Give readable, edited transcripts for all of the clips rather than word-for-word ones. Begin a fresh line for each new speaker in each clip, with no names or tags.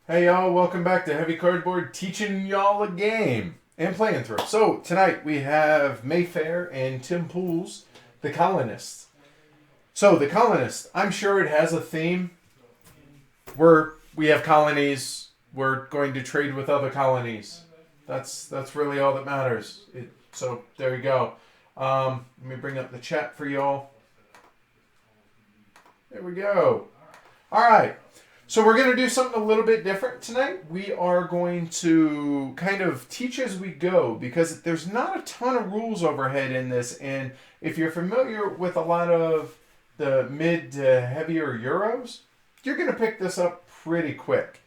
Hey y'all, welcome back to Heavy Cardboard, teaching y'all a game and playing through. So tonight we have Mayfair and Tim Pool's The Colonists. So The Colonists, I'm sure it has a theme where we have colonies, we're going to trade with other colonies. That's really all that matters. So there you go. Let me bring up the chat for y'all. There we go. All right. So we're going to do something a little bit different tonight. We are going to kind of teach as we go because there's not a ton of rules overhead in this. And if you're familiar with a lot of the mid to heavier Euros, you're going to pick this up pretty quick.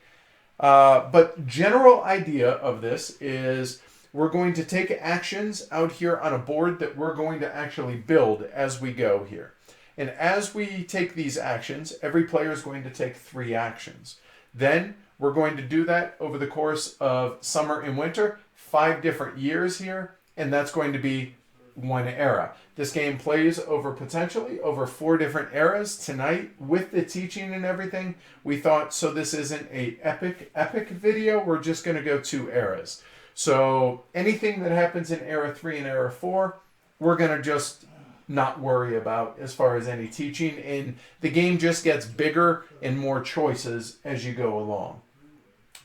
But general idea of this is we're going to take actions out here on a board that we're going to actually build as we go here. And as we take these actions, every player is going to take 3 actions. Then we're going to do that over the course of summer and winter, 5 different years here, and that's going to be 1 era. This game plays potentially over 4 different eras. Tonight, with the teaching and everything, we thought, so this isn't a epic video, we're just going to go 2 eras. So anything that happens in era 3 and era 4, we're going to just not worry about as far as any teaching, and the game just gets bigger and more choices as you go along.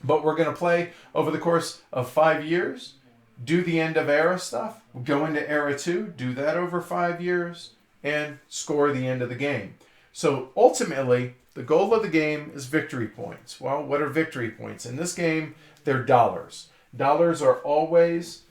But we're going to play over the course of 5 years, do the end of era stuff, go into era 2, do that over 5 years, and score the end of the game. So ultimately, the goal of the game is victory points. Well, what are victory points? In this game, they're dollars. Dollars are always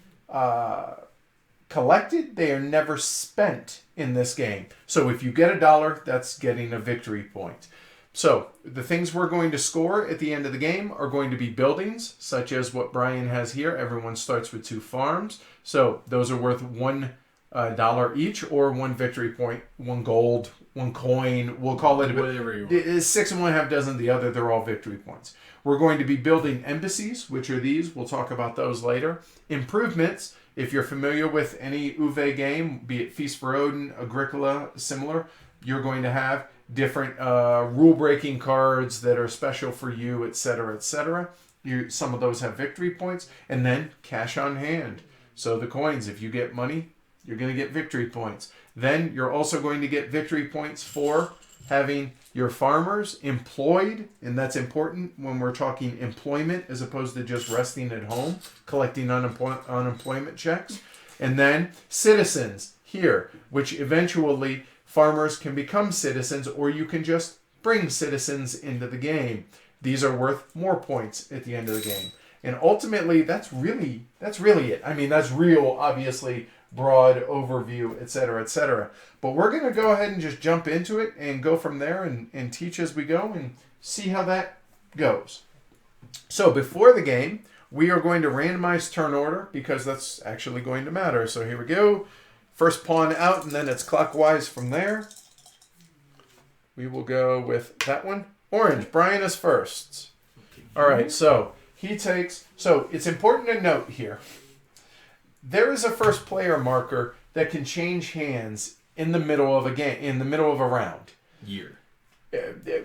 collected, they are never spent in this game. So if you get $1, that's getting a victory point. So the things we're going to score at the end of the game are going to be buildings, such as what Brian has here. Everyone starts with 2 farms. So those are worth $1 each, or 1 victory point, 1 gold, 1 coin. We'll call it
whatever you want.
6 and 1/2 dozen the other. They're all victory points. We're going to be building embassies, which are these. We'll talk about those later. Improvements. If you're familiar with any Uwe game, be it Feast for Odin, Agricola, similar, you're going to have different rule-breaking cards that are special for you, etc., etc. Some of those have victory points. And then cash on hand. So the coins, if you get money, you're going to get victory points. Then you're also going to get victory points for having your farmers employed, and that's important when we're talking employment as opposed to just resting at home, collecting unemployment checks. And then citizens here, which eventually farmers can become citizens, or you can just bring citizens into the game. These are worth more points at the end of the game. And ultimately, that's really it. I mean, that's real, obviously, broad overview, etc., etc. But we're going to go ahead and just jump into it and go from there and teach as we go and see how that goes. So before the game, we are going to randomize turn order because that's actually going to matter. So here we go. First pawn out, and then it's clockwise from there. We will go with that one. Orange. Brian is first. All right, so he takes... So it's important to note here, there is a first player marker that can change hands in the middle of a game, in the middle of a round.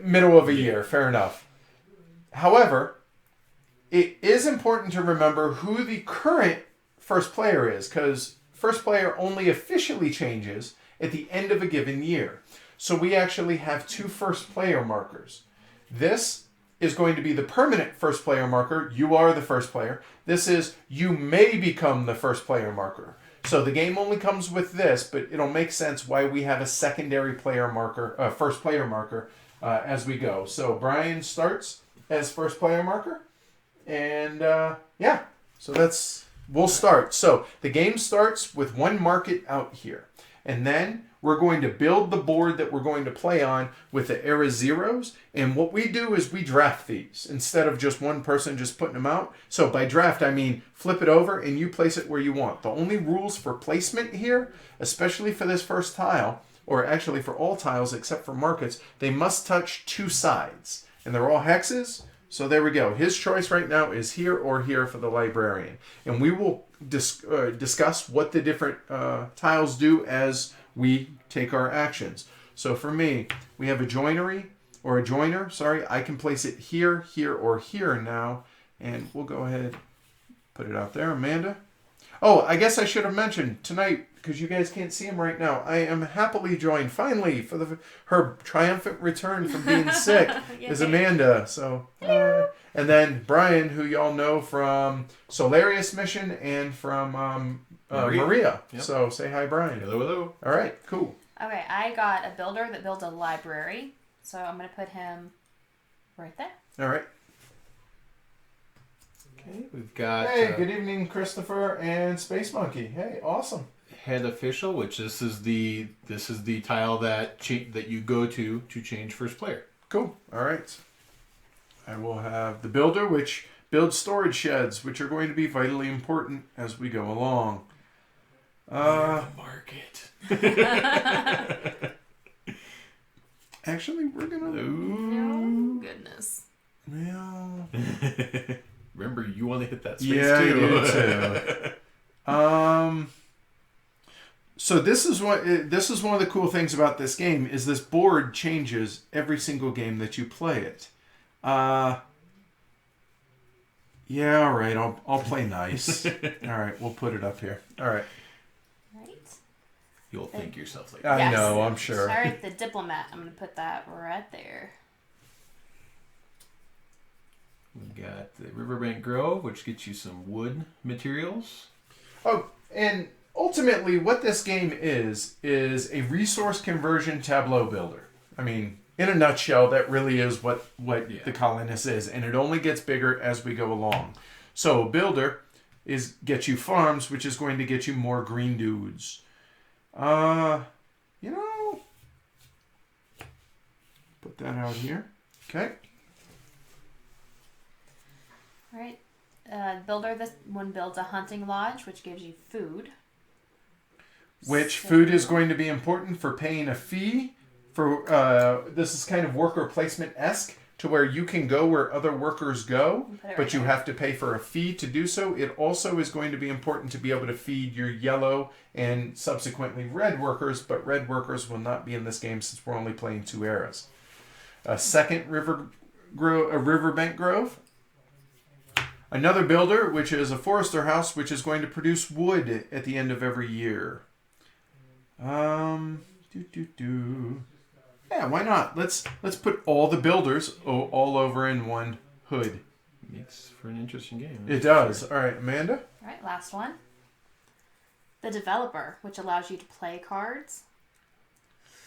Middle of a year, fair enough. However, it is important to remember who the current first player is, because first player only officially changes at the end of a given year. So we actually have 2 first player markers. This is going to be the permanent first player marker. You are the first player. This is you may become the first player marker. So the game only comes with this, but it'll make sense why we have a secondary player marker, first player marker as we go. So Brian starts as first player marker. And so we'll start. So the game starts with 1 market out here. And then we're going to build the board that we're going to play on with the era zeros. And what we do is we draft these instead of just one person just putting them out. So by draft, I mean flip it over and you place it where you want. The only rules for placement here, especially for this first tile, or actually for all tiles except for markets, they must touch 2 sides. And they're all hexes. So there we go. His choice right now is here or here for the librarian. And we will discuss what the different tiles do as we take our actions. So for me, we have a joinery, or a joiner, sorry, I can place it here, here, or here now. And we'll go ahead, put it out there. Amanda? Oh, I guess I should have mentioned tonight, because you guys can't see him right now, I am happily joined, finally, for her triumphant return from being sick, is Amanda. So, and then Brian, who y'all know from Solarius Mission and from Maria. Yep. So say hi, Brian.
Hello, hello.
All right, cool.
Okay, I got a builder that builds a library, so I'm going to put him right there.
All right.
Okay, we've got...
Hey, good evening, Christopher and Space Monkey. Hey, awesome.
Head official, which this is the tile that you go to change first player.
Cool. All right. I will have the builder, which builds storage sheds, which are going to be vitally important as we go along.
Market.
Actually, we're gonna.
No goodness.
Well.
Remember, you want to hit that space
too.
I
do too. So this is one of the cool things about this game is this board changes every single game that you play it. Yeah, all right. I'll play nice. All right, we'll put it up here. All right.
Right.
You'll thank yourself later.
I know, I'm sure.
All right, the diplomat. I'm going to put that right there.
We got the Riverbank Grove, which gets you some wood materials. Oh,
and ultimately what this game is a resource conversion tableau builder. I mean, in a nutshell, that really is what the Colonists is, and it only gets bigger as we go along. So builder gets you farms, which is going to get you more green dudes. Put that out here. Okay.
All right. Builder, this one builds a hunting lodge, which gives you food.
Which food is going to be important for paying a fee. For this is kind of worker placement-esque, to where you can go where other workers go, but you have to pay for a fee to do so. It also is going to be important to be able to feed your yellow and subsequently red workers, but red workers will not be in this game since we're only playing 2 eras. A second Riverbank Grove. Another builder, which is a forester house, which is going to produce wood at the end of every year. Yeah, why not? Let's put all the builders all over in one hood.
Makes for an interesting game.
It does. Sure. All right, Amanda?
All right, last one. The developer, which allows you to play cards.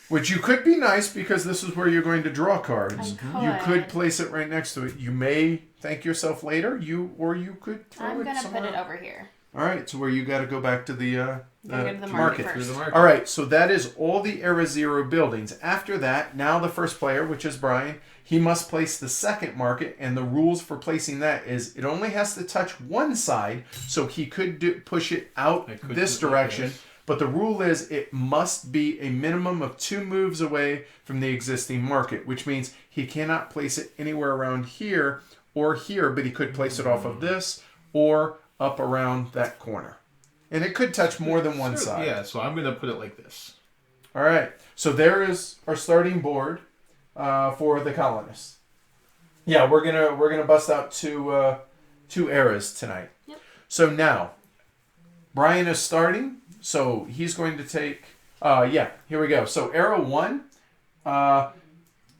Which you could be nice because this is where you're going to draw cards.
You
could place it right next to it. You may thank yourself later, or you could throw
I'm
it
going to
somewhere.
put it over here.
All right, so where you got to go back to the
market first.
All right, so that is all the Era Zero buildings. After that, now the first player, which is Brian, he must place the second market, and the rules for placing that is it only has to touch one side, so he could push it out this direction. But the rule is it must be a minimum of 2 moves away from the existing market, which means he cannot place it anywhere around here or here, but he could place it off of this or up around that corner. And it could touch more than one side.
Yeah, so I'm going to put it like this.
All right. So there is our starting board for the Colonists. Yeah, we're gonna bust out two eras tonight.
Yep.
So now, Brian is starting. So he's going to take, here we go. So Era 1,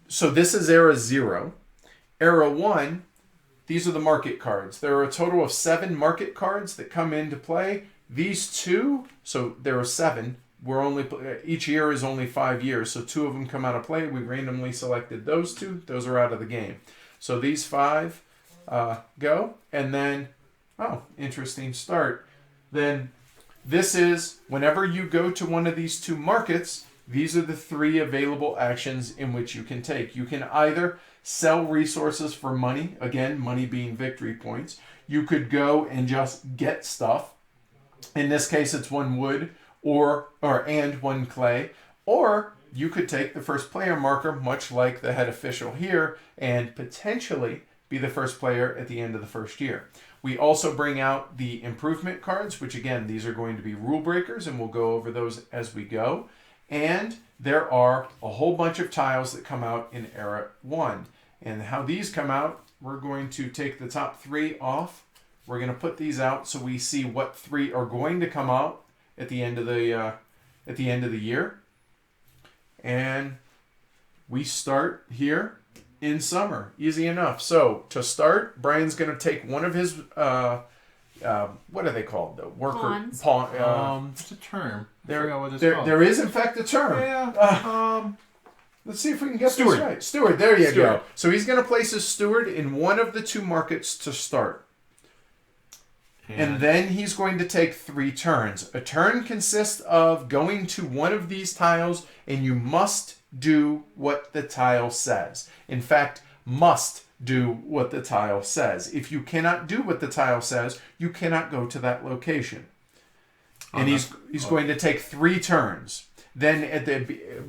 so this is Era 0. Era 1, these are the market cards. There are a total of 7 market cards that come into play. These 2, so there are 7. Each year is only 5 years, so 2 of them come out of play. We randomly selected those 2. Those are out of the game. So these 5 go, and then, interesting start. Then this is, whenever you go to one of these 2 markets, these are the 3 available actions in which you can take. You can either sell resources for money, again, money being victory points. You could go and just get stuff. In this case, it's 1 wood and 1 clay. Or you could take the first player marker, much like the head official here, and potentially be the first player at the end of the first year. We also bring out the improvement cards, which again, these are going to be rule breakers, and we'll go over those as we go. And there are a whole bunch of tiles that come out in Era 1. And how these come out, we're going to take the top 3 off. We're going to put these out so we see what 3 are going to come out at the end of the year. And we start here in summer. Easy enough. So to start, Brian's going to take one of his what are they called? The worker
Pawns.
It's a term.
There is in fact a term.
Yeah.
Let's see if we can get
Steward.
this right. Steward. There you
Steward.
go. So he's going to place his steward in one of the 2 markets to start. And then he's going to take 3 turns. A turn consists of going to one of these tiles, and you must do what the tile says. In fact, must do what the tile says. If you cannot do what the tile says, you cannot go to that location. And he's going to take 3 turns. Then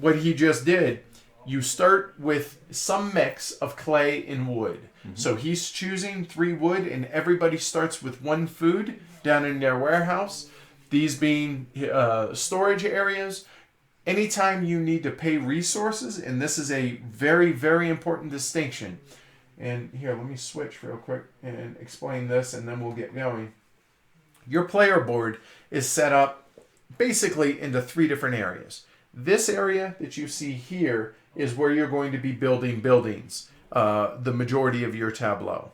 what he just did, you start with some mix of clay and wood. Mm-hmm. So he's choosing 3 wood, and everybody starts with 1 food down in their warehouse. These being storage areas. Anytime you need to pay resources, and this is a very, very important distinction. And here, let me switch real quick and explain this, and then we'll get going. Your player board is set up basically into 3 different areas. This area that you see here is where you're going to be building buildings, the majority of your tableau.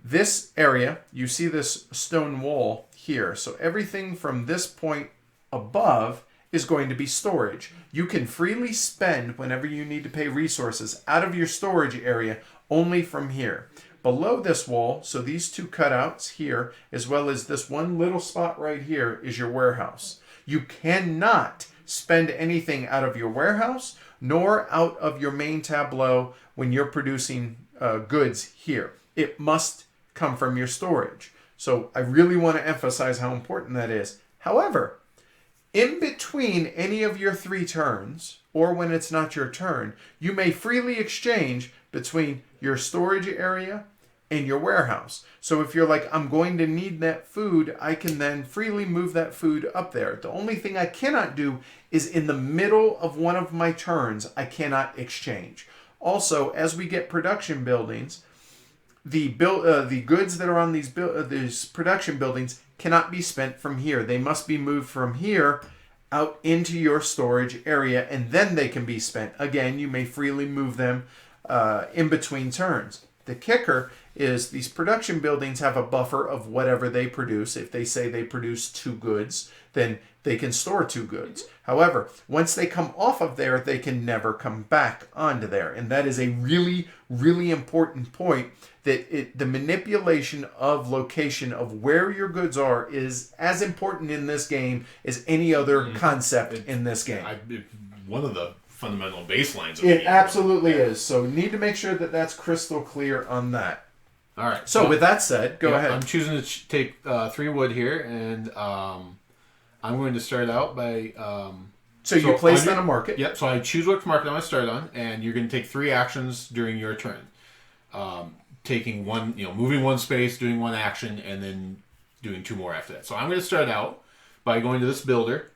This area, you see this stone wall here. So everything from this point above is going to be storage. You can freely spend whenever you need to pay resources out of your storage area only from here. Below this wall, so these 2 cutouts here, as well as this one little spot right here, is your warehouse. You cannot spend anything out of your warehouse nor out of your main tableau when you're producing goods here. It must come from your storage. So I really want to emphasize how important that is. However, in between any of your 3 turns, or when it's not your turn, you may freely exchange between your storage area and your warehouse. So if you're like, I'm going to need that food, I can then freely move that food up there. The only thing I cannot do is in the middle of one of my turns, I cannot exchange. Also, as we get production buildings, the goods that are on these production buildings cannot be spent from here. They must be moved from here out into your storage area, and then they can be spent. Again, you may freely move them in between turns. The kicker is these production buildings have a buffer of whatever they produce. If they say they produce 2 goods, then they can store 2 goods. However, once they come off of there, they can never come back onto there. And that is a really, really important point, that the manipulation of location of where your goods are is as important in this game as any other concept in this game.
One of the fundamental baselines of the game.
It absolutely is. So need to make sure that that's crystal clear on that.
All right.
So with that said, go ahead.
I'm choosing to take 3 wood here, and I'm going to start out by...
So you place on a market.
Yep, so I choose which market I'm going to start on, and you're going to take 3 actions during your turn. Taking one, moving 1 space, doing 1 action, and then doing 2 more after that. So I'm going to start out by going to this builder,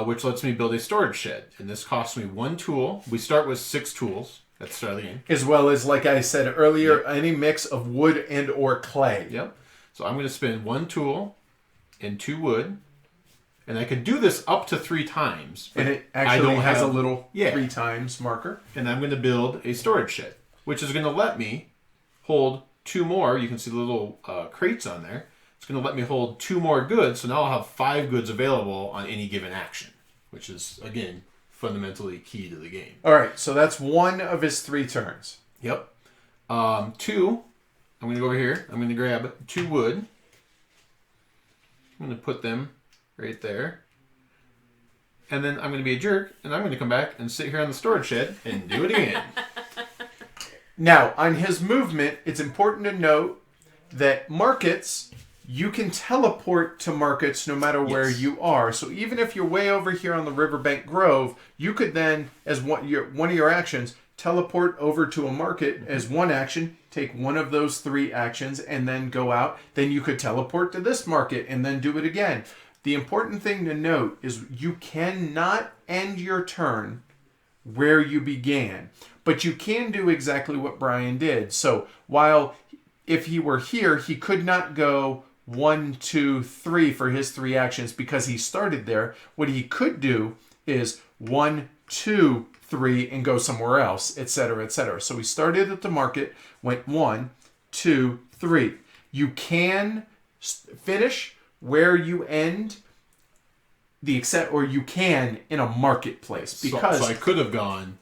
which lets me build a storage shed. And this costs me 1 tool. We start with 6 tools at the start of the game.
As well as, like I said earlier, any mix of wood and or clay.
Yep. So I'm going to spend 1 tool and 2 wood. And I can do this up to 3 times.
And it actually has a little 3 times marker.
And I'm going to build a storage shed, which is going to let me hold 2 more. You can see the little crates on there. It's going to let me hold 2 more goods. So now I'll have 5 goods available on any given action, which is, again, fundamentally key to the game.
All right, so that's 1 of his 3 turns.
Yep. 2, I'm going to go over here. I'm going to grab 2 wood. I'm going to put them right there. And then I'm going to be a jerk, and I'm going to come back and sit here on the storage shed and do it again.
Now, on his movement, it's important to note that markets, you can teleport to markets no matter where you are. So even if you're way over here on the Riverbank Grove, you could then, as one of your actions, teleport over to a market as 1 action, take 1 of those 3 actions, and then go out. Then you could teleport to this market and then do it again. The important thing to note is you cannot end your turn where you began, but you can do exactly what Brian did. So while if he were here, he could not go 1, 2, 3 for his 3 actions because he started there. What he could do is 1, 2, 3 and go somewhere else, etc., etc. So he started at the market, went 1, 2, 3. You can finish where you end or you can in a marketplace because
so I could have gone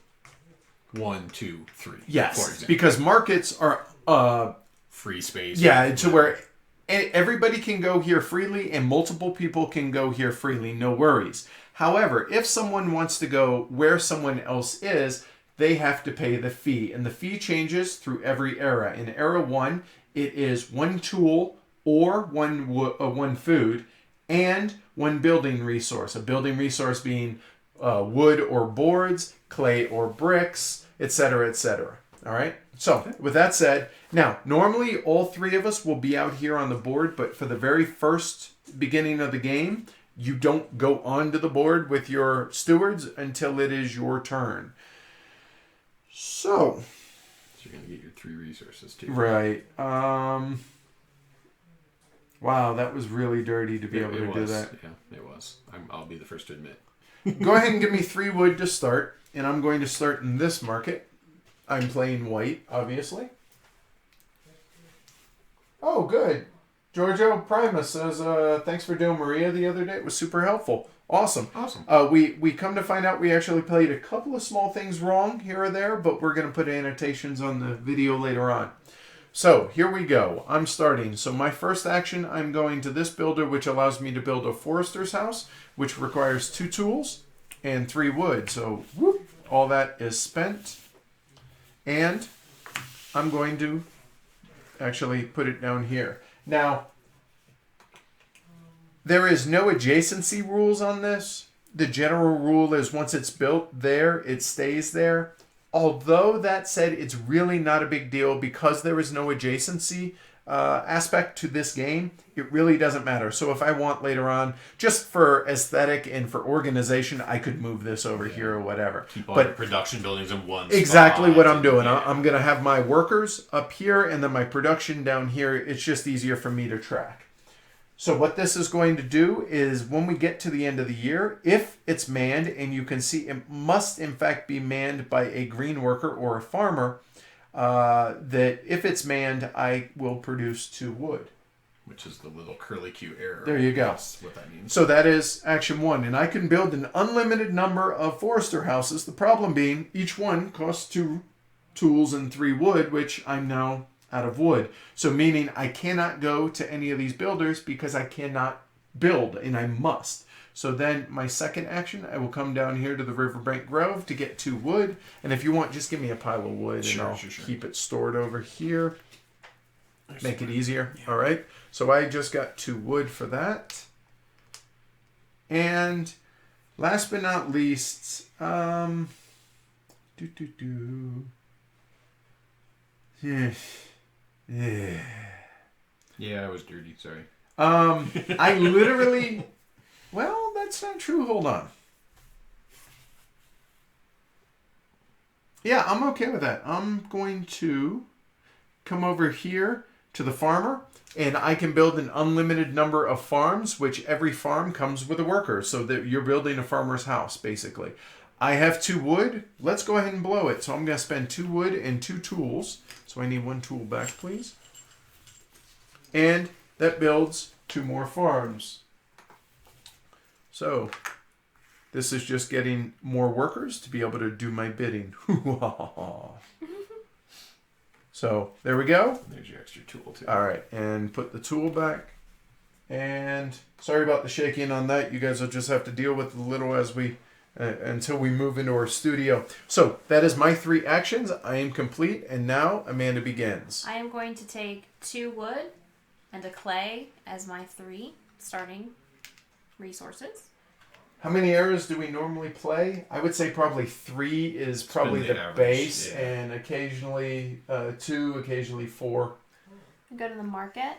1, 2, 3.
Yes, because markets are
free space.
Yeah, to where everybody can go here freely and multiple people can go here freely, no worries. However, if someone wants to go where someone else is, they have to pay the fee, and the fee changes through every era. In era 1, it is 1 tool or 1 food and 1 building resource. A building resource being wood or boards, clay or bricks, etc., etc. All right? So, with that said, now, normally all 3 of us will be out here on the board, but for the very first beginning of the game, you don't go onto the board with your stewards until it is your turn. So
you're going to get your 3 resources too.
Right. Wow, that was really dirty to be able to do that.
Yeah, it was. I'll be the first to admit.
Go ahead and give me 3 wood to start, and I'm going to start in this market. I'm playing white, obviously. Oh, good. Giorgio Primus says, thanks for doing Maria the other day. It was super helpful. Awesome. We come to find out we actually played a couple of small things wrong here or there, but we're going to put annotations on the video later on. So, here we go. I'm starting. So, my first action, I'm going to this builder, which allows me to build a forester's house, which requires 2 tools and 3 wood. So, whoop, all that is spent. And I'm going to actually put it down here. Now, there is no adjacency rules on this. The general rule is once it's built there, it stays there. Although that said, it's really not a big deal because there is no adjacency aspect to this game. It really doesn't matter. So if I want later on, just for aesthetic and for organization, I could move this over here or whatever.
Keep all your production buildings in one spot.
Exactly what I'm doing. Yeah. I'm going to have my workers up here and then my production down here. It's just easier for me to track. So what this is going to do is when we get to the end of the year, if it's manned, and you can see it must in fact be manned by a green worker or a farmer, that if it's manned, I will produce 2 wood.
Which is the little curly-Q error.
There you go.
That's what that means.
So that is action 1. And I can build an unlimited number of forester houses. The problem being each one costs 2 tools and 3 wood, which I'm now out of wood. So meaning I cannot go to any of these builders because I cannot build, and I must. So then my second action, I will come down here to the Riverbank Grove to get 2 wood. And if you want, just give me a pile of wood and I'll keep it stored over here. Make it easier. Yeah. All right. So I just got 2 wood for that. And last but not least,
Yeah, I was dirty. Sorry.
I literally... Well, that's not true. Hold on. Yeah, I'm okay with that. I'm going to come over here to the farmer, and I can build an unlimited number of farms, which every farm comes with a worker, so that you're building a farmer's house, basically. I have 2 wood. Let's go ahead and blow it. So I'm going to spend 2 wood and 2 tools. So I need 1 tool back, please. And that builds 2 more farms. So this is just getting more workers to be able to do my bidding. So there we go.
There's your extra tool too.
All right, and put the tool back. And sorry about the shaking on that. You guys will just have to deal with a little as we until we move into our studio. So that is my 3 actions. I am complete, and now Amanda begins.
I am going to take 2 wood and a clay as my 3 starting resources.
How many eras do we normally play? I would say probably 3 is probably the
average,
base, and occasionally 2, occasionally 4.
I go to the market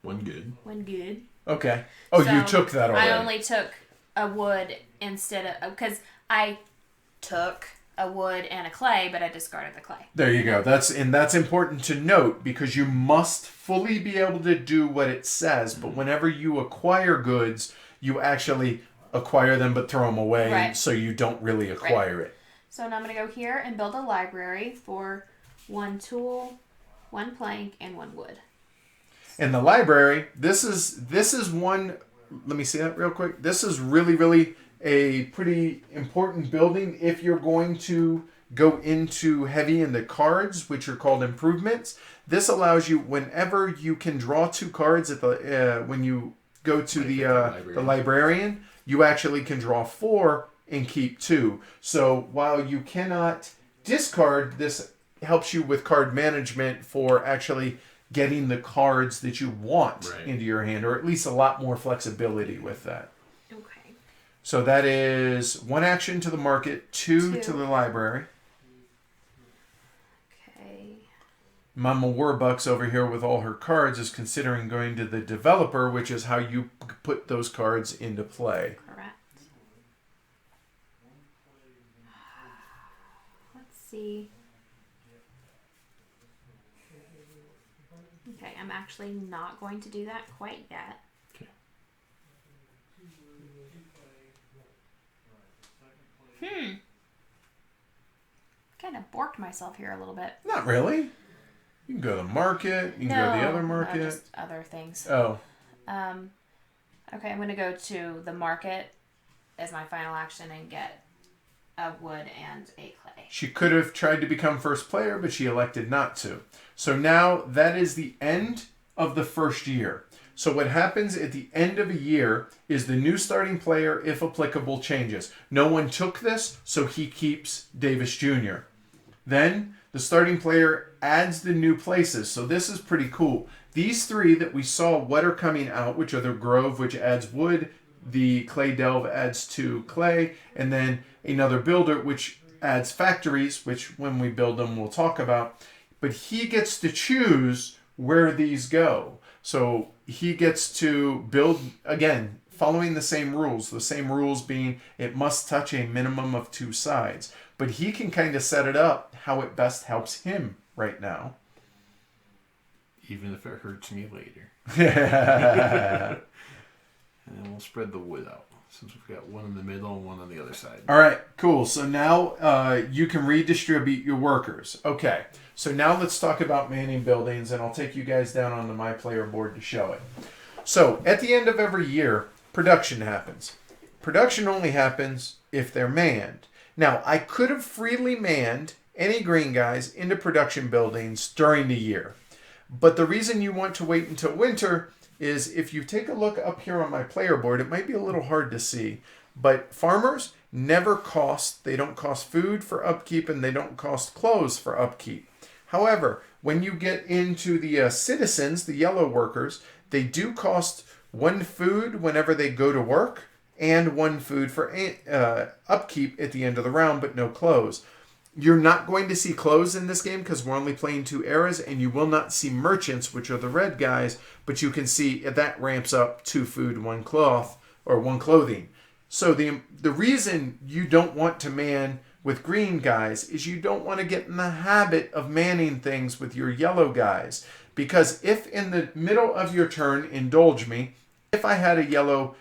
One good.
One good.
Okay. Oh,
So
you took that already.
I only took a wood instead of... Because I took a wood and a clay, but I discarded the clay.
There you go. That's important to note because you must fully be able to do what it says. But whenever you acquire goods, you actually acquire them but throw them away,
Right.
so you don't really acquire it.
So now I'm going to go here and build a library for 1 tool, 1 plank, and 1 wood.
And the library, this is one. Let me see that real quick. This is really a pretty important building if you're going to go into heavy into cards, which are called improvements. This allows you, whenever you can draw 2 cards at the when you go to the librarian, you actually can draw 4 and keep 2. So while you cannot discard, this helps you with card management for actually getting the cards that you want into your hand, or at least a lot more flexibility with that.
Okay.
So that is 1 action to the market, 2 to the library.
Okay.
Mama Warbucks over here with all her cards is considering going to the developer, which is how you put those cards into play.
Correct. Let's see. Okay, I'm actually not going to do that quite yet.
Okay.
Kind of borked myself here a little bit.
Not really. You can go to the market. You can go to the other market.
No, just other things.
Oh.
Okay, I'm going to go to the market as my final action and get a wood and a clay.
She could have tried to become first player, but she elected not to. So now that is the end of the first year. So what happens at the end of a year is the new starting player, if applicable, changes. No one took this, so he keeps Davis Jr. Then the starting player adds the new places. So this is pretty cool. These 3 that we saw what are coming out, which are the Grove, which adds wood, the Clay Delve adds 2 clay, and then another builder, which adds factories, which when we build them, we'll talk about. But he gets to choose where these go. So he gets to build, again, following the same rules being it must touch a minimum of 2 sides. But he can kind of set it up how it best helps him right now.
Even if it hurts me later.
All
And then we'll spread the wood out, since we've got 1 in the middle and 1 on the other side.
right, cool. So now you can redistribute your workers. Okay, so now let's talk about manning buildings, and I'll take you guys down onto my player board to show it. So at the end of every year, production happens. Production only happens if they're manned. Now, I could have freely manned any green guys into production buildings during the year. But the reason you want to wait until winter is if you take a look up here on my player board, it might be a little hard to see, but farmers never cost, they don't cost food for upkeep and they don't cost clothes for upkeep. However, when you get into the citizens, the yellow workers, they do cost 1 food whenever they go to work and 1 food for upkeep at the end of the round, but no clothes. You're not going to see clothes in this game because we're only playing 2 eras, and you will not see merchants, which are the red guys, but you can see that ramps up 2 food, 1 cloth, or 1 clothing. So the reason you don't want to man with green guys is you don't want to get in the habit of manning things with your yellow guys. Because if in the middle of your turn, indulge me, if I had a yellow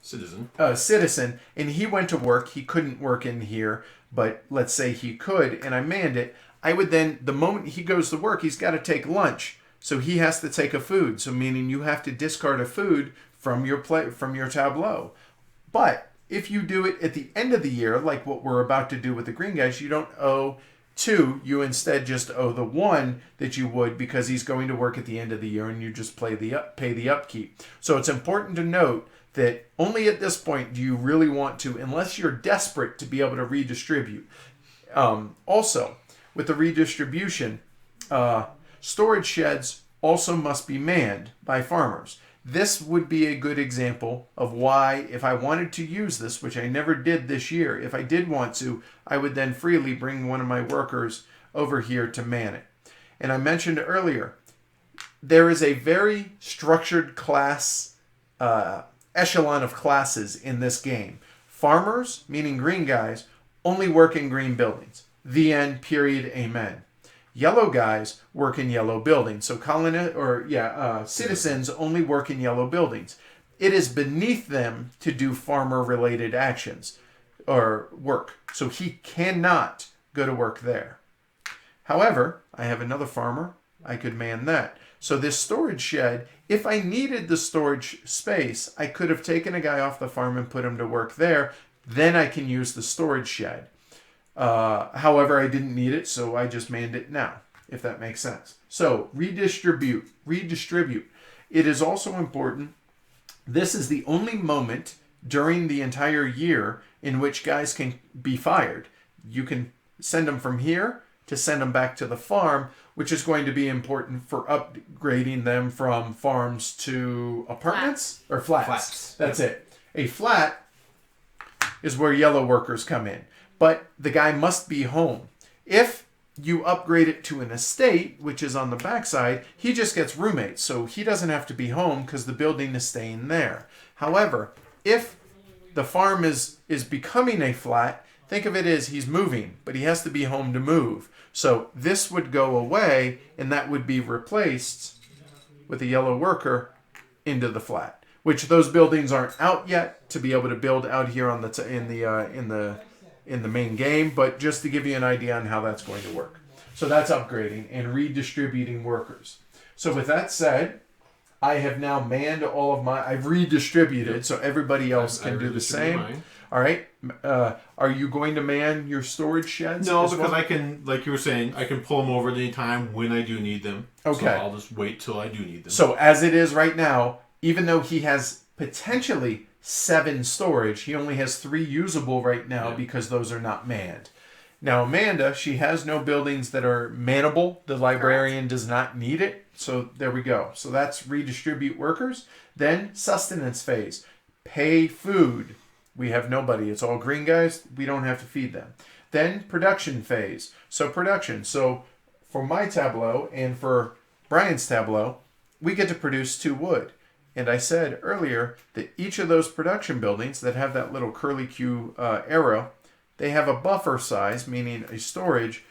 citizen and he went to work, he couldn't work in here, but let's say he could, and I manned it, I would then, the moment he goes to work, he's got to take lunch. So he has to take a food. So meaning you have to discard a food from your tableau. But if you do it at the end of the year, like what we're about to do with the green guys, you don't owe 2. You instead just owe the 1 that you would because he's going to work at the end of the year and you just pay the upkeep. So it's important to note that only at this point do you really want to, unless you're desperate to be able to redistribute. Also, with the redistribution, storage sheds also must be manned by farmers. This would be a good example of why, if I wanted to use this, which I never did this year, if I did want to, I would then freely bring one of my workers over here to man it. And I mentioned earlier, there is a very structured class echelon of classes in this game. Farmers, meaning green guys, only work in green buildings. The end, period, amen. Yellow guys work in yellow buildings. So citizens only work in yellow buildings. It is beneath them to do farmer-related actions or work. So he cannot go to work there. However, I have another farmer. I could man that. So this storage shed, if I needed the storage space, I could have taken a guy off the farm and put him to work there. Then I can use the storage shed. However, I didn't need it, so I just manned it now, if that makes sense. So redistribute. It is also important. This is the only moment during the entire year in which guys can be fired. You can send them from here to send them back to the farm, which is going to be important for upgrading them from farms to apartments or flats. That's it. A flat is where yellow workers come in, but the guy must be home. If you upgrade it to an estate, which is on the backside, he just gets roommates, so he doesn't have to be home because the building is staying there. However, if the farm is becoming a flat, think of it as he's moving, but he has to be home to move. So this would go away, and that would be replaced with a yellow worker into the flat. Which those buildings aren't out yet to be able to build out here on in the main game, but just to give you an idea on how that's going to work. So that's upgrading and redistributing workers. So with that said, I have now manned all of I've redistributed, so everybody else can do the same. Mine. All right. Are you going to man your storage sheds?
No, because I can, like you were saying, I can pull them over at any time when I do need them.
Okay.
So I'll just wait till I do need them.
So as it is right now, even though he has potentially 7 storage, he only has 3 usable right now because those are not manned. Now Amanda, she has no buildings that are mannable. The librarian does not need it. So there we go. So that's redistribute workers. Then sustenance phase. Pay food. We have nobody. It's all green guys. We don't have to feed them. Then production phase. So production. So for my tableau and for Brian's tableau, we get to produce 2 wood. And I said earlier that each of those production buildings that have that little curly Q arrow, they have a buffer size, meaning a storage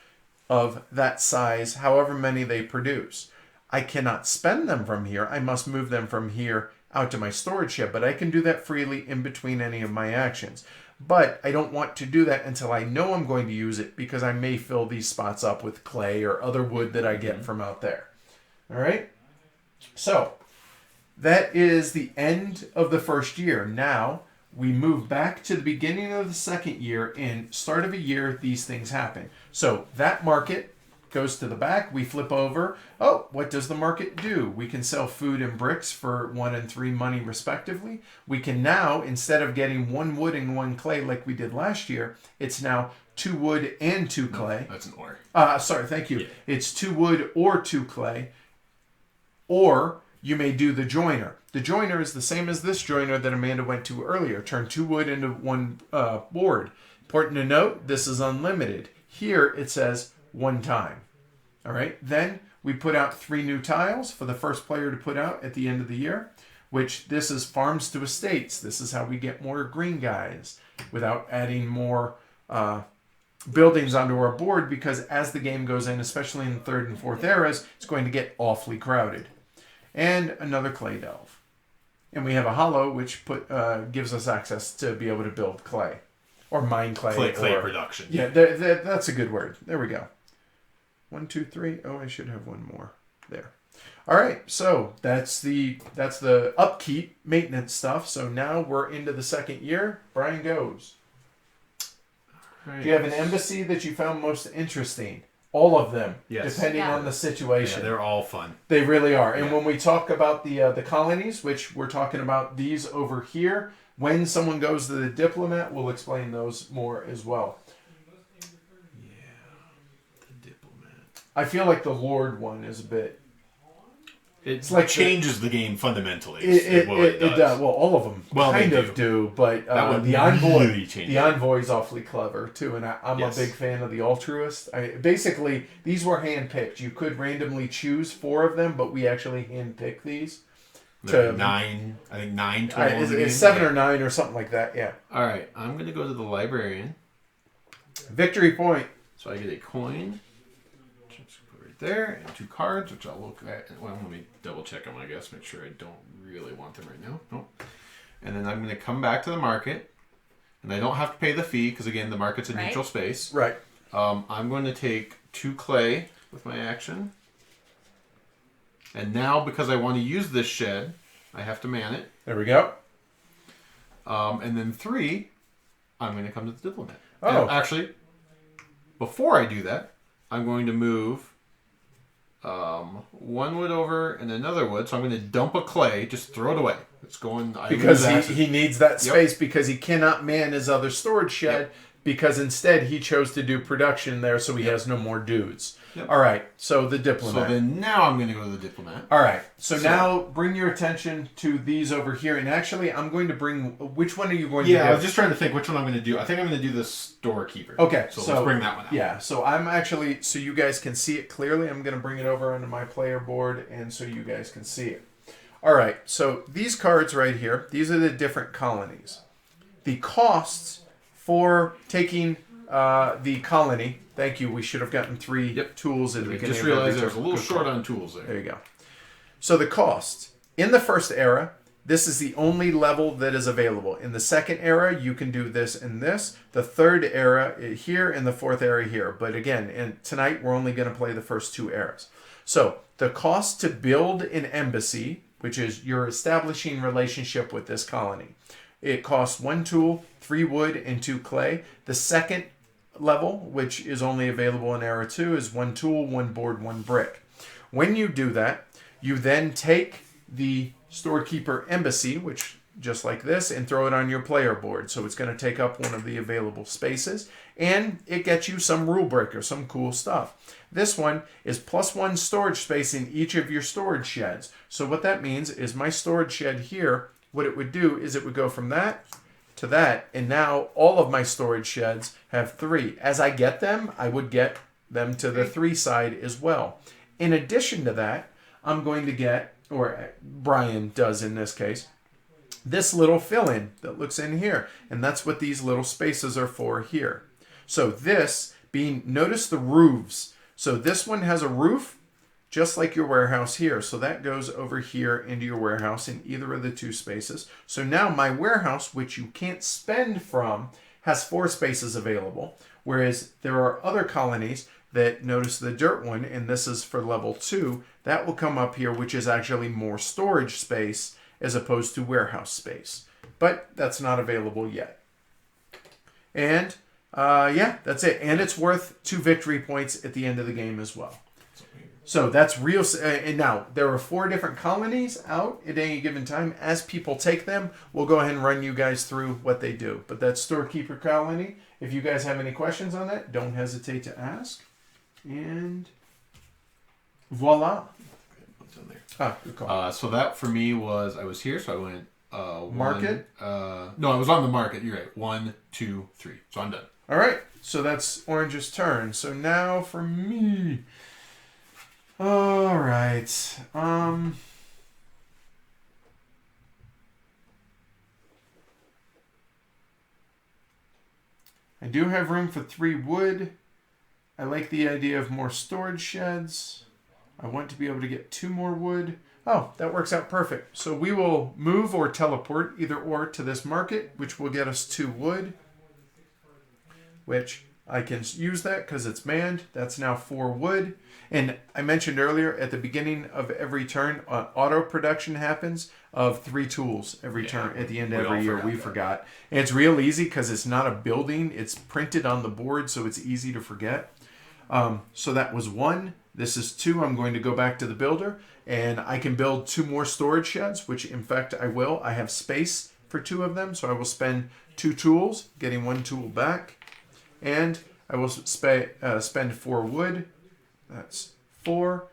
of that size, however many they produce. I cannot spend them from here. I must move them from here out to my storage shed, but I can do that freely in between any of my actions. But I don't want to do that until I know I'm going to use it, because I may fill these spots up with clay or other wood that I get from out there. All right? So that is the end of the first year. Now we move back to the beginning of the second year. And start of a year, these things happen. So that market goes to the back. We flip over. Oh, what does the market do? We can sell food and bricks for 1 and 3 money respectively. We can now, instead of getting 1 wood and 1 clay like we did last year, it's now 2 wood and 2 clay.
No, that's an or.
Sorry, thank you.
Yeah.
It's 2 wood or 2 clay. Or you may do the joiner. The joiner is the same as this joiner that Amanda went to earlier. Turn 2 wood into 1 board. Important to note, this is unlimited. Here it says 1 time. All right. Then we put out 3 new tiles for the first player to put out at the end of the year, which this is farms to estates. This is how we get more green guys without adding more buildings onto our board, because as the game goes in, especially in the 3rd and 4th eras, it's going to get awfully crowded. And another clay delve. And we have a hollow, which gives us access to be able to build clay. Or mine clay.
Clay production.
Yeah, that's a good word. There we go. 1, 2, 3. Oh, I should have 1 more there. All right, so that's the upkeep maintenance stuff. So now we're into the second year. Brian goes. Right. Do you have an embassy that you found most interesting? All of them,
yes.
Depending on the situation.
Yeah, they're all fun.
They really are. And when we talk about the colonies, which we're talking about these over here, when someone goes to the diplomat, we'll explain those more as well.
I feel like
the Lord one is a bit...
It
like
changes the game fundamentally.
It does. Well, all of them kind of do, but the envoy is awfully clever too, and I'm a big fan of the altruist. Basically, these were handpicked. You could randomly choose 4 of them, but we actually handpicked these.
To 9, I think 9 total.
It's 7 or 9 or something like that. Yeah.
All right, I'm going to go to the librarian.
Victory point.
So I get a coin. Right there, and 2 cards, which I'll look at. Well, let me double check them, I guess, make sure I don't really want them right now. Nope. And then I'm going to come back to the market, and I don't have to pay the fee because again, the market's a neutral space.
Right.
I'm going to take 2 clay with my action, and now because I want to use this shed, I have to man it.
There we go.
And then 3, I'm going to come to the diplomat.
Oh,
and actually, before I do that, I'm going to move 1 wood over and another wood. So I'm going to dump a clay, just throw it away. It's going...
Because he needs that space because he cannot man his other storage shed because instead he chose to do production there so he has no more dudes. Yep. All right, so the diplomat.
So then now I'm going to go to the diplomat.
All right, so now bring your attention to these over here. And actually, I'm going to bring... Which one are you going to do?
Yeah, I was just trying to think which one I'm going to do. I think I'm going to do the storekeeper.
Okay,
so let's bring that one out.
Yeah, so I'm actually... So you guys can see it clearly, I'm going to bring it over onto my player board and so you guys can see it. All right, so these cards right here, these are the different colonies. The costs for taking the colony... Thank you. We should have gotten 3 tools at the beginning.
Just realized I was a little short on tools there.
There you go. So the cost. In the first era, this is the only level that is available. In the second era, you can do this and this. The third era here and the fourth era here. But again, tonight we're only going to play the first 2 eras. So the cost to build an embassy, which is you're establishing relationship with this colony. It costs 1 tool, 3 wood, and 2 clay. The second level, which is only available in Era 2, is 1 tool, 1 board, 1 brick. When you do that, you then take the storekeeper embassy, which just like this, and throw it on your player board. So it's going to take up one of the available spaces, and it gets you some rule breaker, some cool stuff. This one is +1 storage space in each of your storage sheds. So what that means is my storage shed here, what it would do is it would go from that to that, and now all of my storage sheds have 3. As I get them, I would get them to the 3 side as well. In addition to that, I'm going to get, or Brian does in this case, this little fill-in that looks in here, and that's what these little spaces are for here. So this being, notice the roofs. So this one has a roof, just like your warehouse here. So that goes over here into your warehouse in either of the 2 spaces. So now my warehouse, which you can't spend from, has 4 spaces available. Whereas there are other colonies that, notice the dirt one, and this is for level 2, that will come up here, which is actually more storage space as opposed to warehouse space. But that's not available yet. And yeah, that's it. And it's worth 2 victory points at the end of the game as well. So that's real. And now, there are 4 different colonies out at any given time. As people take them, we'll go ahead and run you guys through what they do. But that's Storekeeper Colony. If you guys have any questions on that, don't hesitate to ask. And voila.
What's in there?
Ah, good call.
So that for me was, I was here, so I went
market?
No, I was on the market. You're right. 1, 2, 3. So I'm done.
All right. So that's Orange's turn. So now for me... All right. I do have room for 3 wood. I like the idea of more storage sheds. I want to be able to get 2 more wood. Oh, that works out perfect. So we will move or teleport, either or, to this market, which will get us 2 wood, which I can use that because it's manned. That's now 4 wood. And I mentioned earlier, at the beginning of every turn, auto production happens of 3 tools every turn at the end of every year. We forgot. And it's real easy because it's not a building. It's printed on the board, so it's easy to forget. So that was 1. This is 2. I'm going to go back to the builder, and I can build 2 more storage sheds, which in fact I will. I have space for 2 of them, so I will spend 2 tools, getting 1 tool back. And I will spend 4 wood. That's 4.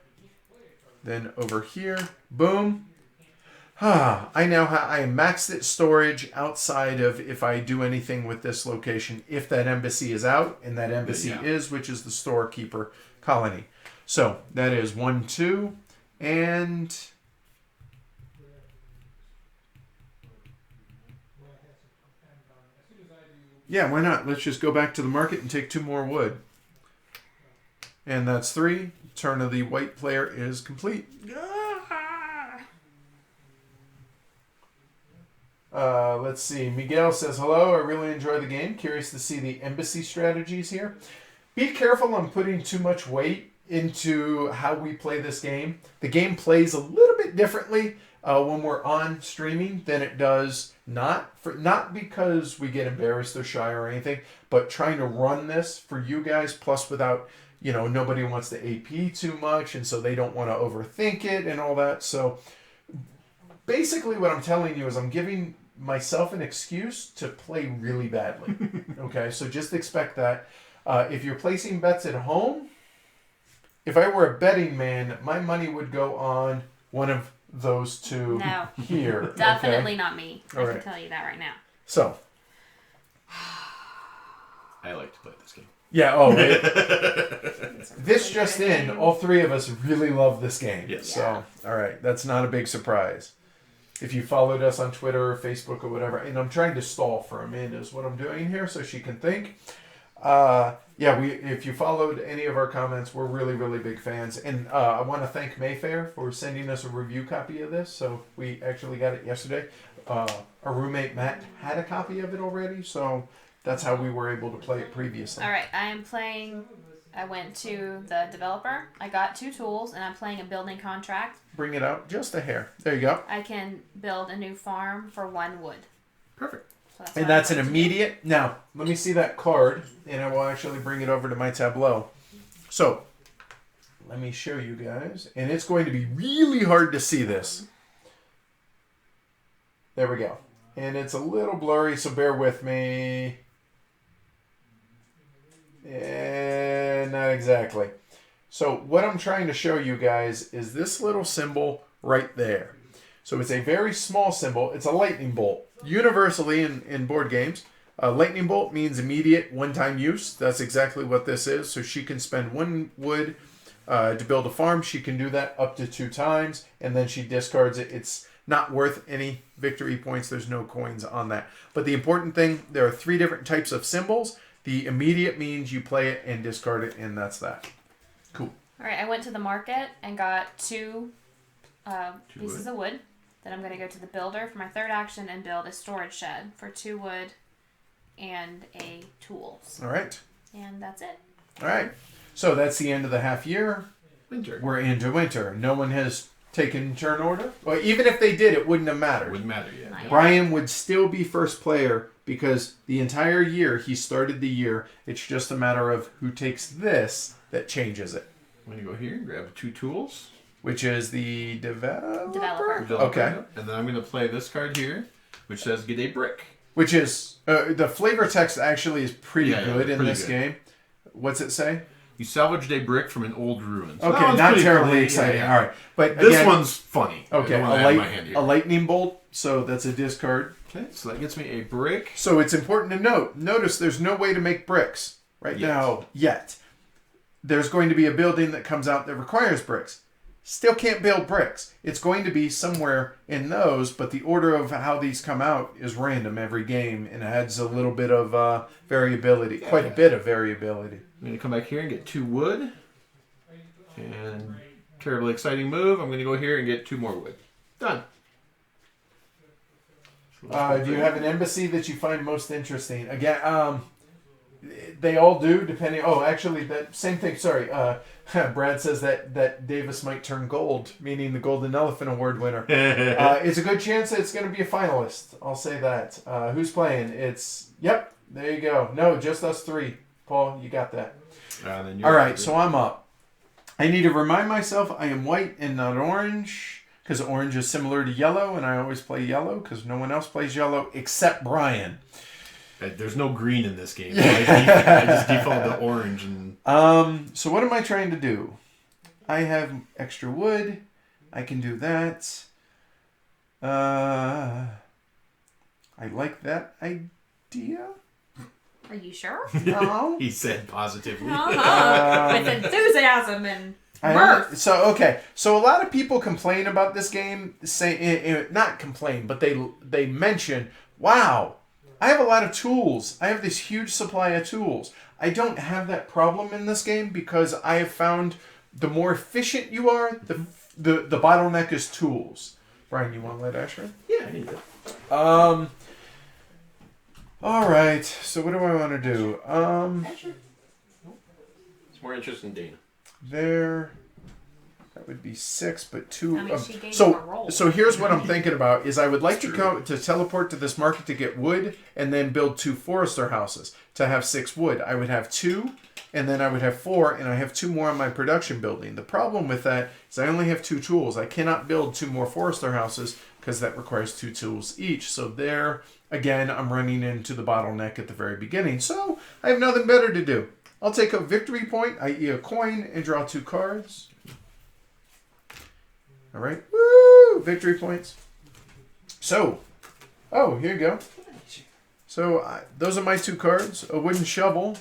Then over here, boom. I maxed its storage outside of if I do anything with this location, if that embassy is out, and that embassy is, which is the storekeeper colony. So that is 1, 2, and yeah, why not? Let's just go back to the market and take 2 more wood. And that's 3. Turn of the white player is complete. Let's see. Miguel says, hello, I really enjoy the game. Curious to see the embassy strategies here. Be careful on putting too much weight into how we play this game. The game plays a little bit differently when we're on streaming than it does not because we get embarrassed or shy or anything, but trying to run this for you guys, plus without, nobody wants to AP too much, and so they don't want to overthink it and all that. So basically what I'm telling you is I'm giving myself an excuse to play really badly. Okay, so just expect that. If you're placing bets at home, if I were a betting man, my money would go on one of those 2 here.
Definitely not me. I
All
can
right.
tell you that right now.
So.
I like to play this game.
Yeah, this just in, all 3 of us really love this game.
Yes.
So, all right, that's not a big surprise. If you followed us on Twitter or Facebook or whatever, and I'm trying to stall for Amanda is what I'm doing here so she can think. If you followed any of our comments, we're really, really big fans. And I want to thank Mayfair for sending us a review copy of this. So we actually got it yesterday. Our roommate Matt had a copy of it already, so that's how we were able to play it previously.
All right, I went to the developer. I got 2 tools, and I'm playing a building contract.
Bring it out just a hair. There you go.
I can build a new farm for 1 wood.
Perfect.
So
And that's an immediate... Now, let me see that card, and I will actually bring it over to my tableau. So, let me show you guys. And it's going to be really hard to see this. There we go. And it's a little blurry, so bear with me. Not exactly. So, what I'm trying to show you guys is this little symbol right there. So, it's a very small symbol. It's a lightning bolt. Universally in board games, lightning bolt means immediate one-time use. That's exactly what this is. So she can spend 1 wood to build a farm. She can do that up to 2 times, and then she discards it. It's not worth any victory points. There's no coins on that. But the important thing, there are 3 different types of symbols. The immediate means you play it and discard it, and that's that. Cool.
All right, I went to the market and got 2 pieces of wood. Then I'm going to go to the builder for my 3rd action and build a storage shed for 2 wood and a tools.
All right.
And that's it.
All right. So that's the end of the half year.
Winter.
We're into winter. No one has taken turn order. Well, even if they did, it wouldn't have mattered.
Wouldn't matter yet.
Not yet.
Brian would still be first player because the entire year he started the year. It's just a matter of who takes this that changes it.
I'm going to go here and grab 2 tools.
Which is the developer?
Developer.
Okay.
And then I'm going to play this card here, which says get a brick.
Which is, the flavor text actually is pretty good in
pretty
this
good.
game. What's it say?
You salvaged a brick from an old ruin. So that
Okay,
one's
not
pretty
terribly
funny.
exciting.
Yeah, yeah.
All right. But
This
again,
one's funny.
okay,
The one I have in my hand here.
a lightning bolt, so that's a discard.
Okay, so that gets me a brick.
So it's important to notice there's no way to make bricks right now yet. There's going to be a building that comes out that requires bricks. Still can't build bricks. It's going to be somewhere in those, but the order of how these come out is random every game and adds a little bit of variability, quite a bit of variability.
I'm going to come back here and get 2 wood. And terribly exciting move. I'm going to go here and get 2 more wood. Done.
Do you have an embassy that you find most interesting? Again, they all do, depending... Oh, actually, that same thing. Sorry. Brad says that Davis might turn gold, meaning the Golden Elephant Award winner. It's a good chance that it's going to be a finalist. I'll say that. Who's playing? Yep, there you go. No, just us 3. Paul, you got that. All right, so I'm up. I need to remind myself I am white and not orange, because orange is similar to yellow, and I always play yellow, because no one else plays yellow except Brian.
There's no green in this game. So I just default to orange. And
So what am I trying to do? I have extra wood. I can do that. I like that idea.
Are you sure?
No.
He said positively.
With enthusiasm and mirth.
So a lot of people complain about this game, not complain, but they mention, wow, I have a lot of tools. I have this huge supply of tools. I don't have that problem in this game because I have found the more efficient you are, the bottleneck is tools. Brian, you want to let Asher?
Yeah, I need that.
All right. So what do I want to do?
It's more interesting in Dana.
There. That would be 6, but 2.
I mean, she gave him a roll.
So here's what I'm thinking about: is I would like to teleport to this market to get wood, and then build 2 forester houses to have 6 wood. I would have 2, and then I would have 4, and I have 2 more on my production building. The problem with that is I only have 2 tools. I cannot build 2 more forester houses because that requires 2 tools each. So there, again, I'm running into the bottleneck at the very beginning. So I have nothing better to do. I'll take a victory point, i.e. a coin, and draw 2 cards. All right. Woo! Victory points. So, here you go. So, those are my 2 cards. A wooden shovel,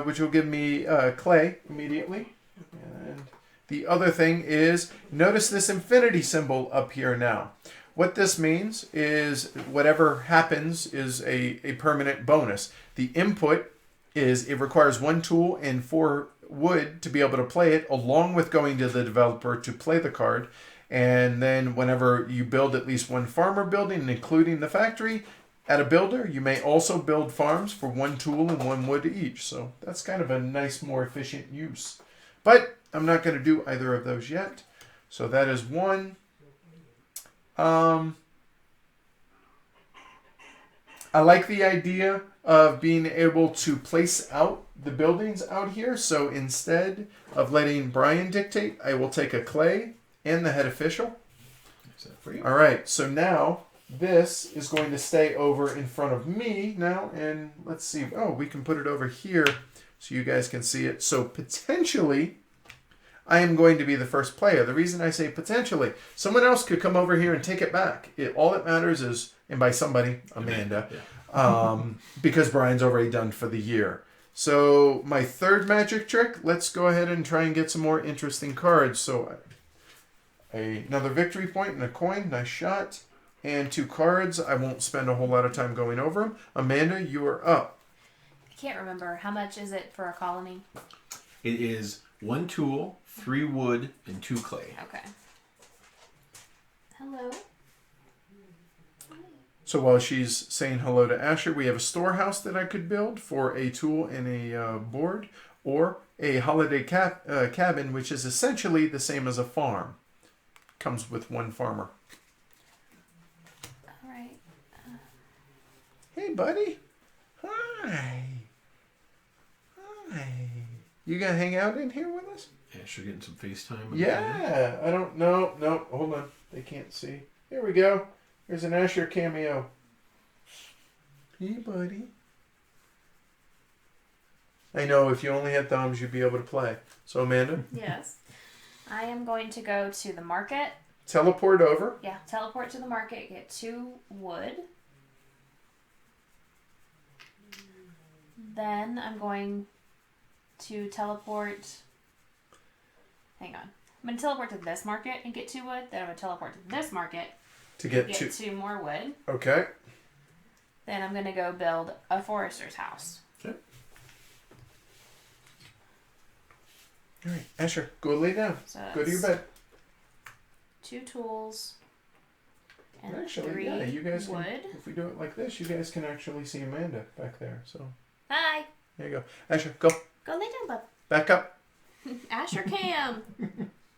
which will give me clay immediately. And the other thing is, notice this infinity symbol up here now. What this means is whatever happens is a permanent bonus. The input is it requires 1 tool and 4 wood to be able to play it, along with going to the developer to play the card. And then whenever you build at least 1 farmer building, including the factory, at a builder, you may also build farms for 1 tool and 1 wood each. So that's kind of a nice, more efficient use. But I'm not going to do either of those yet. So that is 1. I like the idea of being able to place out the buildings out here. So instead of letting Brian dictate, I will take a clay and the head official.
Is that for you?
All right, so now this is going to stay over in front of me now, and let's see. Oh, we can put it over here so you guys can see it. So potentially, I am going to be the first player. The reason I say potentially, someone else could come over here and take it back. All that matters is, and by somebody, Amanda, because Brian's already done for the year. So my 3rd magic trick, let's go ahead and try and get some more interesting cards. So another victory point and a coin. Nice shot. And 2 cards. I won't spend a whole lot of time going over them. Amanda, you are up.
I can't remember. How much is it for a colony?
It is 1 tool, 3 wood, and 2 clay.
Okay. Hello.
So while she's saying hello to Asher, we have a storehouse that I could build for a tool and a board, or a holiday cabin, which is essentially the same as a farm. Comes with 1 farmer.
All right.
Hey, buddy. Hi. You gonna hang out in here with us?
Yeah, she's getting some FaceTime.
Yeah. I don't know. No, hold on. They can't see. Here we go. There's an Asher cameo. Hey, buddy. I know if you only had thumbs, you'd be able to play. So, Amanda?
Yes. I am going to go to the market.
Teleport over.
Yeah, teleport to the market, get 2 wood. Then I'm going to teleport. Hang on. I'm going to teleport to this market and get 2 wood. Then I'm going to teleport to this market
To get
2 more wood.
Okay.
Then I'm going to go build a forester's house.
Okay.
All right, Asher, go lay down.
So
Go to your bed.
2 tools and
Actually,
3
yeah, you guys
wood.
can. If we do it like this, you guys can actually see Amanda back there. So
Hi.
there you go. Asher, go.
Go lay down, bub.
Back up.
Asher Cam.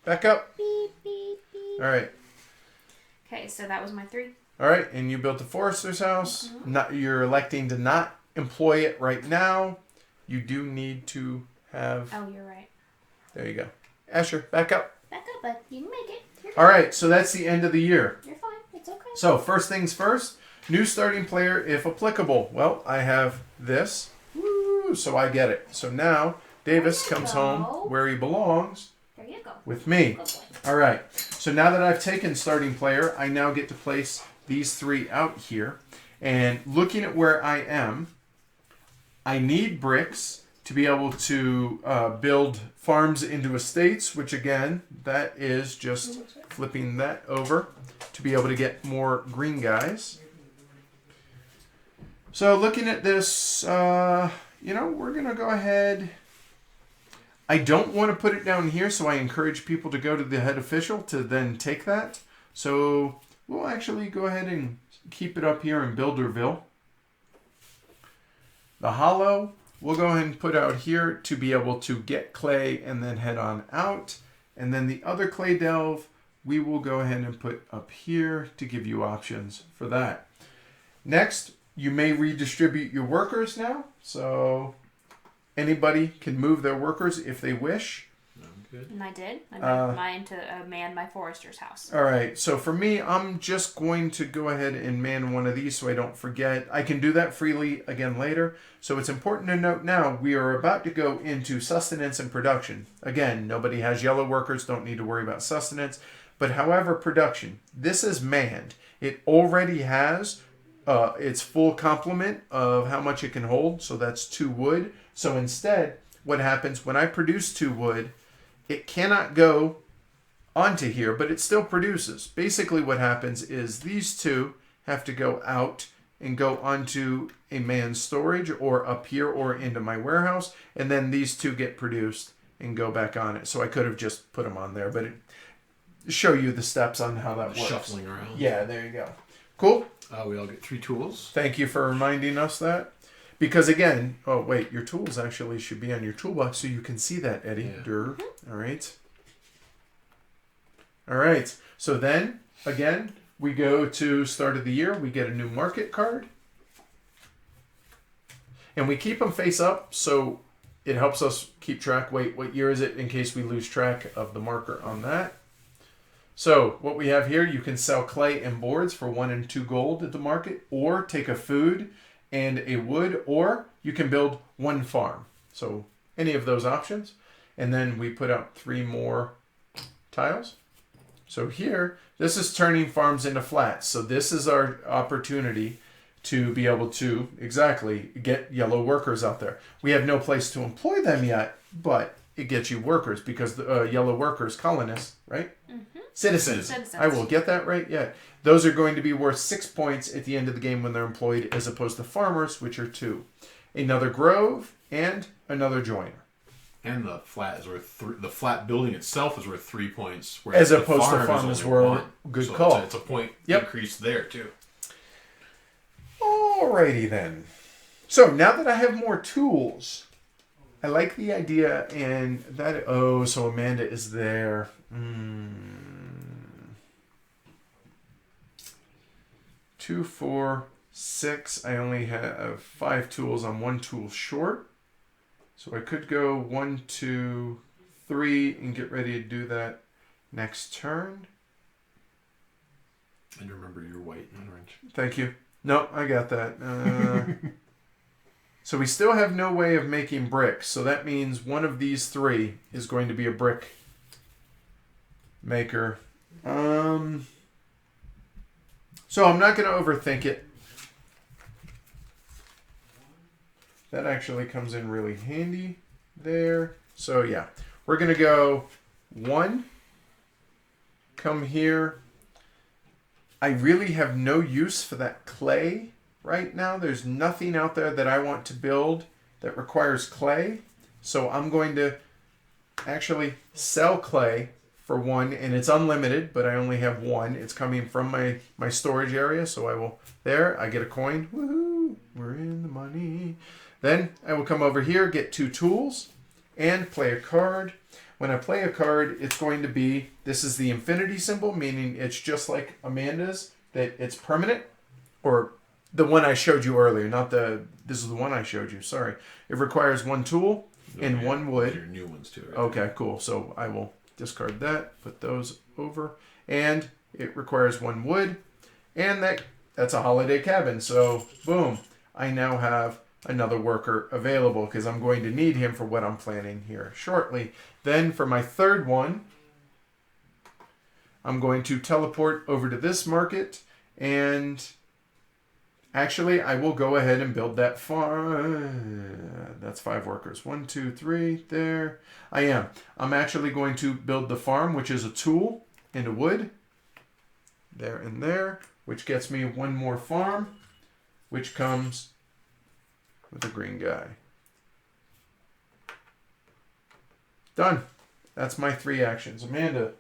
Back up.
Beep, beep, beep.
All right.
Okay, so that was my 3.
All right, and you built a forester's house.
Mm-hmm.
You're electing to not employ it right now. You do need to have.
Oh, you're right.
There you go. Asher, back up.
Back up, bud. You can make it. You're
All right, so that's the end of the year.
You're fine. It's okay.
So first things first, new starting player if applicable. Well, I have this. Woo, so I get it. So now Davis
There you
comes
go.
home where he belongs.
There you go.
with me. All right. So now that I've taken starting player, I now get to place these 3 out here. And looking at where I am, I need bricks to be able to build farms into estates, which again, that is just flipping that over to be able to get more green guys. So looking at this, we're going to go ahead. I don't want to put it down here, so I encourage people to go to the head official to then take that. So we'll actually go ahead and keep it up here in Builderville. The hollow, we'll go ahead and put out here to be able to get clay and then head on out. And then the other clay delve, we will go ahead and put up here to give you options for that. Next, you may redistribute your workers now. So anybody can move their workers if they wish.
Good.
And I did. I moved mine to man my forester's house.
All right. So for me, I'm just going to go ahead and man one of these so I don't forget. I can do that freely again later. So it's important to note now, we are about to go into sustenance and production. Again, nobody has yellow workers, don't need to worry about sustenance. But however, production, this is manned. It already has its full complement of how much it can hold. So that's 2 wood. So instead, what happens when I produce 2 wood, it cannot go onto here, but it still produces. Basically what happens is these 2 have to go out and go onto a man's storage or up here or into my warehouse, and then these 2 get produced and go back on it. So I could have just put them on there, but it show you the steps on how that works.
Shuffling around.
Yeah, there you go. Cool.
We all get 3 tools.
Thank you for reminding us that. Because again, oh wait, your tools actually should be on your toolbox so you can see that, Eddie.
Yeah.
All right. All right. So then, again, we go to start of the year. We get a new market card. And we keep them face up so it helps us keep track. Wait, what year is it in case we lose track of the marker on that? So what we have here, you can sell clay and boards for 1 and 2 gold at the market, or take a food and a wood, or you can build 1 farm. So any of those options. And then we put out 3 more tiles. So here, this is turning farms into flats. So this is our opportunity to be able to exactly get yellow workers out there. We have no place to employ them yet, but it gets you workers because the yellow workers, colonists, right? Mm-hmm. Citizens. I will get that right yet. Those are going to be worth 6 points at the end of the game when they're employed, as opposed to farmers, which are 2. Another grove and another joiner.
And the flat is worth the flat building itself is worth 3 points,
as opposed to farmers were good
so
call.
It's a point increase there too.
Alrighty then. So now that I have more tools, I like the idea and that. Oh, so Amanda is there. 2, 4, 6. I only have 5 tools. I'm 1 tool short. So I could go 1, 2, 3 and get ready to do that next turn.
And remember your white and orange.
Thank you. No, I got that. So we still have no way of making bricks. So that means one of these 3 is going to be a brick maker. So I'm not going to overthink it. That actually comes in really handy there. So yeah, we're going to go 1, come here. I really have no use for that clay right now. There's nothing out there that I want to build that requires clay. So I'm going to actually sell clay for 1, and it's unlimited, but I only have 1. It's coming from my storage area, so I will, there, I get a coin. Woohoo! We're in the money. Then I will come over here, get 2 tools, and play a card. When I play a card, it's going to be, this is the infinity symbol, meaning it's just like Amanda's, that it's permanent, or the one I showed you earlier, not the, this is the one I showed you, sorry. It requires 1 tool and 1 wood.
Your new ones too. Right?
Okay, cool. So I will discard that, put those over, and it requires 1 wood, and that's a holiday cabin. So boom, I now have another worker available because I'm going to need him for what I'm planning here shortly. Then for my third one, I'm going to teleport over to this market, and actually, I will go ahead and build that farm. That's 5 workers. 1, 2, 3, there. I am. I'm actually going to build the farm, which is a tool into wood. There and there, which gets me 1 more farm, which comes with a green guy. Done. That's my 3 actions. Amanda.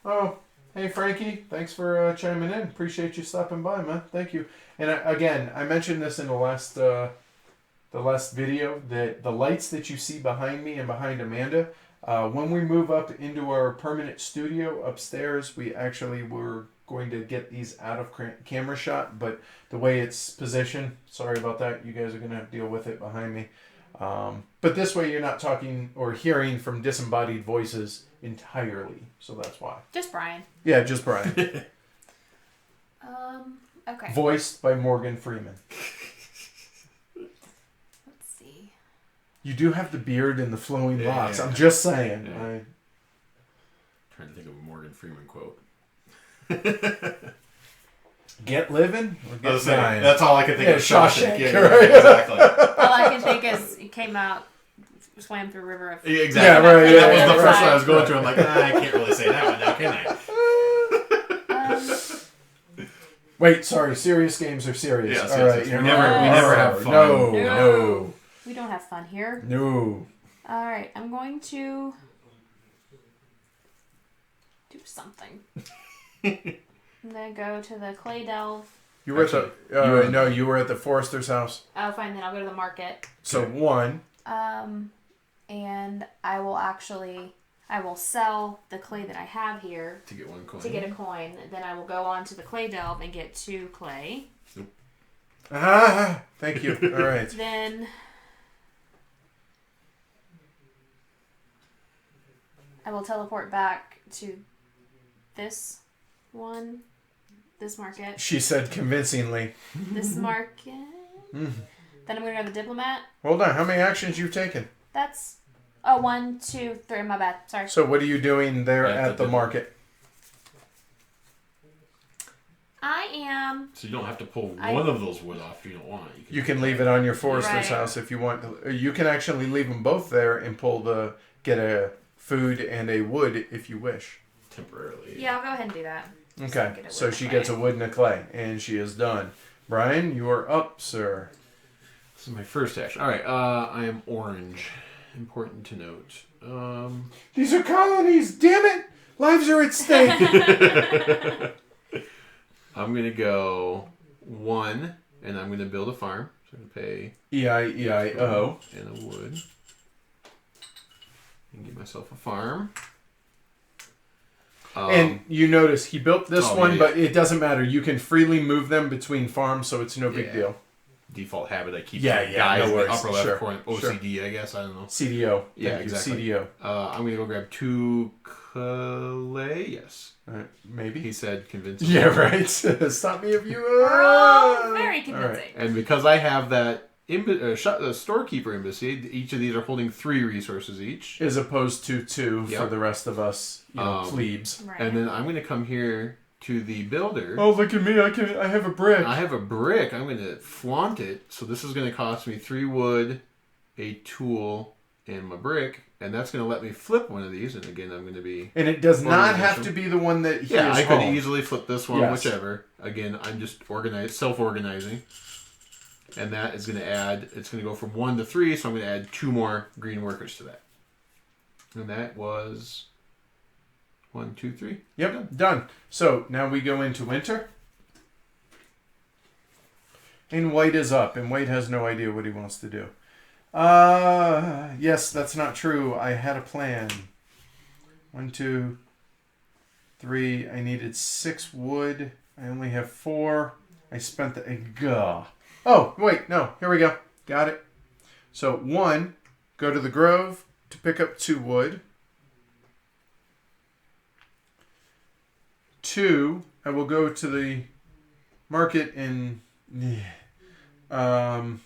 Oh, hey Frankie. Thanks for chiming in. Appreciate you stopping by, man. Thank you. And again, I mentioned this in the last video, that the lights that you see behind me and behind Amanda, when we move up into our permanent studio upstairs, we actually were going to get these out of camera shot, but the way it's positioned, sorry about that. You guys are going to have to deal with it behind me. But this way you're not talking or hearing from disembodied voices entirely. So that's why.
Just Brian.
Yeah, just Brian.
Okay.
Voiced by Morgan Freeman.
Let's see.
You do have the beard and the flowing locks.
Yeah.
I'm just saying.
Yeah. Trying to think of a Morgan Freeman quote.
Get living or get dying?
That's all I can think of.
Shawshank.
Yeah,
Right.
exactly.
All I can think is it came out, swam through a river of...
Yeah, exactly.
Yeah, right.
And that was the
right.
first one I was going through. I'm like, I can't really say that one now, can I?
Wait, sorry. Serious games are serious.
Yes,
All
yes,
right.
yes.
you're
We never have fun.
No.
We don't have fun here.
No.
All right, I'm going to do something. I'm going to go to the clay delve.
You were at the you were at the forester's house.
Oh, fine, then I'll go to the market.
So 1.
And I will sell the clay that I have here
To get 1 coin.
to get a coin. Then I will go on to the clay delve and get 2 clay.
Thank you. All right.
Then I will teleport back to this market.
She said convincingly.
This market. Then I'm going to go to the diplomat.
Hold on. How many actions you've taken?
That's 1, 2, 3. My bad. Sorry.
So what are you doing there at the market?
I am.
So you don't have to pull one of those wood off if you don't want it.
You can leave it on your forester's
Right.
house if you want. You can actually leave them both there and get a food and a wood if you wish.
Temporarily.
Yeah, I'll go ahead and do that.
Okay, so she gets a wood and a clay, and she is done. Brian, you are up, sir.
This is my first action. All right, I am orange. Important to note.
These are colonies, damn it! Lives are at stake.
I'm going to go 1, and I'm going to build a farm. So I'm going to pay
E-I-E-I-O.
and a wood. And get myself a farm.
And you notice he built this one,
yeah.
but it doesn't matter. You can freely move them between farms, so it's no big deal.
Default habit, I keep
Yeah,
guys
no
in the
worries.
upper left
Sure,
corner. OCD, I guess. I don't know.
CDO.
Yeah,
Thank you.
exactly.
CDO.
I'm going to go grab 2 clay. Yes.
Maybe.
He said convincing.
Yeah, right. Stop me if you...
Very convincing.
Right.
And because I have that storekeeper embassy, each of these are holding 3 resources each.
As opposed to 2
Yep.
for the rest of us, plebes.
Right.
And then I'm going to come here to the builder.
Oh, look at me. I have a brick.
I have a brick. I'm going to flaunt it. So this is going to cost me 3 wood, a tool, and my brick. And that's going to let me flip one of these. And again, I'm going to be...
And it does not have to be the one that he is
I could
home.
easily flip this one,
Yes.
whichever. Again, I'm just self-organizing. And that is going to add... It's going to go from 1 to 3, so I'm going to add 2 more green workers to that. And that was... 1, 2, 3.
Yep, done. So now we go into winter. And white is up, and white has no idea what he wants to do. Yes, that's not true. I had a plan. 1, 2, 3. I needed 6 wood. I only have 4. I spent the... Oh, wait, no. Here we go. Got it. So 1, go to the grove to pick up 2 wood. 2, I will go to the market and I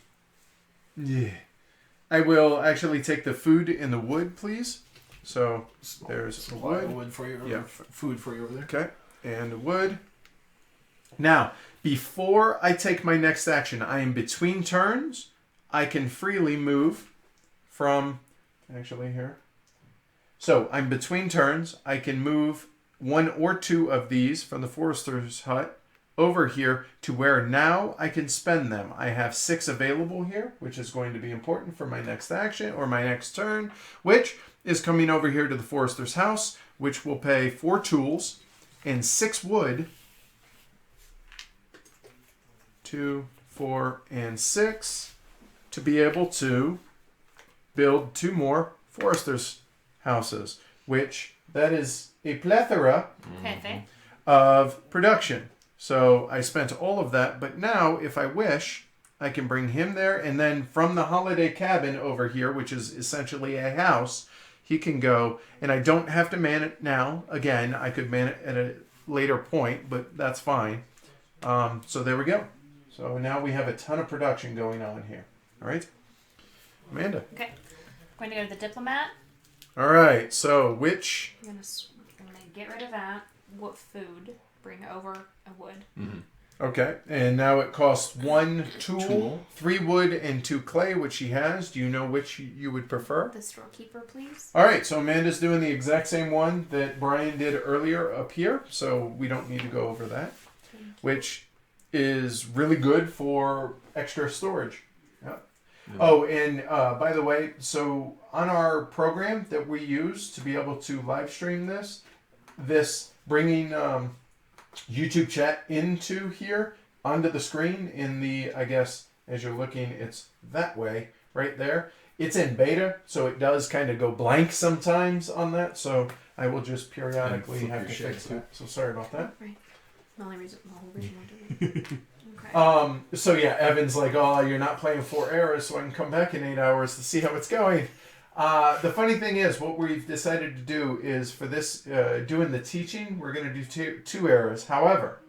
will actually take the food and the wood, please. So there's a
Supply
wood.
wood for you.
Yeah.
Food for you over there.
Okay, and wood. Now, before I take my next action, I am between turns. I can freely move from, actually here. So I'm between turns. I can move 1 or 2 of these from the forester's hut over here to where now I can spend them. I have 6 available here, which is going to be important for my next action or my next turn, which is coming over here to the forester's house, which will pay 4 tools and 6 wood. 2, 4, and 6 to be able to build 2 more forester's houses, which that is a plethora of production. So I spent all of that, but now if I wish, I can bring him there, and then from the holiday cabin over here, which is essentially a house, he can go, and I don't have to man it now. Again, I could man it at a later point, but that's fine. So there we go. So now we have a ton of production going on here. All right, Amanda.
Okay. I'm going to go to the diplomat.
All right. So which?
I'm going to get rid of that. What food? Bring over a wood.
Mm-hmm.
Okay. And now it costs 1 tool, 3 wood, and 2 clay, which she has. Do you know which you would prefer?
The storekeeper, please.
All right. So Amanda's doing the exact same one that Brian did earlier up here. So we don't need to go over that, which is really good for extra storage. Yep. Yeah. Oh, and by the way, so on our program that we use to be able to live stream this bringing YouTube chat into here onto the screen in the, I guess, as you're looking, it's that way right there. It's in beta, so it does kind of go blank sometimes on that. So I will just periodically have to fix that. So sorry about that.
Right. The whole reason I did it. Okay.
So yeah, Evan's like, oh, you're not playing 4 eras, so I can come back in 8 hours to see how it's going. The funny thing is, what we've decided to do is for this, doing the teaching, we're going to do 2 eras. However,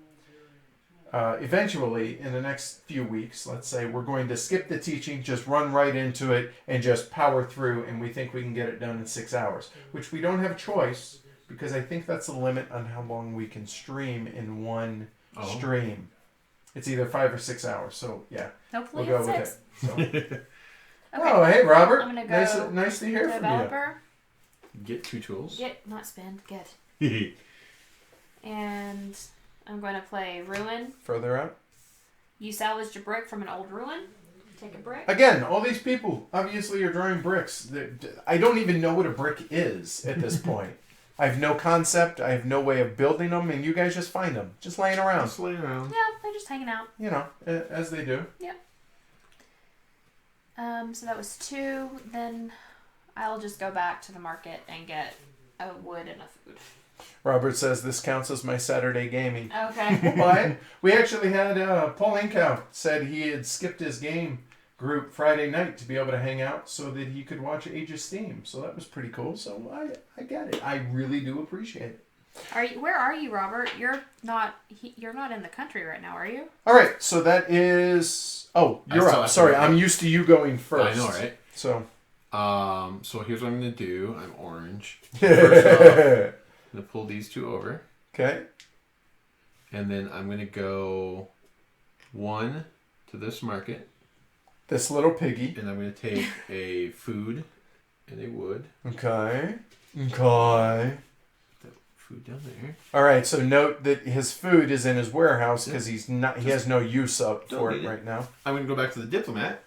eventually, in the next few weeks, let's say, we're going to skip the teaching, just run right into it, and just power through, and we think we can get it done in 6 hours, which we don't have a choice, because I think that's the limit on how long we can stream in one stream. It's either 5 or 6 hours, so yeah.
Hopefully
we'll go
it's 6.
with it. So.
Okay.
Oh, hey, Robert.
I'm going to go
nice to hear from you.
developer.
Get 2 tools.
Not spend. Get. And I'm going to play ruin.
Further out.
You salvaged a brick from an old ruin. Take a brick.
Again, all these people obviously are drawing bricks. I don't even know what a brick is at this point. I have no concept. I have no way of building them, and you guys just find them, just laying around.
Just laying around.
Yeah, they're just hanging out.
You know, as they do.
Yeah. So that was 2. Then I'll just go back to the market and get a wood and a food.
Robert says this counts as my Saturday gaming.
Okay.
But we actually had Paul Inkow said he had skipped his game group Friday night to be able to hang out so that he could watch Age of Steam. So that was pretty cool. So I get it. I really do appreciate it.
Where are you, Robert? You're not in the country right now, are you?
All right. So that is. Oh, you're up. Sorry, I'm used to you going first.
I know, right?
So.
So here's what I'm gonna do. I'm orange. First off, I'm gonna pull these 2 over.
Okay.
And then I'm gonna go 1 to this market.
This little piggy.
And I'm gonna take a food and a wood.
Okay.
Food down there.
All right. So note that his food is in his warehouse because he has no use for it right now.
I'm going to go back to the diplomat,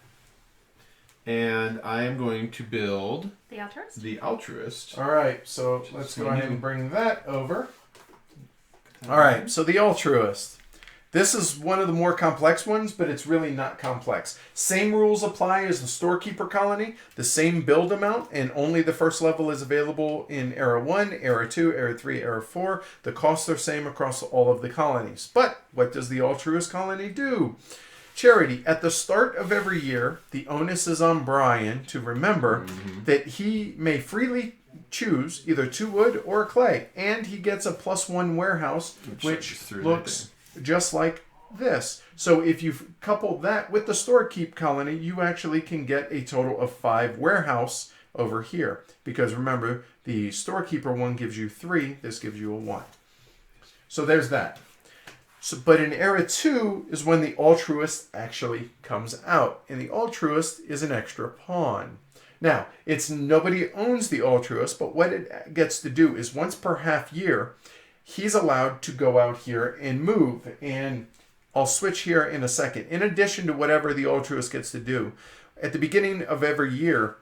and I am going to build
the altruist.
All right. So let's go ahead and bring that over. All right. So the altruist. This is one of the more complex ones, but it's really not complex. Same rules apply as the storekeeper colony, the same build amount, and only the first level is available in Era 1, Era 2, Era 3, Era 4. The costs are same across all of the colonies. But what does the altruist colony do? Charity. At the start of every year, the onus is on Brian to remember that he may freely choose either 2 wood or clay, and he gets a +1 warehouse, which looks just like this. So if you couple that with the storekeep colony, you actually can get a total of 5 warehouse over here. Because remember, the storekeeper one gives you 3, this gives you a 1. So there's that. So, but in era 2 is when the altruist actually comes out. And the altruist is an extra pawn. Now, it's nobody owns the altruist, but what it gets to do is once per half year, he's allowed to go out here and move. And I'll switch here in a second. In addition to whatever the altruist gets to do, at the beginning of every year,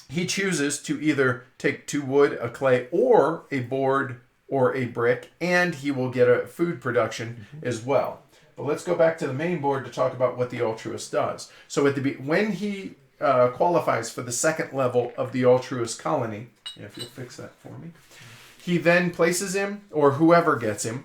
he chooses to either take 2 wood, a clay, or a board or a brick, and he will get a food production as well. But let's go back to the main board to talk about what the altruist does. So when he qualifies for the second level of the altruist colony, if you'll fix that for me, he then places him, or whoever gets him,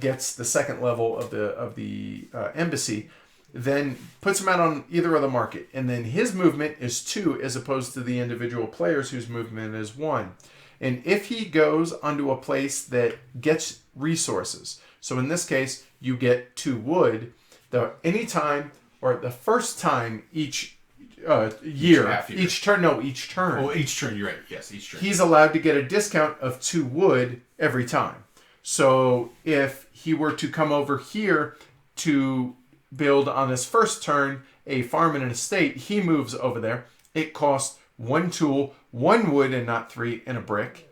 gets the second level of the embassy, then puts him out on either of the market, and then his movement is 2 as opposed to the individual players whose movement is 1. And if he goes onto a place that gets resources, so in this case you get 2 wood, anytime or the first time each year, each turn. Oh, each turn. You're right. Yes, each turn. He's allowed to get a discount of 2 wood every time. So if he were to come over here to build on his first turn a farm and an estate, he moves over there. It costs 1 tool, 1 wood and not 3, and a brick.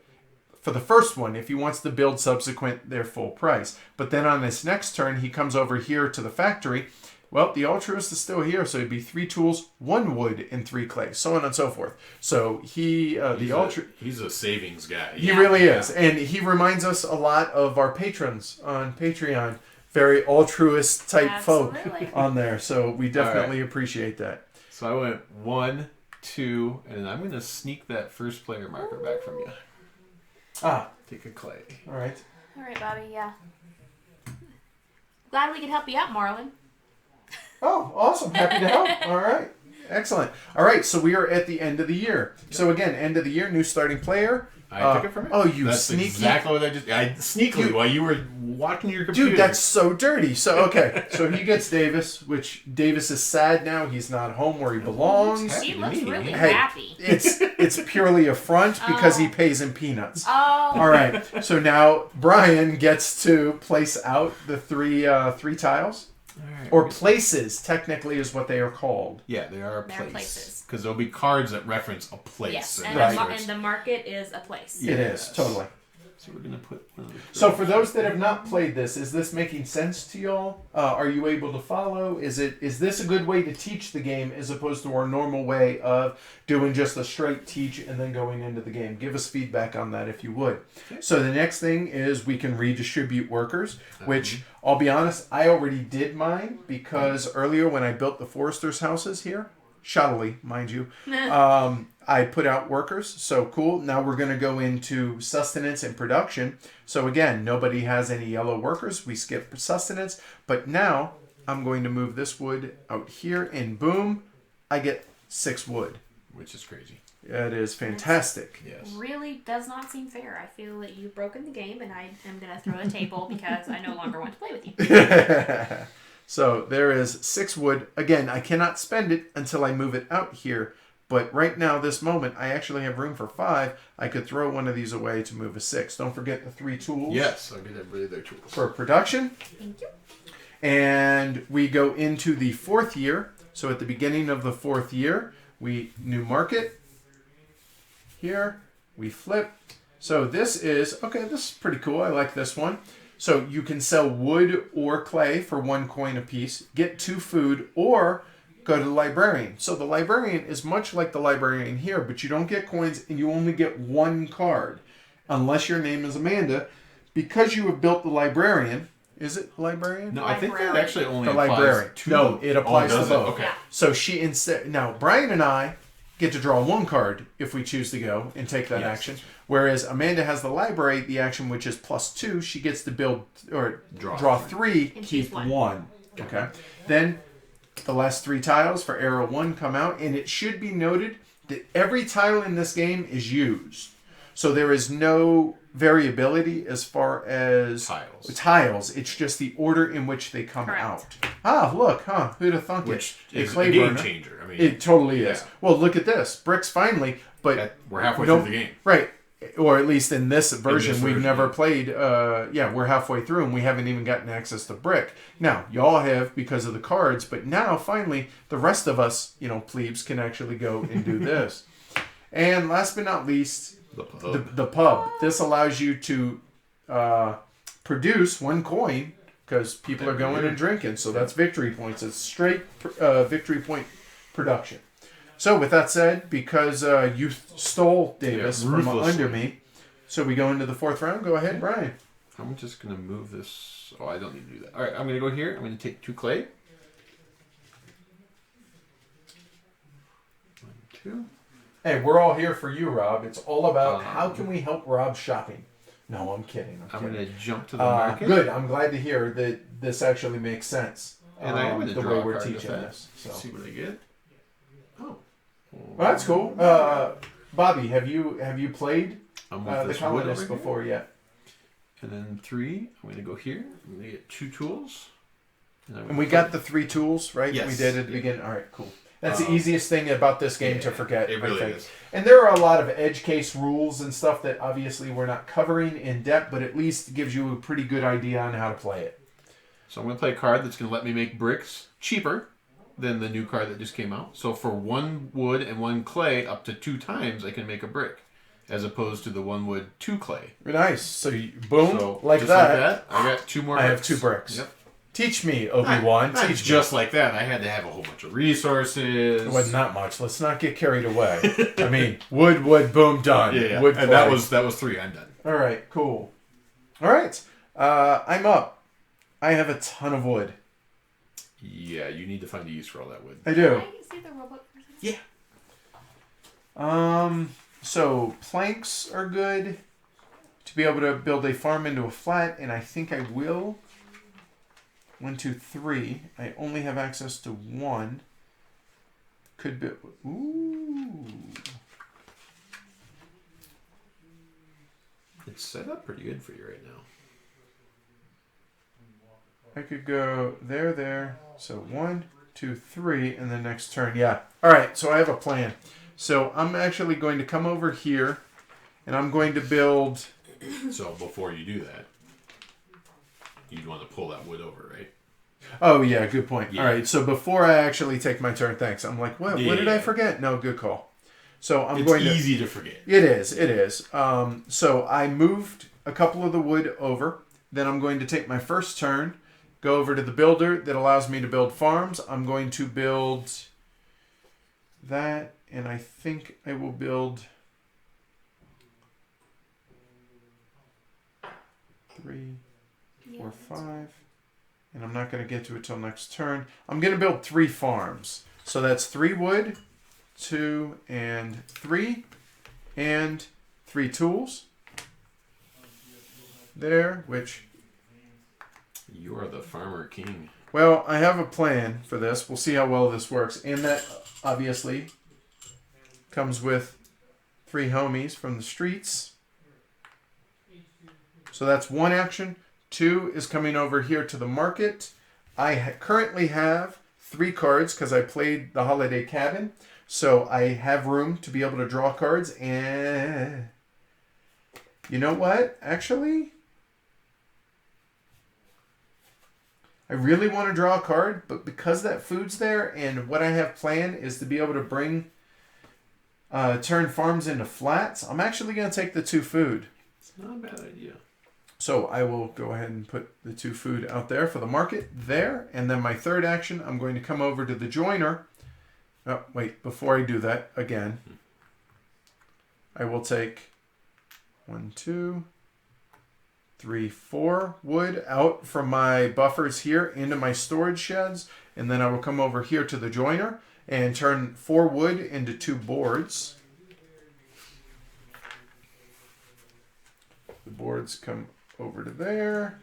For the first one, if he wants to build subsequent, they're full price. But then on this next turn, he comes over here to the factory. Well, the altruist is still here, so it'd be 3 tools, 1 wood, and 3 clay, so on and so forth. So he's
a savings guy.
He really is, and he reminds us a lot of our patrons on Patreon. Very altruist type folk on there, so we definitely appreciate that.
So I went 1, 2, and I'm going to sneak that first player marker back from you. Take a clay.
All right,
Bobby. Yeah. Glad we could help you out, Marlon.
Oh, awesome! Happy to help. All right, excellent. All right, so we are at the end of the year. Yep. So again, end of the year, new starting player.
I took it from you.
Oh, you
that's
sneaky!
Exactly what I sneakily while you were watching your computer.
Dude, that's so dirty. So okay, so he gets Davis, which Davis is sad now. He's not home where he belongs.
He looks really happy.
It's purely a front because he pays in peanuts.
Oh.
All right. So now Brian gets to place out the three tiles. Right. Or places, technically, is what they are called.
Yeah, they are places. Because there'll be cards that reference a place.
Yes, and the market is a place.
It is, totally.
So we're going to put one of the
So for those that have not played this, is this making sense to y'all? Are you able to follow? Is this a good way to teach the game as opposed to our normal way of doing just a straight teach and then going into the game? Give us feedback on that if you would. Okay. So the next thing is we can redistribute workers, which I'll be honest, I already did mine because earlier when I built the Foresters' houses here, shoddily, mind you, I put out workers. So cool. Now we're going to go into sustenance and production. So again, nobody has any yellow workers. We skip sustenance. But now I'm going to move this wood out here and boom, I get 6 wood.
Which is crazy.
It is fantastic.
Yes. Really does not seem fair. I feel that you've broken the game and I am going to throw a table because I no longer want to play with you.
So there is 6 wood. Again, I cannot spend it until I move it out here. But right now, this moment, I actually have room for 5. I could throw one of these away to move a 6. Don't forget the 3 tools.
Yes, I'll get everybody their tools.
For production.
Thank you.
And we go into the 4th year. So at the beginning of the 4th year, we new market. Here, we flip. So this is this is pretty cool. I like this one. So you can sell wood or clay for 1 coin apiece, get 2 food, or go to the librarian. So the librarian is much like the librarian here, but you don't get coins and you only get 1 card. Unless your name is Amanda. Because you have built the librarian. Is it librarian?
No, I think that actually only
applies
librarian.
To... No, it applies to both.
Okay.
So she instead... Now, Brian and I get to draw 1 card if we choose to go and take that action. Whereas Amanda has the library, the action which is +2. She gets to build or draw 3, keep 1. Okay. Then the last 3 tiles for arrow 1 come out, and it should be noted that every tile in this game is used. So there is no variability as far as tiles. It's just the order in which they come out. Ah, look, huh? Who'd have thunk
which
it?
is a game changer. I mean,
It totally is.
yeah.
Well, look at this. Bricks finally, but
we're halfway through the game.
Right. Or at least in this version, we've never
yeah.
played. We're halfway through and we haven't even gotten access to brick. Now, y'all have because of the cards, but now finally the rest of us, plebes, can actually go and do this. And last but not least, the pub. This allows you to produce 1 coin because people are going and drinking. So that's victory points. It's straight victory point production. So with that said, because you stole Davis from under me, so we go into the 4th round. Go ahead, Brian.
I'm just going to move this. Oh, I don't need to do that. All right, I'm going to go here. I'm going to take 2 clay. 1, 2.
Hey, we're all here for you, Rob. It's all about how can we help Rob shopping. No, I'm kidding.
I'm going to jump to the market.
Good. I'm glad to hear that this actually makes sense.
And I am going to
the
draw
way
a
we're
card
teaching
with
this. So.
See what I get. Oh.
Well, that's cool. Bobby, have you played the Colonists before yet?
And then 3. I'm going to go here. I'm going to get 2 tools.
And we got the 3 tools, right?
Yes.
We did at the beginning. All right, cool. That's the easiest thing about this game to forget.
It really is.
And there are a lot of edge case rules and stuff that obviously we're not covering in depth, but at least gives you a pretty good idea on how to play it.
So I'm going to play a card that's going to let me make bricks cheaper than the new card that just came out. So for 1 wood and 1 clay, up to 2 times I can make a brick, as opposed to the 1 wood, 2 clay.
Nice. So boom,
so
like
just
that.
Like that. I got 2 more.
I have 2 bricks.
Yep.
Teach me, Obi-Wan.
Not
Teach
just like that. I had to have a whole bunch of resources.
It was not much. Let's not get carried away. I mean, wood, boom, done.
Yeah.
Wood,
and that was 3. I'm done.
All right, cool. All right, I'm up. I have a ton of wood.
Yeah, you need to find a use for all that wood.
I do.
Can I see the robot for a second?
Yeah. So planks are good to be able to build a farm into a flat, and I think I will. 1, 2, 3. I only have access to 1. Could be. Ooh.
It's set up pretty good for you right now.
I could go there. So 1, 2, 3, and the next turn. Yeah. All right. So I have a plan. So I'm actually going to come over here, and I'm going to build.
So before you do that, you'd want to pull that wood over, right?
Oh yeah, good point.
Yeah.
All right. So before I actually take my turn, thanks. I'm like, what?
Yeah,
What did I forget? No, good call. So I'm
it's
going to.
easy to forget.
It is. So I moved a couple of the wood over. Then I'm going to take my first turn, go over to the builder that allows me to build farms. I'm going to build that, and I think I will build 3, 4, 5. And I'm not going to get to it till next turn. I'm going to build 3 farms. So that's 3 wood, 2 and 3, and 3 tools. There, which...
You are the farmer king.
Well, I have a plan for this. We'll see how well this works. And that, obviously, comes with 3 homies from the streets. So that's 1 action. 2 is coming over here to the market. I currently have 3 cards because I played the Holiday Cabin. So I have room to be able to draw cards. And you know what? Actually, I really want to draw a card, but because that food's there and what I have planned is to be able to turn farms into flats, I'm actually going to take the 2 food.
It's not a bad idea.
So I will go ahead and put the 2 food out there for the market there. And then my third action, I'm going to come over to the joiner. Oh, wait, before I do that, again, I will take 1, 2, 3, 4 wood out from my buffers here into my storage sheds. And then I will come over here to the joiner and turn 4 wood into 2 boards. The boards come over to there.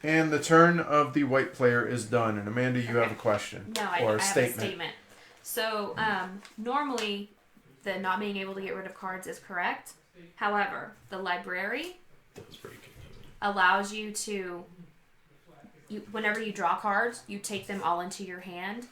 And the turn of the white player is done. And Amanda, you have a question.
No, I have a statement. So, normally, the not being able to get rid of cards is correct. However, the library
That was pretty good.
allows you to whenever you draw cards, you take them all into your hand.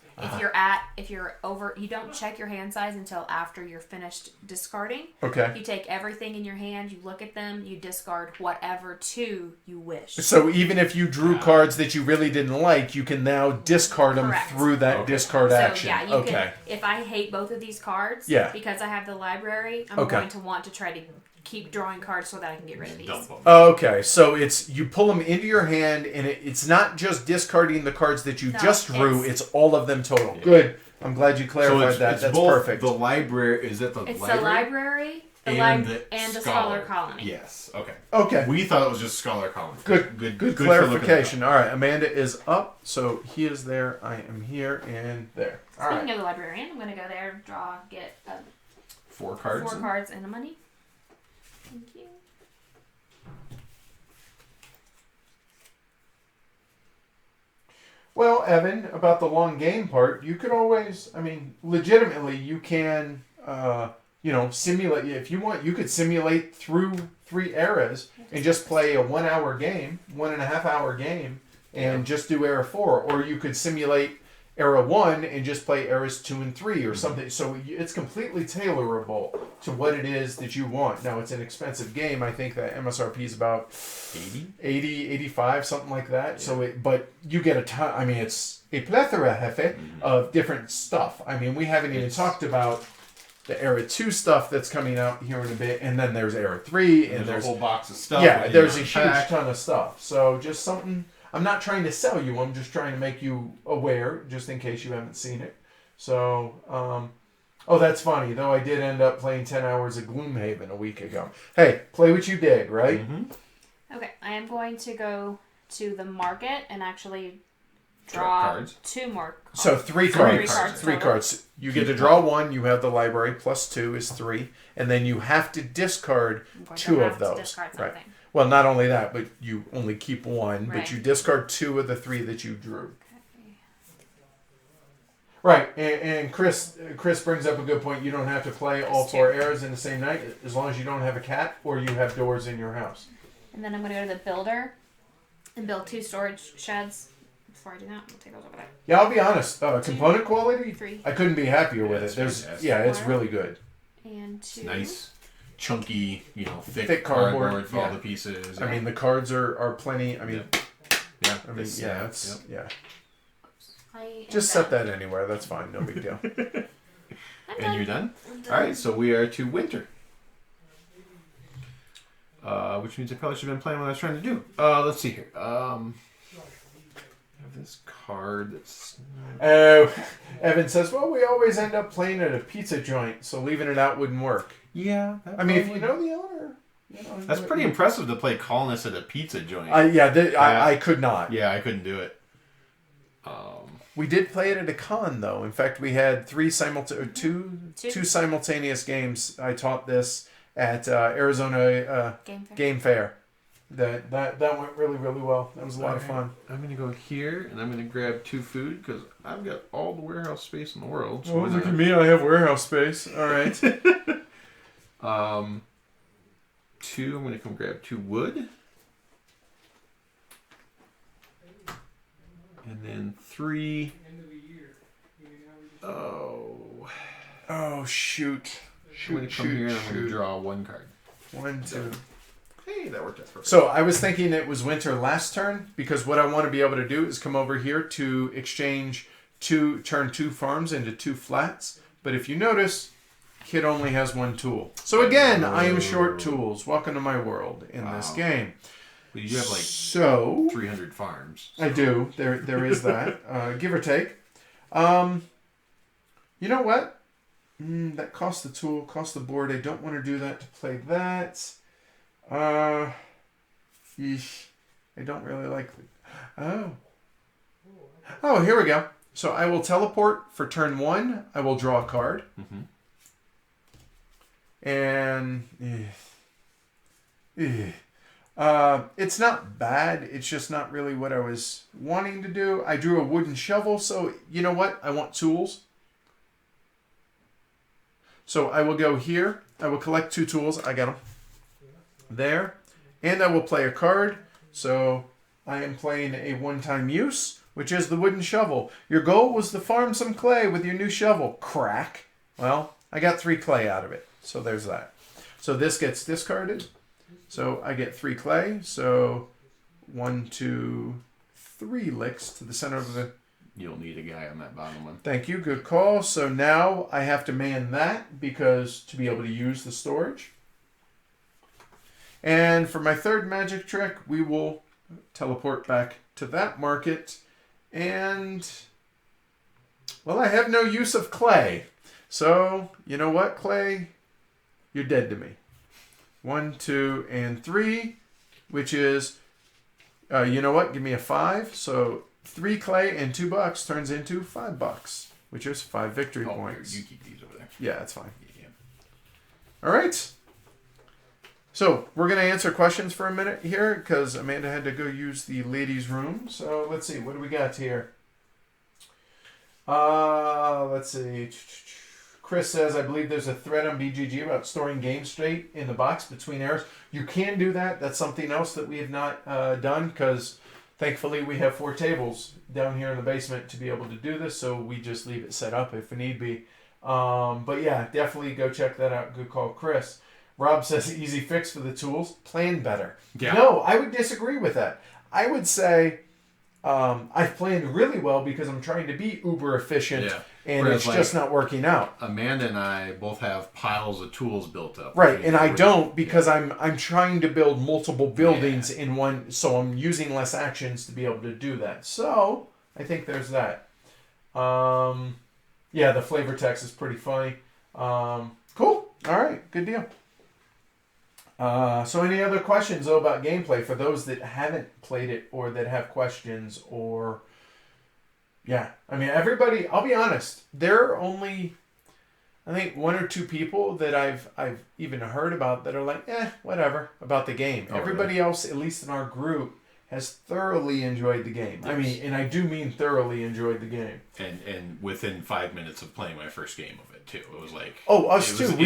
If you're over, you don't check your hand size until after you're finished discarding.
Okay.
You take everything in your hand, you look at them, you discard whatever two you wish.
So even if you drew cards that you really didn't like, you can now discard them
Correct.
through that discard action.
So yeah, you
okay.
can. If I hate both of these cards, because I have the library, I'm going to want to try to keep drawing cards so that I can get rid of these.
Okay, so it's you pull them into your hand, and it's not just discarding the cards that you just drew; it's all of them total. Yeah. Good. I'm glad you clarified that.
It's
That's
both
perfect.
The library is it the
it's
library?
The library and the scholar colony.
Yes. Okay.
Okay.
We thought it was just scholar colony.
Good clarification. All right, Amanda is up, so he is there. I am here and there.
Speaking of the librarian, I'm going to go there, get
4 cards.
4 cards and a money. Thank you.
Well, Evan, about the long game part, you could always, legitimately, you can, simulate. If you want, you could simulate through 3 eras and just play a 1 hour game, 1.5 hour game, and just do era 4. Or you could simulate era 1 and just play eras 2 and 3 or something. So it's completely tailorable to what it is that you want. Now, it's an expensive game. I think that MSRP is about 80, 85, something like that. Yeah. So but you get a ton. It's a plethora, Hefe, of different stuff. We haven't even talked about the era 2 stuff that's coming out here in a bit, and then there's era 3, and there's
a whole box of stuff.
Yeah, there's a huge ton of stuff. So just something. I'm not trying to sell you. I'm just trying to make you aware, just in case you haven't seen it. So, that's funny. Though I did end up playing 10 hours of Gloomhaven a week ago. Hey, play what you dig, right?
Mm-hmm.
Okay, I am going to go to the market and actually draw 2 more cards.
So 3 cards. 3 cards. You get to draw 1. You have the library. Plus 2 is 3. And then you have to discard 2 of those. Right. Well, not only that, but you only keep 1, but you discard 2 of the 3 that you drew. Okay. Right, and Chris brings up a good point. You don't have to play all 4 eras in the same night, as long as you don't have a cat or you have doors in your house.
And then I'm going to go to the builder and build 2 storage sheds. Before I do that, we'll take those over there.
Yeah, I'll be honest. Component quality,
3.
I couldn't be happier with it. It's really good.
And 2.
Nice. Chunky, thick cardboard for all the pieces.
The cards are plenty. Just set that anywhere. That's fine. No big deal.
And you're done? All right, so we are to winter. Which means I probably should have been playing what I was trying to do. Let's see here. I have this card that's...
Evan says, well, we always end up playing at a pizza joint, so leaving it out wouldn't work.
Yeah.
If you know the owner...
That's pretty impressive to play Colonists at a pizza joint.
I could not.
Yeah, I couldn't do it.
We did play it at a con, though. In fact, we had two simultaneous games. I taught this at Arizona Game Fair. That went really, really well. That was a lot of fun.
I'm going to go here, and I'm going to grab 2 food, because I've got all the warehouse space in the world.
So look at me. I have warehouse space. All right.
2, I'm going to come grab 2 wood. And then 3.
Oh, shoot.
I'm going to come here and I'm going to draw 1 card.
1, 2.
Hey, that worked out perfect.
So I was thinking it was winter last turn, because what I want to be able to do is come over here to exchange turn 2 farms into 2 flats. But if you notice, Kid only has 1 tool. So again, I am short tools. Welcome to my world in this game.
Well, you have 300 farms. So.
I do. There is that. Give or take. You know what? That costs the tool, costs the board. I don't want to do that to play that. I don't really like it. Oh, here we go. So I will teleport for turn 1. I will draw a card.
Mm-hmm.
And it's not bad. It's just not really what I was wanting to do. I drew a wooden shovel, so you know what? I want tools. So I will go here. I will collect 2 tools. I got them. There. And I will play a card. So I am playing a one-time use, which is the wooden shovel. Your goal was to farm some clay with your new shovel. Crack. Well, I got 3 clay out of it. So there's that. So this gets discarded. So I get 3 clay. So 1, 2, 3 licks to the center of the...
You'll need a guy on that bottom one.
Thank you. Good call. So now I have to man that because to be able to use the storage. And for my third magic trick, we will teleport back to that market. And, well, I have no use of clay. So, you know what, clay? You're dead to me. 1, 2, and 3, which is, you know what? Give me a 5. So 3 clay and $2 turns into $5, which is 5 victory points.
You keep these over there.
Yeah, that's fine.
Yeah.
All right. So we're going to answer questions for a minute here because Amanda had to go use the ladies' room. So let's see. What do we got here? Let's see. Chris says, I believe there's a thread on BGG about storing game state in the box between errors. You can do that. That's something else that we have not done because thankfully we have 4 tables down here in the basement to be able to do this. So we just leave it set up if need be. But yeah, definitely go check that out. Good call, Chris. Rob says, easy fix for the tools, plan better.
Yeah.
No, I would disagree with that. I would say I've planned really well because I'm trying to be uber efficient, and
Whereas,
it's just not working out.
Amanda and I both have piles of tools built up.
Right, and I don't because I'm trying to build multiple buildings in one, so I'm using less actions to be able to do that. So I think there's that. Yeah, the flavor text is pretty funny. Cool. All right, good deal. So any other questions about gameplay for those that haven't played it or that have questions or... Yeah, I mean, everybody, I'll be honest, there are only, I think, 1 or 2 people that I've even heard about that are like, whatever, about the game.
Oh,
Everybody else, at least in our group, has thoroughly enjoyed the game. Yes. I mean, and I do mean thoroughly enjoyed the game.
And within 5 minutes of playing my first game of it, too. It was like...
Oh, us too.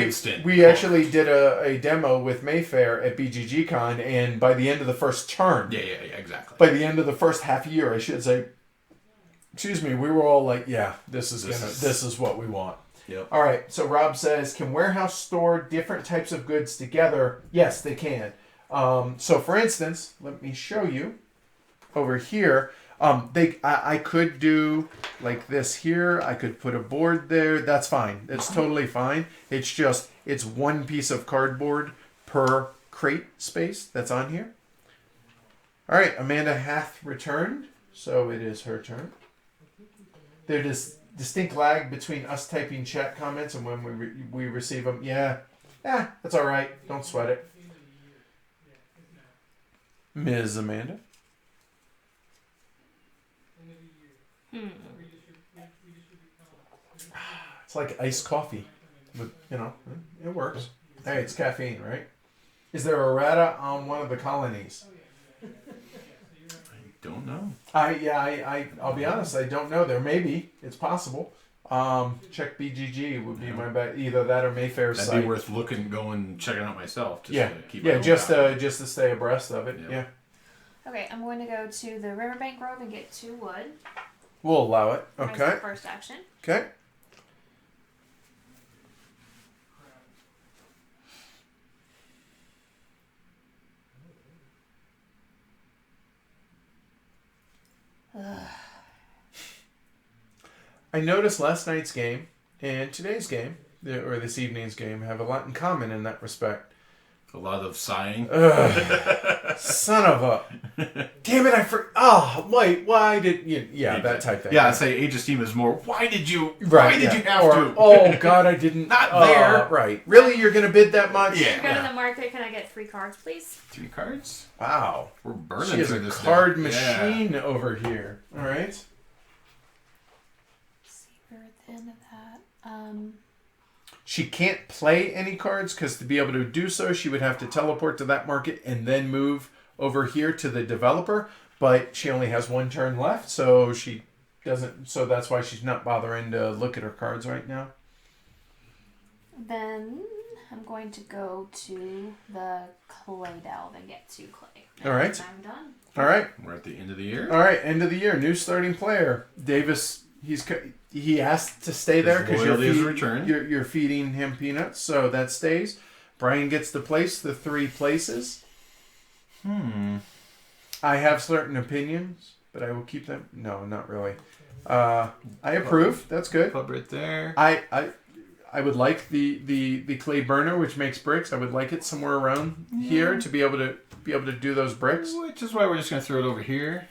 We actually did a demo with Mayfair at BGG Con, and by the end of the first turn...
Yeah, exactly.
By the end of the first half year, I should say... Excuse me, we were all like, yeah, this is what we want.
Yep.
All right, so Rob says, can warehouse store different types of goods together? Yes, they can. So for instance, let me show you over here. I could do like this here. I could put a board there. That's fine. It's totally fine. It's just, it's 1 piece of cardboard per crate space that's on here. All right, Amanda hath returned, so it is her turn. There's this distinct lag between us typing chat comments and when we receive them. Yeah, that's all right. Don't sweat it. Ms. Amanda. It's like iced coffee. But, you know, it works. Hey, it's caffeine, right? Is there a errata on one of the colonies?
Don't know.
I'll be honest, I don't know. There may be. It's possible. Check BGG would be my bet. Either that or Mayfair's site.
That'd be worth looking, going, checking out myself.
Just to stay abreast of it. Yeah.
Okay, I'm going to go to the Riverbank Grove and get 2 wood.
We'll allow it. Okay.
That's the first action.
Okay. I noticed last night's game and today's game, or this evening's game, have a lot in common in that respect.
A lot of sighing.
Son of a... Damn it, wait, why did you... Yeah, that type thing.
Yeah, I'd say Age of Steam is more, why did you have to?
Oh, God, I didn't...
Not there.
Right. Really, you're going to bid that much?
Yeah. Go to the market. Can I get 3 cards, please?
3 cards?
Wow.
We're burning
she is
through
a
this
card machine over here. All right.
Let's see, we're at the end of that.
She can't play any cards because to be able to do so, she would have to teleport to that market and then move over here to the developer. But she only has 1 turn left, so she doesn't. So that's why she's not bothering to look at her cards right now.
Then I'm going to go to the clay delve and get 2 clay.
All right.
I'm done.
All right.
We're at the end of the year.
All right. End of the year. New starting player. Davis. He asked to stay there because you're feeding him peanuts, so that stays. Brian gets to place the 3 places. I have certain opinions, but I will keep them. No, not really. I approve. That's good.
Pub right there.
I would like the clay burner, which makes bricks. I would like it somewhere around here to be able to do those bricks.
Which is why we're just gonna throw it over here.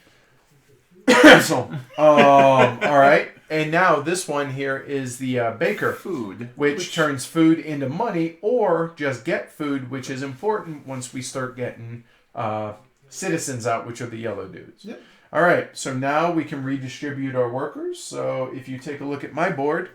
So, all right. And now this one here is the baker
food,
which turns food into money, or just get food, which is important once we start getting citizens out, which are the yellow dudes.
Yep.
All right. So now we can redistribute our workers. So if you take a look at my board,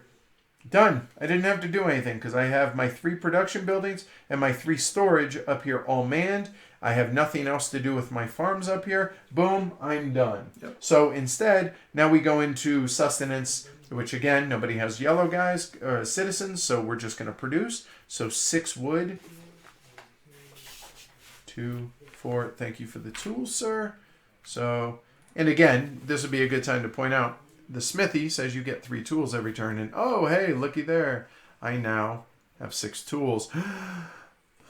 done. I didn't have to do anything because I have my 3 production buildings and my 3 storage up here all manned. I have nothing else to do with my farms up here. Boom, I'm done.
Yep.
So instead, now we go into sustenance, which again, nobody has yellow guys, citizens, so we're just going to produce. So 6 wood. 2, 4. Thank you for the tools, sir. So, and again, this would be a good time to point out, the smithy says you get 3 tools every turn, and oh, hey, looky there. I now have 6 tools.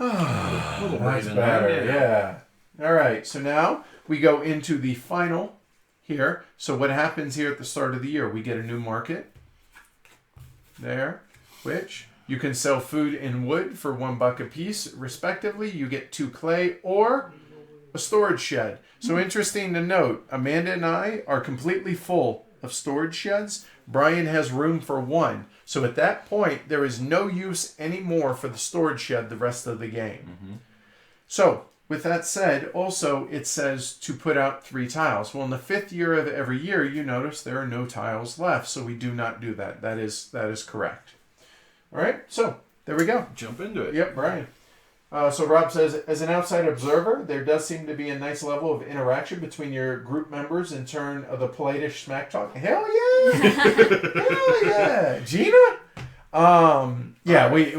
That's better, yeah. All right, so now we go into the final here. So what happens here at the start of the year? We get a new market there, which you can sell food and wood for $1 a piece, respectively. You get 2 clay or a storage shed. So interesting to note, Amanda and I are completely full of storage sheds. Brian has room for 1. So at that point, there is no use anymore for the storage shed the rest of the game. So with that said, also it says to put out 3 tiles. Well, in the 5th year of every year, you notice there are no tiles left. So we do not do that. That is correct. All right. So there we go.
Jump into it.
Yep, Brian. So Rob says, as an outside observer, there does seem to be a nice level of interaction between your group members in turn of the politish smack talk. Hell yeah! Hell yeah! Gina? Yeah, we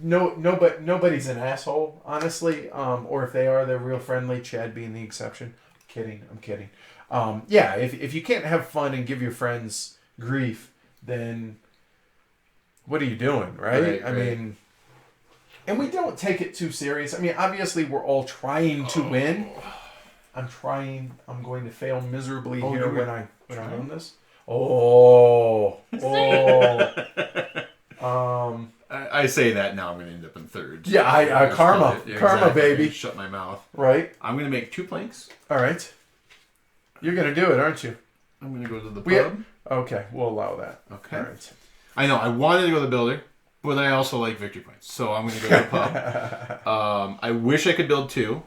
nobody's an asshole, honestly. Or if they are, they're real friendly. Chad being the exception. I'm kidding. Yeah, if you can't have fun and give your friends grief, then what are you doing, right? I mean... And we don't take it too serious. I mean, obviously, we're all trying to win. I'm going to fail miserably here when I run this.
I say that now. I'm going to end up in 3rd.
Yeah, karma, karma, baby.
Shut my mouth.
Right.
I'm going to make 2 planks.
All right. You're going to do it, aren't you?
I'm going to go to the pub.
Okay, we'll allow that.
Okay.
All right.
I know. I wanted to go to the builder. But I also like victory points, so I'm going to go to the pub. I wish I could build 2,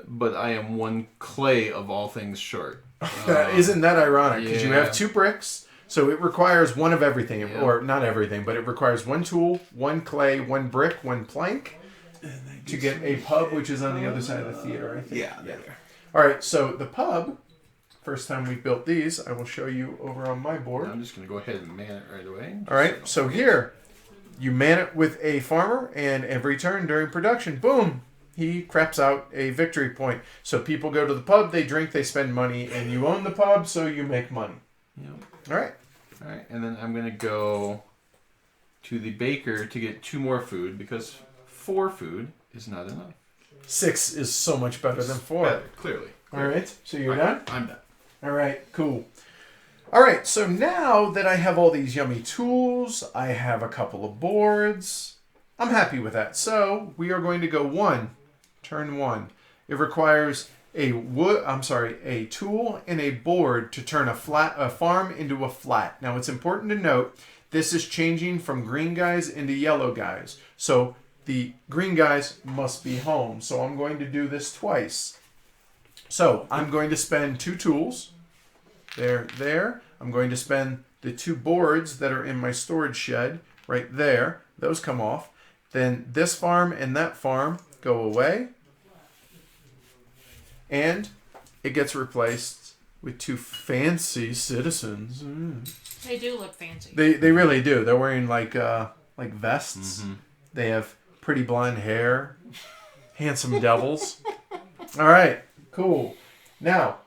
but I am 1 clay of all things short.
Isn't that ironic? Because you have 2 bricks, so it requires 1 of everything, or not everything, but it requires 1 tool, 1 clay, 1 brick, 1 plank to get a pub, which is on the other side of the theater, I think.
Yeah.
All right, so the pub. First time we built these, I will show you over on my board.
I'm just going to go ahead and man it right away.
All right, so here. You man it with a farmer, and every turn during production, boom, he craps out a victory point. So people go to the pub, they drink, they spend money, and you own the pub, so you make money.
Yep.
All right,
and then I'm going to go to the baker to get 2 more food, because 4 food is not enough.
6 is so much better than 4.
Better, clearly.
All right, so you're done?
I'm done.
All right, cool. All right, so now that I have all these yummy tools, I have a couple of boards. I'm happy with that. So we are going to go 1, turn 1. It requires a tool and a board to turn a farm into a flat. Now it's important to note this is changing from green guys into yellow guys. So the green guys must be home. So I'm going to do this twice. So I'm going to spend 2 tools. There. I'm going to spend the 2 boards that are in my storage shed right there. Those come off. Then this farm and that farm go away. And it gets replaced with 2 fancy citizens.
They do look fancy.
They really do. They're wearing like vests. They have pretty blonde hair. Handsome devils. All right. Cool. Now,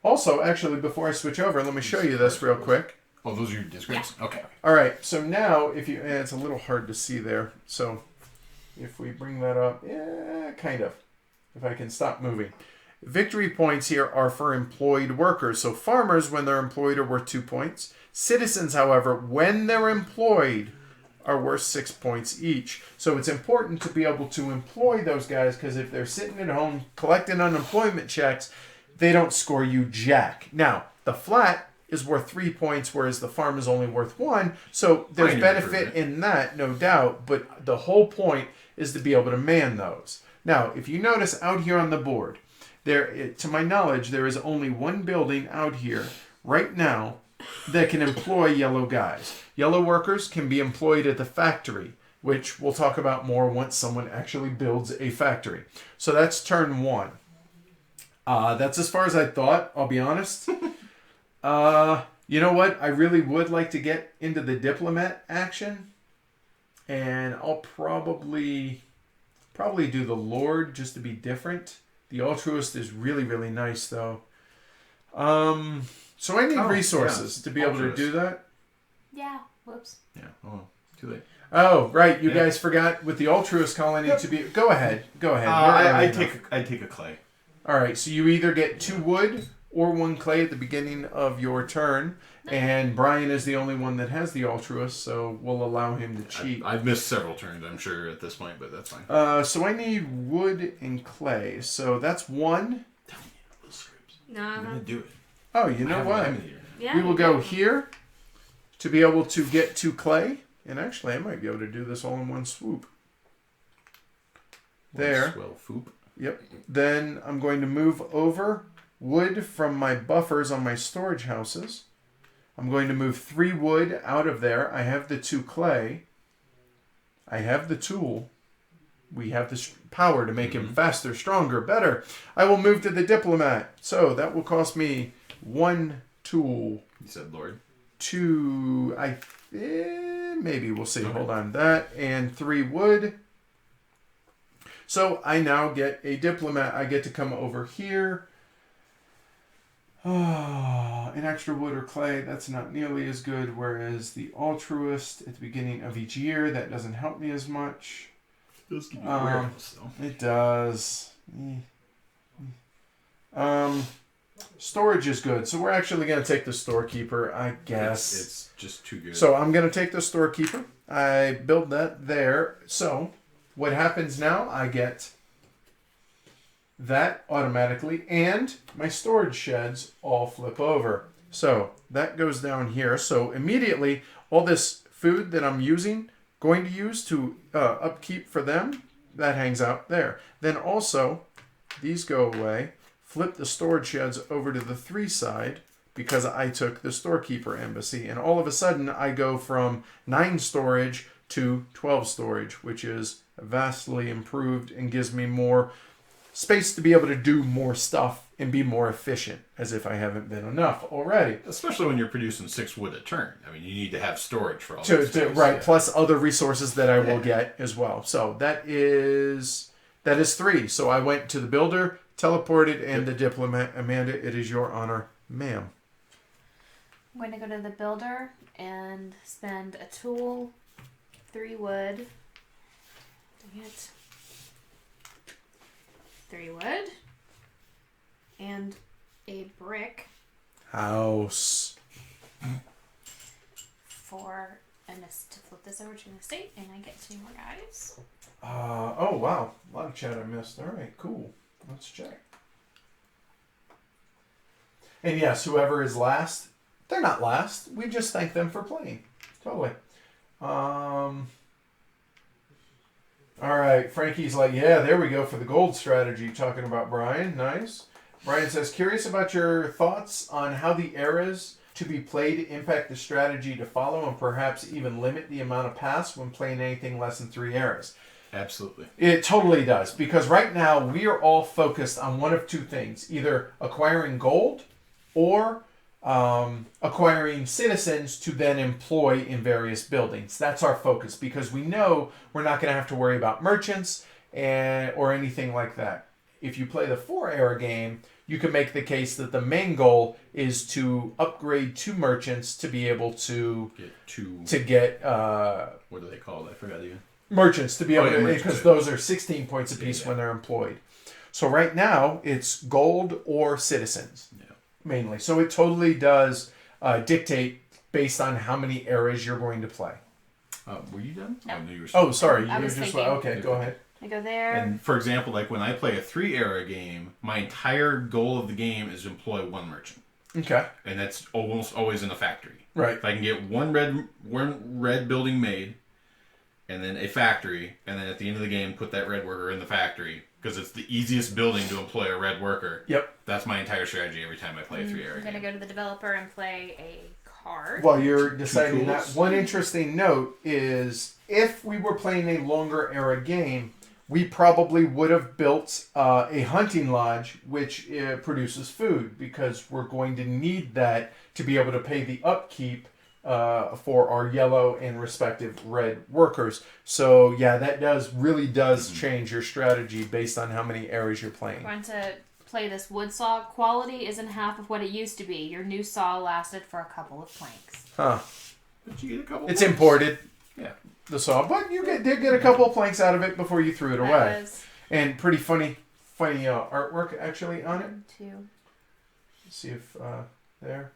also, actually, before I switch over, let me show you this real quick.
Oh, those are your discards?
Yeah.
Okay.
All right. So now, if you... it's a little hard to see there. So if we bring that up... Yeah, kind of. If I can stop moving. Victory points here are for employed workers. So farmers, when they're employed, are worth 2 points. Citizens, however, when they're employed, are worth 6 points each. So it's important to be able to employ those guys, because if they're sitting at home collecting unemployment checks, they don't score you jack. Now, the flat is worth 3 points, whereas the farm is only worth 1. So there's benefit in that, no doubt. But the whole point is to be able to man those. Now, if you notice out here on the board, there, to my knowledge, there is only one building out here right now that can employ yellow guys. Yellow workers can be employed at the factory, which we'll talk about more once someone actually builds a factory. So that's turn 1. That's as far as I thought, I'll be honest. You know what? I really would like to get into the diplomat action. And I'll probably do the Lord just to be different. The altruist is really, really nice, though. So I need resources to be able to do that.
Yeah. Whoops.
Yeah. Oh, too late.
Oh, right. You guys forgot with the altruist colony to be... Go ahead.
I take a clay.
All right. So you either get 2 wood or 1 clay at the beginning of your turn. And Brian is the only one that has the altruist, so we'll allow him to cheat.
I've missed several turns, I'm sure, at this point, but that's fine.
So I need wood and clay. So that's 1.
Tell me, little scripts.
No.
I'm going to do it.
Oh, you know what?
Yeah.
We will go here to be able to get to clay. And actually, I might be able to do this all in one swoop. There.
Swell foop.
Yep. Then I'm going to move over wood from my buffers on my storage houses. I'm going to move 3 wood out of there. I have the 2 clay. I have the tool. We have the power to make him faster, stronger, better. I will move to the diplomat. So that will cost me 1 tool.
You said Lord.
2, maybe we'll see. Okay. Hold on. That and 3 wood. So I now get a diplomat. I get to come over here. An extra wood or clay, that's not nearly as good. Whereas the altruist at the beginning of each year, that doesn't help me as much.
It does give you awareness, though.
It does. Storage is good. So we're actually going to take the storekeeper, I guess.
It's just too good.
So I'm going to take the storekeeper. I build that there. So what happens now, I get that automatically, and my storage sheds all flip over. So that goes down here. So immediately, all this food that I'm going to use to upkeep for them, that hangs out there. Then also, these go away. Flip the storage sheds over to the 3 side because I took the storekeeper embassy. And all of a sudden, I go from 9 storage to 12 storage, which is vastly improved and gives me more space to be able to do more stuff and be more efficient, as if I haven't been enough already.
Especially when you're producing 6 wood a turn. I mean, you need to have storage for all that.
Right, yeah. Plus other resources that I will get as well. So that is 3. So I went to the builder, teleported, and the diplomat. Amanda, it is your honor, ma'am.
I'm going to go to the builder and spend a tool, 3 wood. Dang it. 3 wood and a brick
house
for to flip this over to an estate, and I get 2 more guys.
Oh wow, a lot of chat I missed. All right, cool. Let's check. And yes, whoever is last, they're not last. We just thank them for playing. Totally. All right, Frankie's like, yeah, there we go for the gold strategy, talking about Brian. Nice. Brian says, curious about your thoughts on how the eras to be played impact the strategy to follow and perhaps even limit the amount of pass when playing anything less than 3 eras.
Absolutely.
It totally does, because right now we are all focused on one of 2 things, either acquiring gold or acquiring citizens to then employ in various buildings. That's our focus because we know we're not going to have to worry about merchants or anything like that. If you play the 4-era game, you can make the case that the main goal is to upgrade 2 merchants to be able to get
what do they call it? I forgot again.
Merchants to be able to,
merchants,
because those are 16 points apiece when they're employed. So right now it's gold or citizens mainly. So it totally does dictate based on how many eras you're going to play.
Were you done?
No.
No, you were
Oh, sorry.
I
You were
was
just
thinking.
okay. Go ahead.
I go there.
And for example, like when I play a 3-era game, my entire goal of the game is to employ 1 merchant.
Okay.
And that's almost always in a factory.
Right.
If I can get one red building made, and then a factory, and then at the end of the game put that red worker in the factory, because it's the easiest building to employ a red worker.
Yep.
That's my entire strategy every time I play a 3-era
I'm going to go to the developer and play a card.
While you're deciding that,
tools.
one interesting note is if we were playing a longer era game, we probably would have built a hunting lodge which produces food because we're going to need that to be able to pay the upkeep for our yellow and respective red workers. So yeah, that really does change your strategy based on how many areas you're playing.
I'm going to play this wood saw. Quality isn't half of what it used to be. Your new saw lasted for a couple of planks.
Huh.
Did you get a couple?
It's
points?
imported.
Yeah.
The saw, but you did get a couple of planks out of it before you threw it away.
That was
And pretty funny artwork actually on it.
2.
Let's see if there.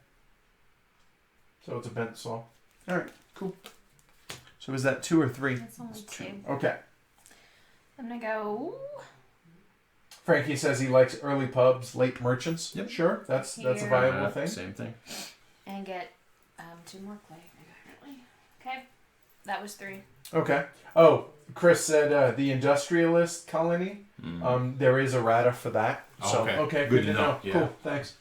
So it's a bent saw. All right, cool. So is that 2 or 3?
That's only 2.
Okay.
I'm going to go
Frankie says he likes early pubs, late merchants.
Yep.
Sure, that's a
Here.
viable thing.
Same thing.
and get 2 more clay. Apparently. Okay. That was 3.
Okay. Oh, Chris said the industrialist colony. There is a rata for that. So okay, good to know.
Yeah.
Cool, thanks.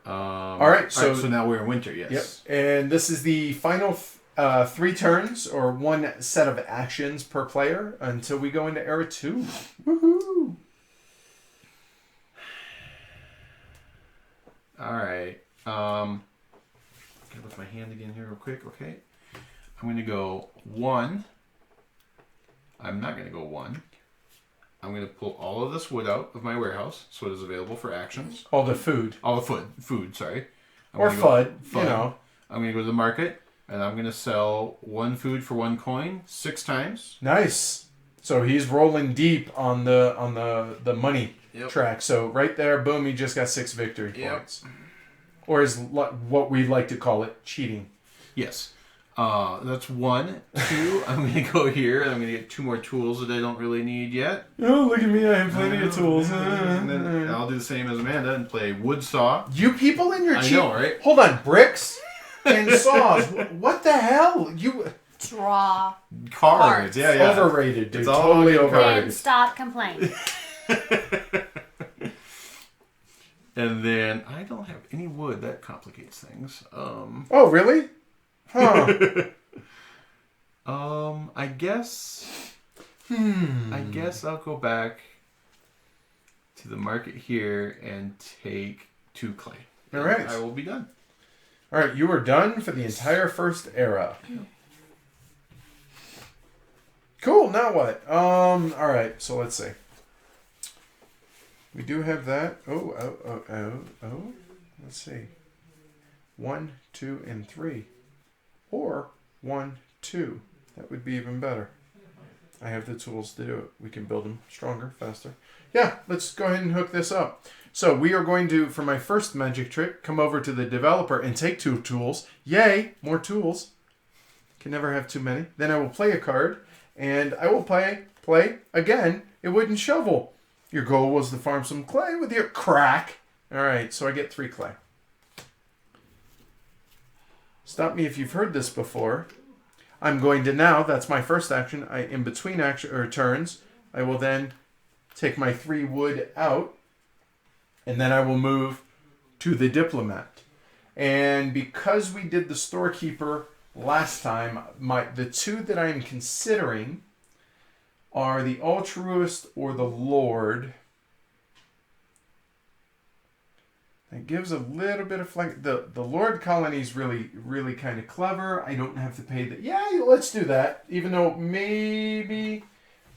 All
right, so
now we're in winter. Yes.
Yep. And this is the final 3 turns or 1 set of actions per player until we go into era 2. Woohoo!
All right. Gotta look at my hand again here real quick. Okay. I'm going to go 1. I'm not going to go 1. I'm going to pull all of this wood out of my warehouse so it is available for actions.
All the food.
All the food, sorry.
Or FUD, you know.
I'm going to go to the market and I'm going to sell 1 food for 1 coin 6 times.
Nice. So he's rolling deep on the money track. So right there, boom, he just got 6 victory points. Or is what we like to call it, cheating.
Yes. That's 1. 2, I'm going to go here and I'm going to get 2 more tools that I don't really need yet.
Oh, look at me, I have plenty of tools.
And then I'll do the same as Amanda and play wood saw.
You people in your
I
cheat.
know, right?
Hold on, bricks and saws. What the hell? You
Draw.
Cards. Yeah.
overrated, dude.
It's all
Totally
in
overrated.
Then stop complaining.
And then I don't have any wood. That complicates things.
Oh, really? Huh.
I guess. I guess I'll go back to the market here and take 2 clay.
All right.
I will be done.
All right, you are done for the entire first era. Cool. Now what? All right. So let's see. We do have that. Oh. Let's see. 1, 2, and 3, or 1, 2. That would be even better. I have the tools to do it. We can build them stronger, faster. Yeah. Let's go ahead and hook this up. So we are going to, for my first magic trick, come over to the developer and take 2 tools. Yay! More tools. Can never have too many. Then I will play a card, and I will play again a wooden shovel. Your goal was to farm some clay with your crack. All right, so I get 3 clay. Stop me if you've heard this before. I'm going to now, that's my first action. In between turns, I will then take my 3 wood out. And then I will move to the diplomat. And because we did the storekeeper last time, the 2 that I am considering are the altruist or the lord. It gives a little bit of flex. The Lord Colony is really kind of clever. I don't have to pay the... Yeah, let's do that. Even though maybe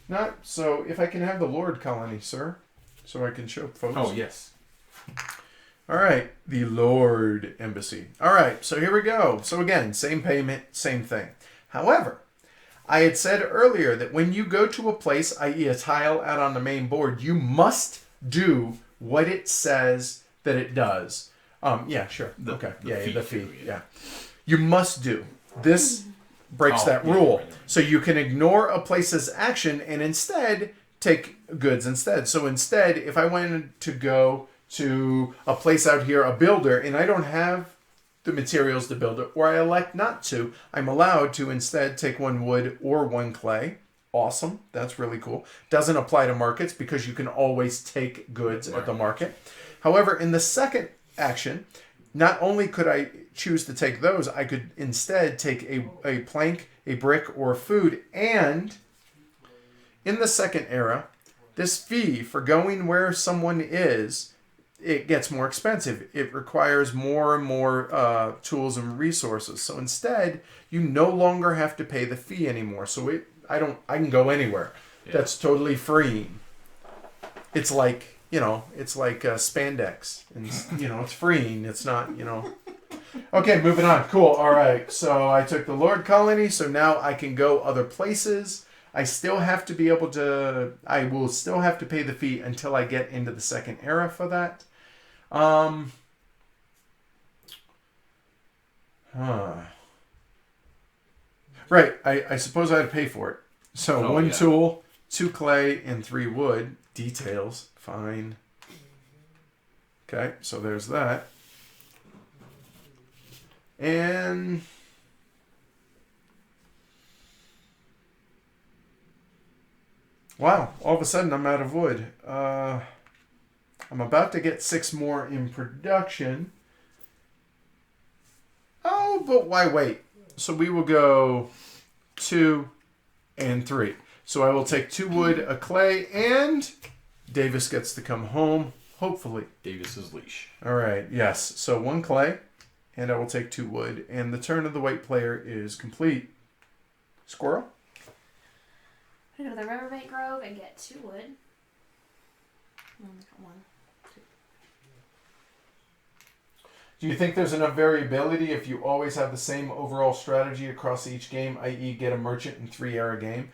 not. So if I can have the Lord Colony, sir. So I can show folks.
Oh, yes.
All right. The Lord Embassy. All right. So here we go. So again, same payment, same thing. However, I had said earlier that when you go to a place, i.e. a tile out on the main board, you must do what it says that it does. Yeah, sure. The fee. Yeah. You must do. This breaks that rule. Right. So you can ignore a place's action and instead take goods instead. So instead, if I wanted to go to a place out here, a builder, and I don't have the materials to build it, or I elect not to, I'm allowed to instead take 1 wood or 1 clay. Awesome. That's really cool. Doesn't apply to markets because you can always take goods at the market. However, in the second action, not only could I choose to take those, I could instead take a plank, a brick, or food. And in the second era, this fee for going where someone is, it gets more expensive. It requires more and more tools and resources. So instead, you no longer have to pay the fee anymore. So I can go anywhere. Yeah. That's totally free. It's like, spandex. And, it's freeing. It's not, Okay, moving on. Cool. All right. So I took the Lord Colony. So now I can go other places. I will still have to pay the fee until I get into the second era for that. Right. I suppose I had to pay for it. So 1 tool, 2 clay, and 3 wood. Details. Fine. Okay. So there's that. And... wow, all of a sudden I'm out of wood. I'm about to get 6 more in production. Oh, but why wait? So we will go 2 and 3. So I will take 2 wood, a clay, and Davis gets to come home, hopefully.
Davis's leash.
All right, yes. So 1 clay, and I will take 2 wood. And the turn of the white player is complete. Squirrel?
I'm going to go to the Riverbank Grove and get 2 wood. One, 2.
Do you think there's enough variability if you always have the same overall strategy across each game, i.e. get a merchant in 3-era game?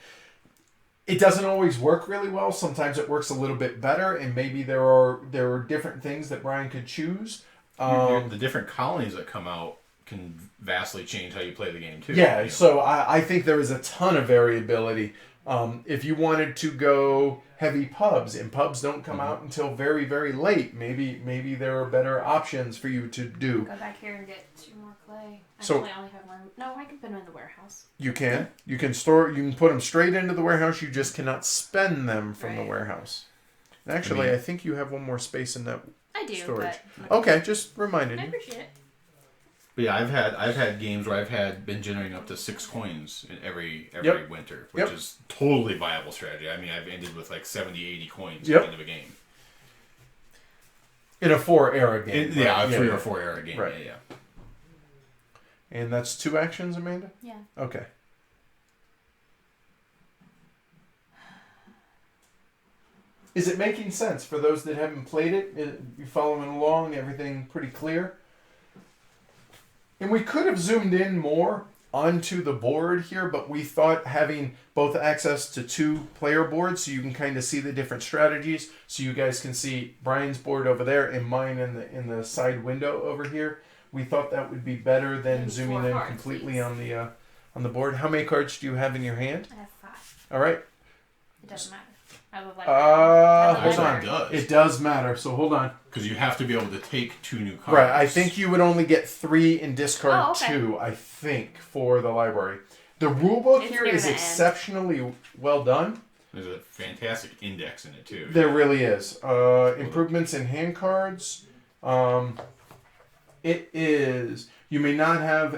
It doesn't always work really well. Sometimes it works a little bit better, and maybe there are different things that Brian could choose.
The different colonies that come out can vastly change how you play the game too.
Yeah, so I think there is a ton of variability. If you wanted to go heavy pubs, and pubs don't come out until very, very late, maybe there are better options for you to do.
Go back here and get 2 more clay.
So
I only have room. No, I can put them in the warehouse.
You can. You can put them straight into the warehouse. You just cannot spend them from the warehouse. And actually, I think you have 1 more space in that storage. But okay, just reminded you.
I appreciate it.
But yeah, I've had games where I've been generating up to 6 coins in every winter, which is totally viable strategy. I mean, I've ended with like 70, 80 coins at the end of a game.
In a 4-era game.
A 3 or 4-era game.
Right.
Yeah.
And that's 2 actions, Amanda?
Yeah.
Okay. Is it making sense for those that haven't played it? You following along? Everything pretty clear? And we could have zoomed in more onto the board here, but we thought having both access to 2 player boards so you can kind of see the different strategies, so you guys can see Brian's board over there and mine in the side window over here. We thought that would be better than zooming in completely on the board. How many cards do you have in your hand?
I have 5.
All right.
It doesn't matter. I would like.
Hold on. It does matter. So hold on.
Because you have to be able to take 2 new cards.
Right. I think you would only get 3 and discard 2. I think for the library. The rule book here is exceptionally well done.
There's a fantastic index in it too.
There really is. Improvements in hand cards. It is. You may not have.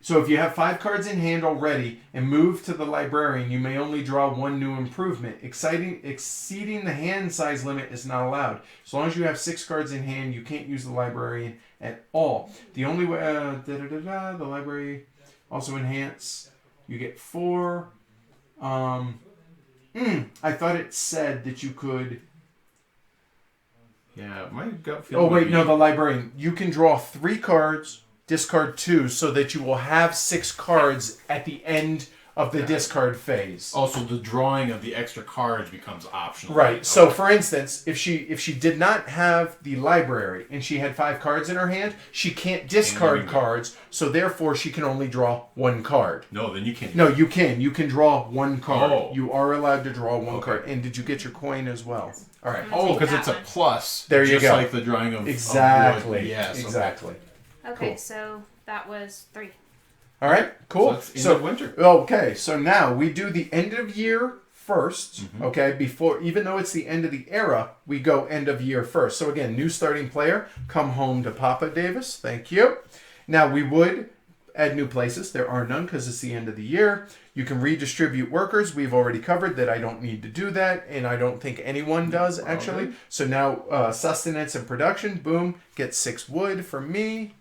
So if you have 5 cards in hand already and move to the librarian, you may only draw 1 new improvement. Exceeding the hand size limit is not allowed. As long as you have 6 cards in hand, you can't use the librarian at all. The only way, the library also enhance. You get 4. I thought it said that you could.
Yeah, my gut feeling.
Oh wait, no, the librarian. You can draw 3 cards. Discard 2 so that you will have 6 cards at the end of the discard phase.
Also, the drawing of the extra cards becomes optional.
Right.
Okay.
So, for instance, if she did not have the library and she had 5 cards in her hand, she can't discard cards. So, therefore, she can only draw 1 card.
No, then you can't.
No, you can. You can draw 1 card.
Oh.
You are allowed to draw 1 card. And did you get your coin as well? All right.
Oh, because it's a plus.
There you go.
Just like the drawing of
exactly.
Of wood. Yes.
Exactly.
Okay,
Cool.
so that was 3.
All right, cool.
So, end of winter.
Okay, so now we do the end of year first. Okay, before, even though it's the end of the era, we go end of year first. So again, new starting player, come home to Papa Davis. Thank you. Now we would add new places. There are none because it's the end of the year. You can redistribute workers. We've already covered that. I don't need to do that, and I don't think anyone does actually.
Okay.
So now sustenance and production. Boom, get 6 wood for me.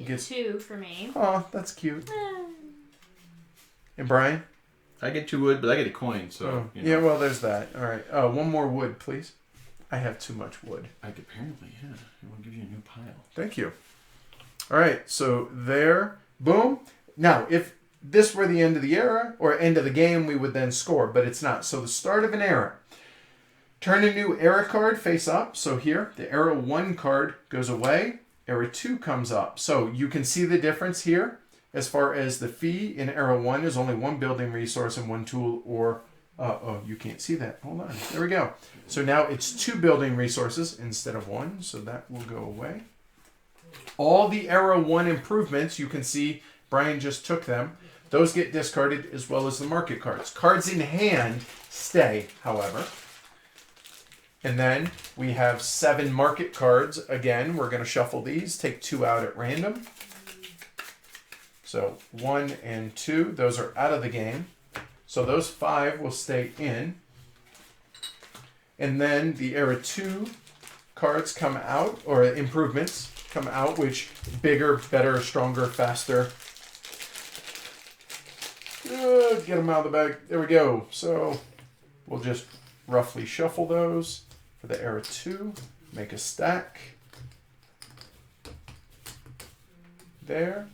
Get 2 for me.
Oh, that's cute. And Brian?
I get 2 wood, but I get a coin, so...
Yeah, well, there's that. All right. 1 more wood, please. I have too much wood.
Apparently, yeah. I will give you a new pile.
Thank you. All right, so there. Boom. Now, if this were the end of the era, or end of the game, we would then score, but it's not. So the start of an era. Turn a new era card face up. So here, the era 1 card goes away. Era 2 comes up. So you can see the difference here. As far as the fee in Era 1 is only 1 building resource and 1 tool or... oh, you can't see that. Hold on. There we go. So now it's 2 building resources instead of 1. So that will go away. All the Era 1 improvements, you can see Brian just took them. Those get discarded as well as the market cards. Cards in hand stay, however. And then we have 7 market cards. Again, we're going to shuffle these. Take 2 out at random. So 1 and 2, those are out of the game. So those 5 will stay in. And then the Era 2 cards come out, or improvements come out, which bigger, better, stronger, faster. Get them out of the bag. There we go. So we'll just roughly shuffle those for the Era 2. Make a stack. There.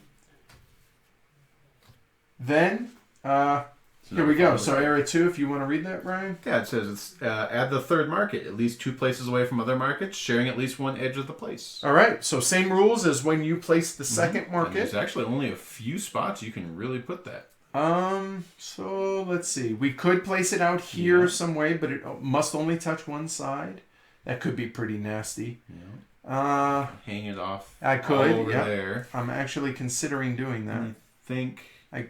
Then, here we go. So Era 2, if you want to read that, Ryan.
Yeah, it says it's add the 3rd market, at least 2 places away from other markets, sharing at least 1 edge of the place.
All right. So same rules as when you place the second
And
market.
there's actually only a few spots you can really put that.
So let's see. We could place it out here some way, but it must only touch one side. That could be pretty nasty.
Yeah. Hang it off.
I could.
Over
Yeah.
there.
I'm actually considering doing that.
I think.
I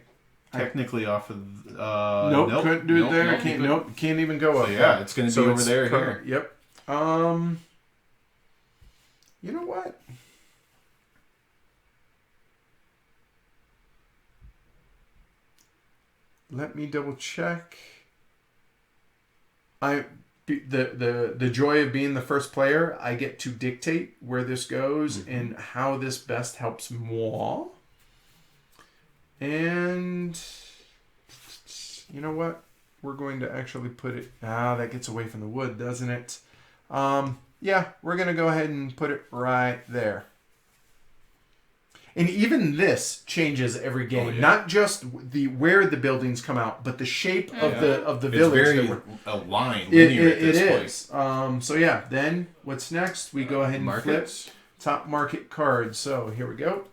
Technically off of...
nope, couldn't do it there. Can't even go up.
So yeah, it's going to be over there. Here.
Yep. You know what? Let me double check. The joy of being the first player, I get to dictate where this goes and how this best helps moi. And you know what? We're going to actually put it... that gets away from the wood, doesn't it? Yeah, we're going to go ahead and put it right there. And even this changes every game.
Oh, yeah.
Not just where the buildings come out, but the shape of the village.
It's very aligned, linear at this point.
So yeah, then what's next? We go ahead and
markets.
flip top market cards. So here we go.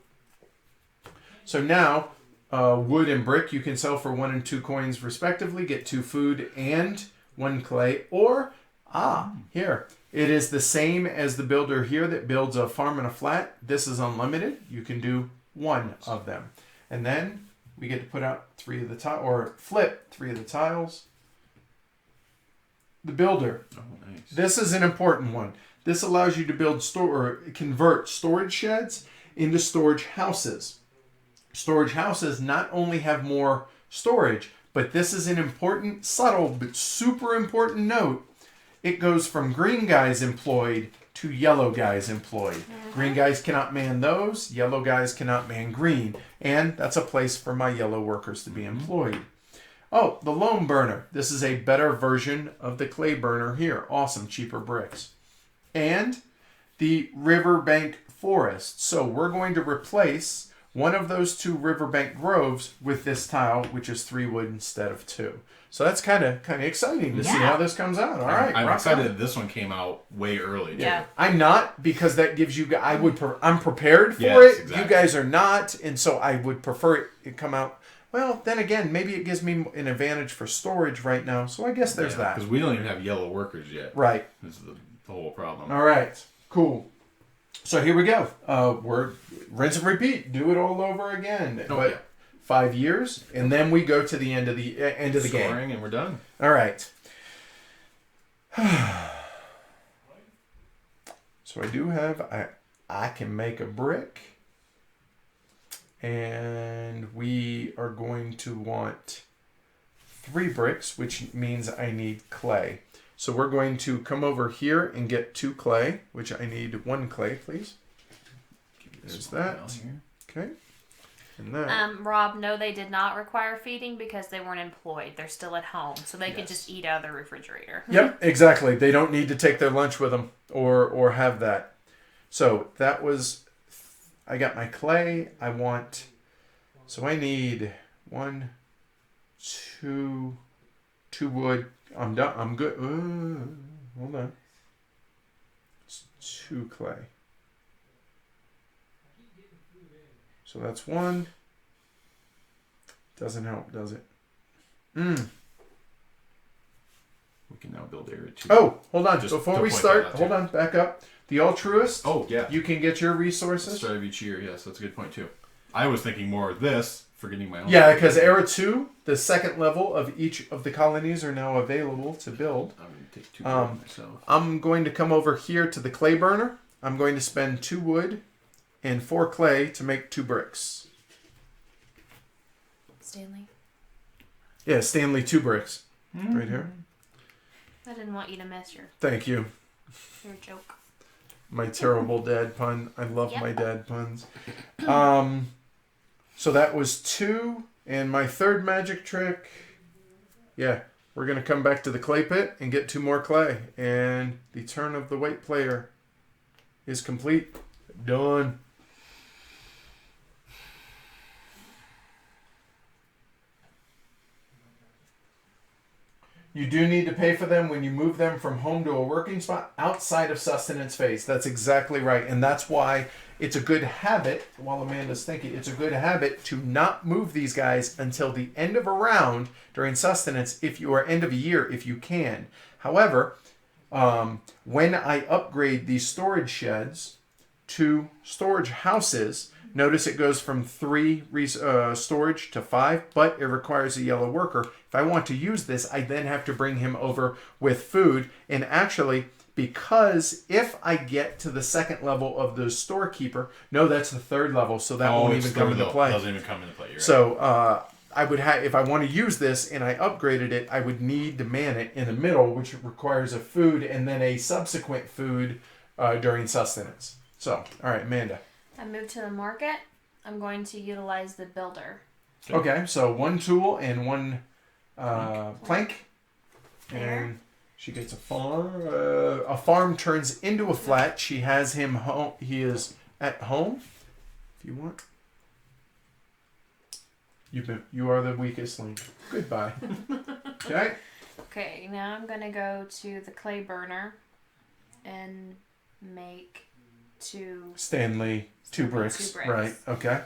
So now... wood and brick you can sell for 1 and 2 coins respectively. Get 2 food and 1 clay. Or, here. It is the same as the builder here that builds a farm and a flat. This is unlimited. You can do 1 of them. And then we get to put out 3 of the tiles, or flip 3 of the tiles. The builder.
Oh, nice.
This is an important one. This allows you to build convert storage sheds into storage houses. storage houses not only have more storage, but this is an important, subtle, but super important note. It goes from green guys employed to yellow guys employed. Green guys cannot man those, yellow guys cannot man green. And that's a place for my yellow workers to be employed. Oh, the loam burner. This is a better version of the clay burner here. Awesome, cheaper bricks. And the riverbank forest. So we're going to replace one of those 2 riverbank groves with this tile, which is 3 wood instead of 2. So that's kind of exciting to see how this comes out. All right,
I'm excited that this one came out way early.
Yeah.
I'm not, because that gives you. I'm prepared for it. Exactly. You guys are not, and so I would prefer it come out. Well, then again, maybe it gives me an advantage for storage right now. So I guess there's that.
Because we don't even have yellow workers yet.
Right.
This is the whole problem.
All right. Cool. So here we go. We're rinse and repeat. Do it all over again.
Oh, yeah.
5 years, and then we go to the end of the game,
and we're done.
All right. So I do have. I can make a brick. And we are going to want 3 bricks, which means I need clay. So we're going to come over here and get 2 clay, which I need 1 clay, please. There's that. Okay. And that.
Rob, no, they did not require feeding because they weren't employed. They're still at home, so they could just eat out of the refrigerator.
Yep, exactly. They don't need to take their lunch with them or have that. So that was. I got my clay. So I need 1, 2 wood. I'm done. I'm good. Hold on. It's 2 clay. So that's 1. Doesn't help, does it?
We can now build area 2.
Oh, hold on. Before we start, hold on. Back up. The altruist.
Oh, yeah.
You can get your resources.
Start of each year. Yes, that's a good point, too. I was thinking more of this, forgetting my own.
Yeah, because Era 2, the second level of each of the colonies are now available to build.
I'm going to take 2 wood myself.
I'm going to come over here to the clay burner. I'm going to spend 2 wood and 4 clay to make 2 bricks.
Stanley?
Yeah, Stanley, 2 bricks. Right here.
I didn't want you to miss your
Thank you.
joke.
My terrible dad pun. I love my dad puns. So that was 2. And my third magic trick. Yeah, we're going to come back to the clay pit and get 2 more clay. And the turn of the white player is complete. Done. You do need to pay for them when you move them from home to a working spot outside of sustenance phase. That's exactly right. And that's why it's a good habit, while Amanda's thinking, it's a good habit to not move these guys until the end of a round during sustenance, or end of a year if you can. However, when I upgrade these storage sheds to storage houses, notice it goes from 3 storage to 5, but it requires a yellow worker. If I want to use this, I then have to bring him over with food. And actually, because if I get to the second level of the storekeeper, no, that's the 3rd level, so that won't even come into play.
Doesn't even come into play. You're
so I would have, if I want to use this and I upgraded it, I would need to man it in the middle, which requires a food and then a subsequent food during sustenance. So, all right, Amanda.
I moved to the market. I'm going to utilize the builder.
Okay, so 1 tool and 1 plank. And she gets a farm. A farm turns into a flat. She has him home. He is at home. If you want. You are the weakest link. Goodbye. Okay.
Okay, now I'm going to go to the clay burner and make 2...
Stanley, 2 bricks.
2 bricks.
Right, okay.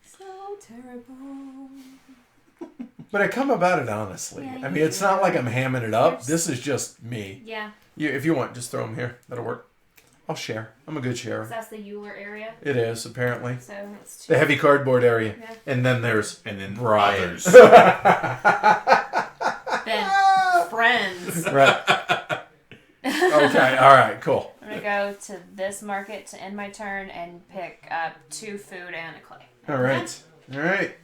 So terrible.
But I come about it honestly.
Yeah,
I mean, it's not like I'm hamming it up. This is just me.
Yeah.
If you want, just throw them here. That'll work. I'll share. I'm a good sharer.
That's the Euler area.
It is, apparently.
So it's 2.
The heavy cardboard area.
Yeah.
And then there's Brian.
others.
Then friends.
Right. Okay, all right, cool.
I'm going to go to this market to end my turn and pick up 2 food and a clay.
All right. All right.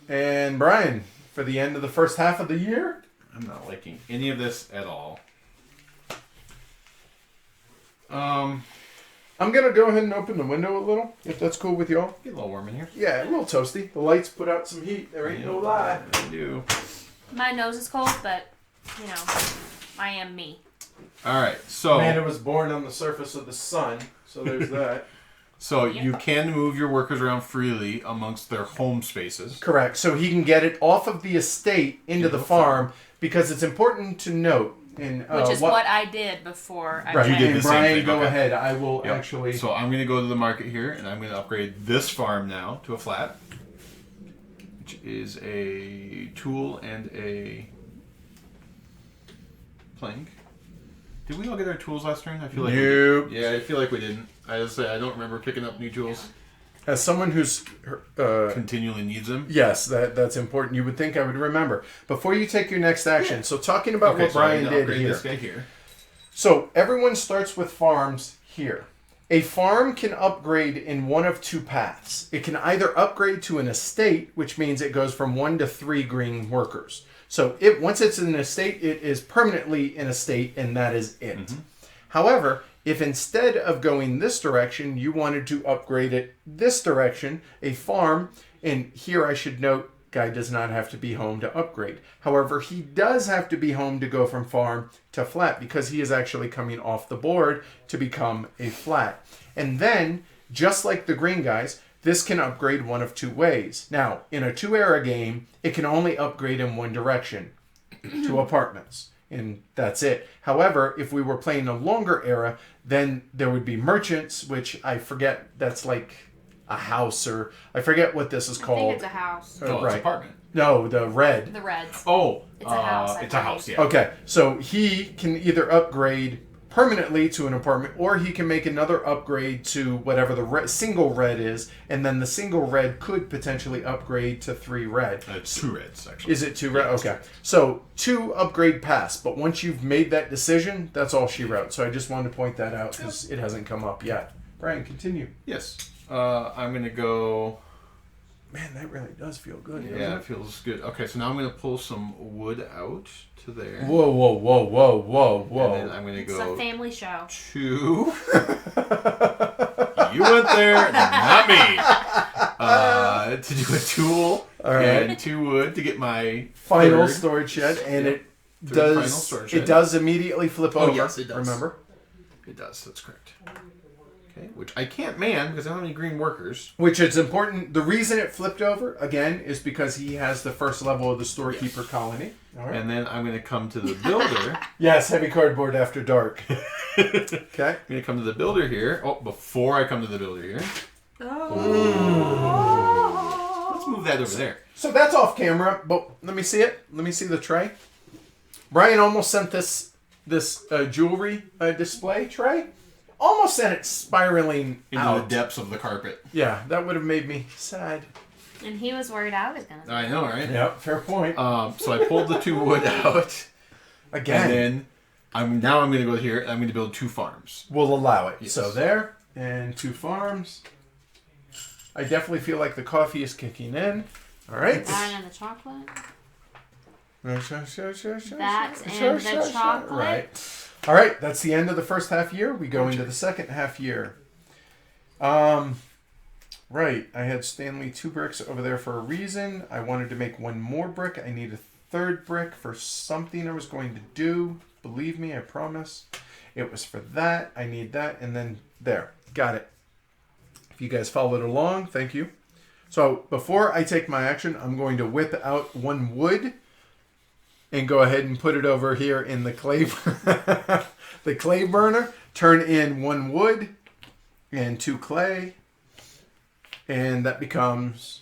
And Brian, for the end of the first half of the year?
I'm not liking any of this at all.
I'm going to go ahead and open the window a little, if that's cool with y'all.
Get a little warm in here.
Yeah, a little toasty. The lights put out some heat. There ain't no lie.
They do.
My nose is cold, but, I am me.
All right, so...
Man, it was born on the surface of the sun, so there's that.
So you can move your workers around freely amongst their home spaces.
Correct. So he can get it off of the estate into the farm, because it's important to note...
Which is what I did before I
Right,
you did
and
the same
Brian,
thing.
go
Okay.
ahead. I will
Yep.
actually...
So I'm going to go to the market here, and I'm going to upgrade this farm now to a flat, which is a tool and a plank. Did we all get our tools last turn? I feel like
Nope.
Yeah, I feel like we didn't. I don't remember picking up new tools.
As someone who's...
Continually needs them.
yes, that's important. You would think I would remember. Before you take your next action, so talking about what
so I'm
Brian
gonna
did
upgrade
here.
this guy here.
So everyone starts with farms here. A farm can upgrade in one of two paths. It can either upgrade to an estate, which means it goes from 1 to 3 green workers. So once it's an estate, it is permanently an estate, and that is it.
Mm-hmm.
However, if instead of going this direction, you wanted to upgrade it this direction, a farm, and here I should note, guy does not have to be home to upgrade. However, he does have to be home to go from farm to flat, because he is actually coming off the board to become a flat. And then, just like the green guys, this can upgrade one of two ways. Now, in a 2-era game, it can only upgrade in one direction, to apartments. And that's it. However, if we were playing a longer era, then there would be merchants, which I forget, that's like a house, or I forget what this is
I
called.
think it's a house.
Oh, it's
right.
apartment.
No, the red.
The Reds.
Oh,
It's a house, I
It's a
believe.
house, yeah.
Okay, so he can either upgrade permanently to an apartment, or he can make another upgrade to whatever the single red is, and then the single red could potentially upgrade to 3 red.
It's 2 reds, actually.
Is it 2 red? Okay. So 2 upgrade pass, but once you've made that decision, that's all she wrote. So I just wanted to point that out because it hasn't come up yet. Brian, continue.
Yes. I'm going to go...
Man, that really does feel good.
Yeah,
doesn't
it feels good. Okay, so now I'm going to pull some wood out to there.
Whoa, whoa, whoa, whoa, whoa, whoa.
And then I'm going to
It's
go
a family show.
to... You went there, not me. To do a tool
All right.
and 2 wood to get my
Final
third.
storage shed, and
Yep.
it
Third final
does
storage
it
shed.
does immediately flip
Oh,
over.
yes, it does.
Remember?
It does, that's correct. Okay, which I can't man because I don't have any green workers.
Which is important. The reason it flipped over again is because he has the first level of the storekeeper colony. All right.
And then I'm going to come to the builder.
Yes, heavy cardboard after dark. Okay.
I'm going to come to the builder here. Oh, before I come to the builder here. Let's move that over there.
So that's off camera, but let me see it. Let me see the tray. Brian almost sent this jewelry display tray. Almost sent it spiraling
Into
out.
the depths of the carpet.
Yeah, that would have made me sad.
And he was worried I was going to.
I know, right?
Yep, fair point.
So I pulled the 2 wood out.
Again,
And then I'm going to go here and I'm going to build 2 farms.
we'll allow it.
Yes.
So there, and 2 farms. I definitely feel like the coffee is kicking in. All right.
That and the chocolate.
That
and the chocolate.
Right. All right. That's the end of the first half year. We go into the second half year. Right. I had Stanley 2 bricks over there for a reason. I wanted to make 1 more brick. I need a 3rd brick for something I was going to do. Believe me, I promise. It was for that. I need that. And then there. Got it. If you guys followed along, thank you. So before I take my action, I'm going to whip out 1 wood and go ahead and put it over here in the clay, the clay burner. Turn in 1 wood and 2 clay, and that becomes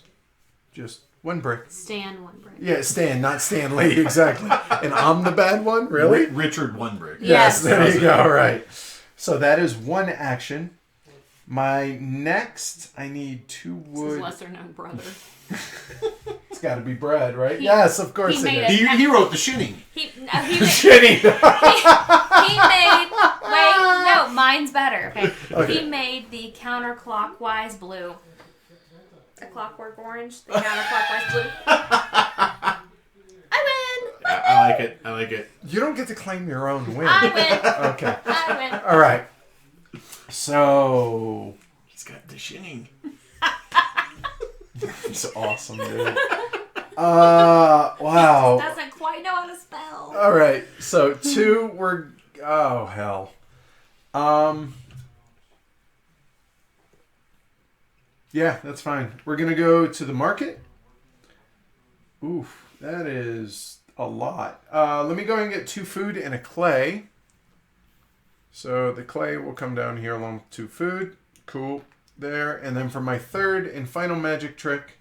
just 1 brick.
Stan 1 brick.
Yeah, Stan, not Stanley, exactly. And I'm the bad one, really?
Richard 1 brick.
Yes,
Yes.
there you go. All right. So that is 1 action. My next, I need 2
His
wood.
lesser known brother.
It's got to be Brad, right? Yes, of course
he
it
made
is.
it.
He wrote the shinning.
He made,
Shitty.
no, mine's better. Okay.
Okay.
He made the counterclockwise blue. a clockwork orange, the counterclockwise blue. I win!
I like it. I like it.
You don't get to claim your own win.
I win!
Okay.
I win.
All right. So
He's got the shinning.
it's awesome, dude. Wow.
Doesn't quite know how to spell.
All right. So 2 were. Oh hell. Yeah, that's fine. We're gonna go to the market. Oof, that is a lot. Let me go ahead and get 2 food and a clay. So the clay will come down here along with 2 food. Cool. There. And then for my third and final magic trick,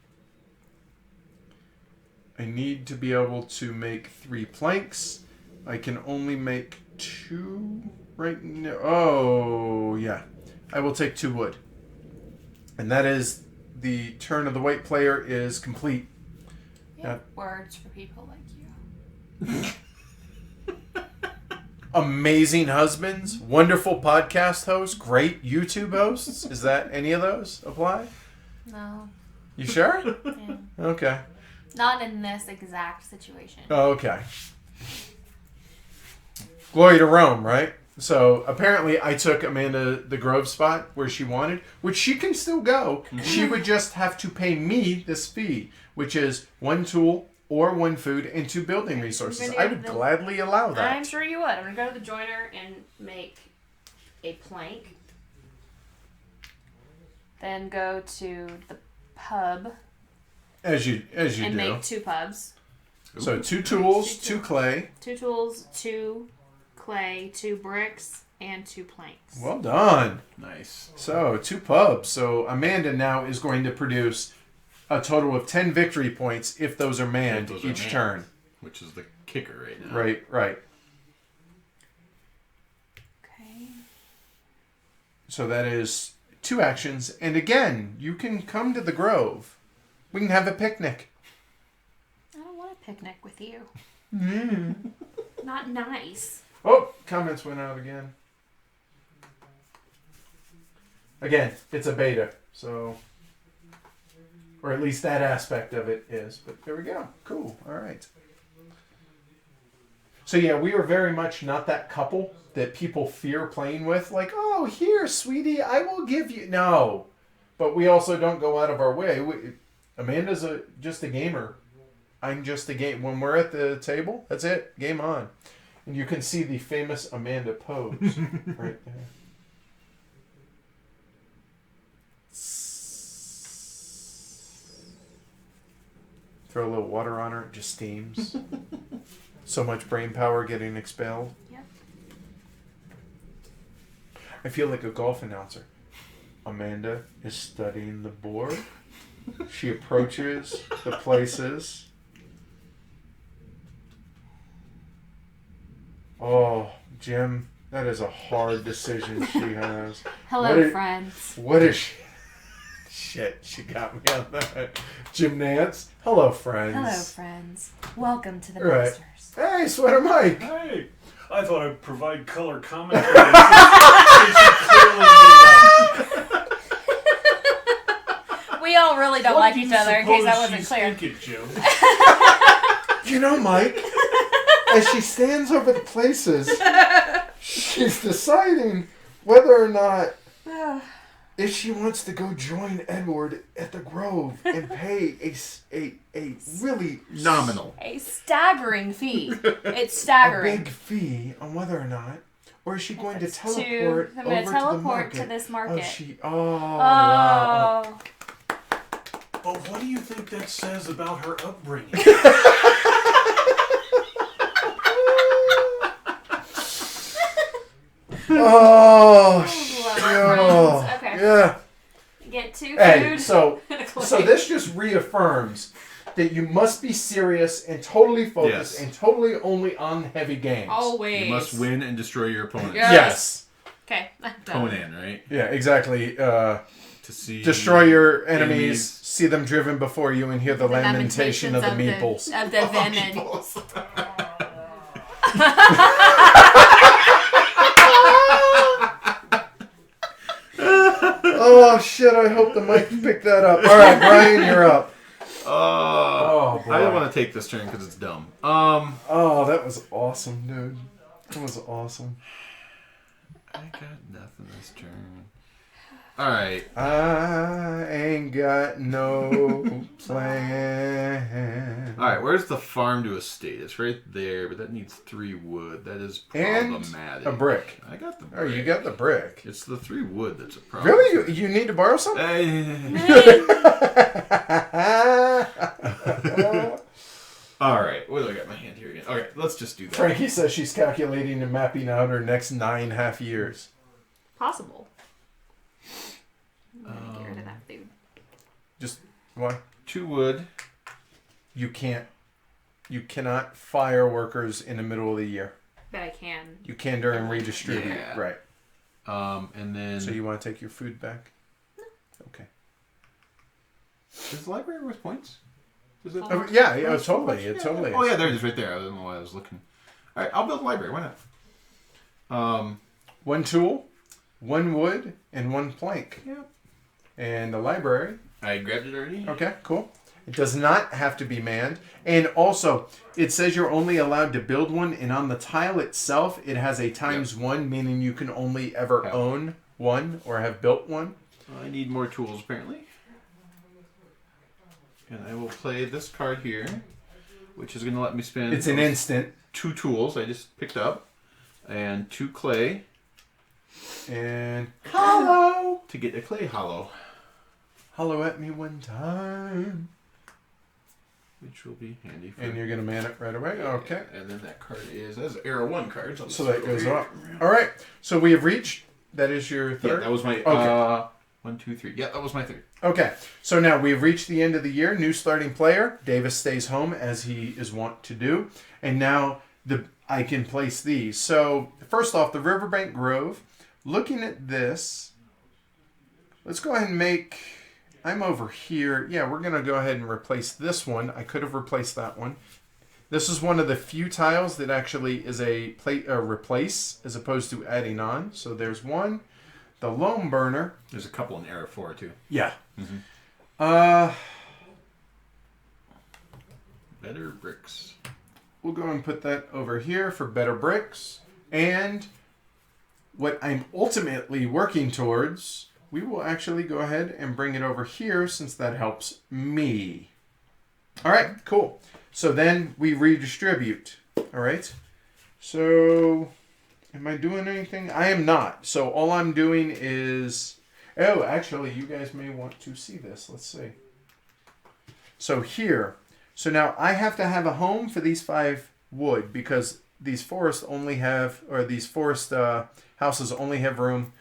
I need to be able to make 3 planks. I can only make 2 right now. Oh, yeah. I will take 2 wood. And that is the turn of the white player is complete.
Yeah, words for people like you.
Amazing husbands, wonderful podcast hosts, great YouTube hosts. Is that any of those apply?
No.
You sure?
Yeah.
Okay.
Not in this exact situation.
Oh, okay. Glory to Rome, right? So apparently I took Amanda the Grove spot where she wanted, which she can still go. She would just have to pay me this fee, which is 1 tool or 1 food and 2 building resources. I would gladly allow that.
I'm sure you would. I'm going to go to the joiner and make a plank. Then go to the pub.
As you
and
do.
Make 2 pubs.
So 2 tools, 2 clay.
2 tools, 2 clay, 2 bricks, and 2 planks.
Well done.
Nice.
So 2 pubs. So Amanda now is going to produce a total of 10 victory points if those are manned each turn.
Which is the kicker right now.
Right.
Okay.
So that is 2 actions. And again, you can come to the Grove. We can have a picnic.
I don't want a picnic with you.
Mm.
Not nice.
Oh, comments went out again. Again, it's a beta, so... Or at least that aspect of it is. But there we go. Cool. All right. So yeah, we are very much not that couple that people fear playing with. Like, oh, here, sweetie, I will give you... No. But we also don't go out of our way. Amanda's just a gamer. I'm just a game. When we're at the table, that's it. Game on. And you can see the famous Amanda pose right there. Throw a little water on her, it just steams. So much brain power getting expelled.
Yep.
I feel like a golf announcer. Amanda is studying the board. She approaches the places. Oh, Jim, that is a hard decision she has.
Hello, friends.
What is she? Shit, she got me on that. Jim Nance. Hello, friends.
Hello, friends. Welcome to the
Right.
Masters.
Hey, Sweater Mike.
Hey, I thought I'd provide color commentary. Since you clearly did not.
We all really don't like each other, in case that wasn't clear.
Thinking, Jim?
You know, Mike, as she stands over the places, she's deciding whether or not if she wants to go join Edward at the Grove and pay a really
Nominal.
A staggering fee. It's
a
staggering.
big fee on whether or not, or is she going to
It's
teleport
I'm
over
going to teleport
to the market?
to this market.
Wow.
Oh.
But what do you think that says about her upbringing?
Oh,
Love friends. Okay.
Yeah.
Get 2 food.
Hey, so
and a clay.
this just reaffirms that you must be serious and totally focused
Yes.
and totally only on heavy games.
Always.
You must win and destroy your opponent.
Yeah.
Yes.
Okay. I'm done.
Conan, right?
Yeah, exactly.
To see
Destroy your enemies,
enemies.
see them driven before you, and hear the lamentation of the meeples.
Of the venom.
Oh, shit, I hope the mic picked that up. All right, Brian, you're up.
Oh,
boy.
I don't want to take this turn because it's dumb.
Oh, that was awesome, dude. That was awesome.
I got nothing this turn. All right.
I ain't got no plan.
All right, where's the farm to estate? It's right there, but that needs 3 wood. That is problematic.
And a brick.
I got the brick.
Oh, you got the brick.
It's the 3 wood that's a problem.
Really? You need to borrow some?
All right, what do I got in my hand here again? Okay, let's just do that.
Frankie says she's calculating and mapping out her next 9.5 years.
Possible. I'm gonna get rid of that food.
Just what?
2 wood.
You cannot fire workers in the middle of the year.
But I can.
You can during redistribute.
Yeah.
Right.
And then...
So you want to take your food back?
No.
Okay.
Is the library worth points? Is it?
Yeah, totally. It totally
Oh,
is.
yeah, there it is right there. I don't know why I was looking. All right, I'll build a library. Why not?
1 tool, 1 wood, and 1 plank.
Yep.
And the library.
I grabbed it already.
Okay, cool. It does not have to be manned. And also, it says you're only allowed to build 1, and on the tile itself, it has a ×1, meaning you can only ever own 1 or have built 1.
I need more tools, apparently. And I will play this card here, which is going to let me spend...
It's an instant.
2 tools I just picked up, and 2 clay.
And hollow!
To get a clay hollow.
Hollow at me one time.
Which will be handy for...
And you're going to man it right away? Okay.
And then that card that's an Era 1 card.
So that goes up. All right. So we have reached... That is your third?
Yeah, that was my...
Okay.
1, 2, 3. Yeah, that was my third.
Okay, so now we've reached the end of the year. New starting player. Davis stays home as he is wont to do. And now I can place these. So first off, the Riverbank Grove. Looking at this, let's go ahead and make... I'm over here. Yeah, we're going to go ahead and replace this one. I could have replaced that one. This is one of the few tiles that actually is a replace as opposed to adding on. So there's one. The Loam Burner.
There's a couple in Era 4 too.
Yeah.
Mm-hmm. Better bricks.
We'll go and put that over here for better bricks. And what I'm ultimately working towards, we will actually go ahead and bring it over here since that helps me. All right, cool. So then we redistribute. All right. So... Am I doing anything? I am not. So all I'm doing is... Oh, actually, you guys may want to see this. Let's see. So here. So now I have to have a home for these 5 wood because these forests only have... Or these forest houses only have room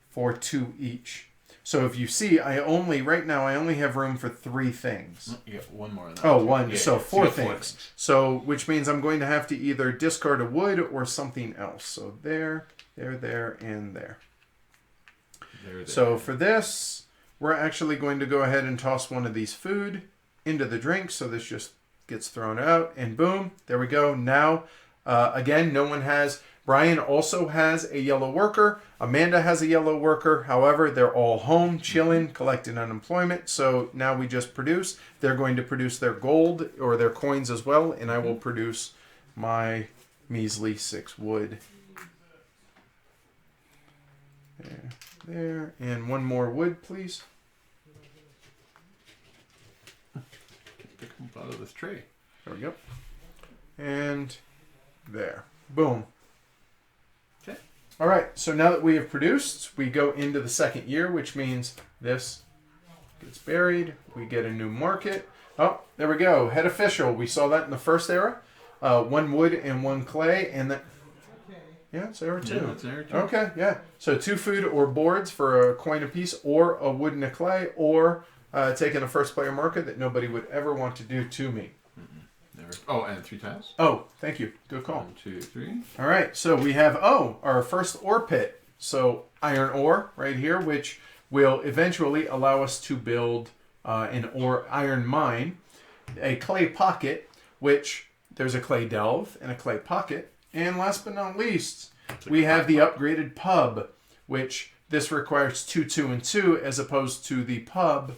for 2 each. So if you see, right now I only have room for 3 things.
You got 1 more.
Oh, 1.
Yeah,
so 4
you got 4
things. So, which means I'm going to have to either discard a wood or something else. So there, and there.
There.
So for this, we're actually going to go ahead and toss one of these food into the drink. So this just gets thrown out and boom, there we go. Now, again, no one has... Brian also has a yellow worker. Amanda has a yellow worker. However, they're all home, chilling, collecting unemployment. So now we just produce. They're going to produce their gold or their coins as well. And I will produce my measly 6 wood. There. And 1 more wood, please.
Pick them out of this tray.
There we go. And there. Boom. All right, so now that we have produced, we go into the second year, which means this gets buried. We get a new market. Oh, there we go. Head official. We saw that in the first era. 1 wood and 1 clay. And then, yeah, it's era 2.
Yeah, it's era 2.
Okay, yeah. So 2 food or boards for a coin apiece, or a wood and a clay, or taking a first player market that nobody would ever want to do to me.
Never. Oh, and 3 tiles.
Oh, thank you. Good call.
1, 2, 3.
All right, so we have, our first ore pit. So iron ore right here, which will eventually allow us to build an iron mine. A clay pocket, which there's a clay delve and a clay pocket. And last but not least, we have the upgraded pub, which this requires 2, 2, and 2, as opposed to the pub,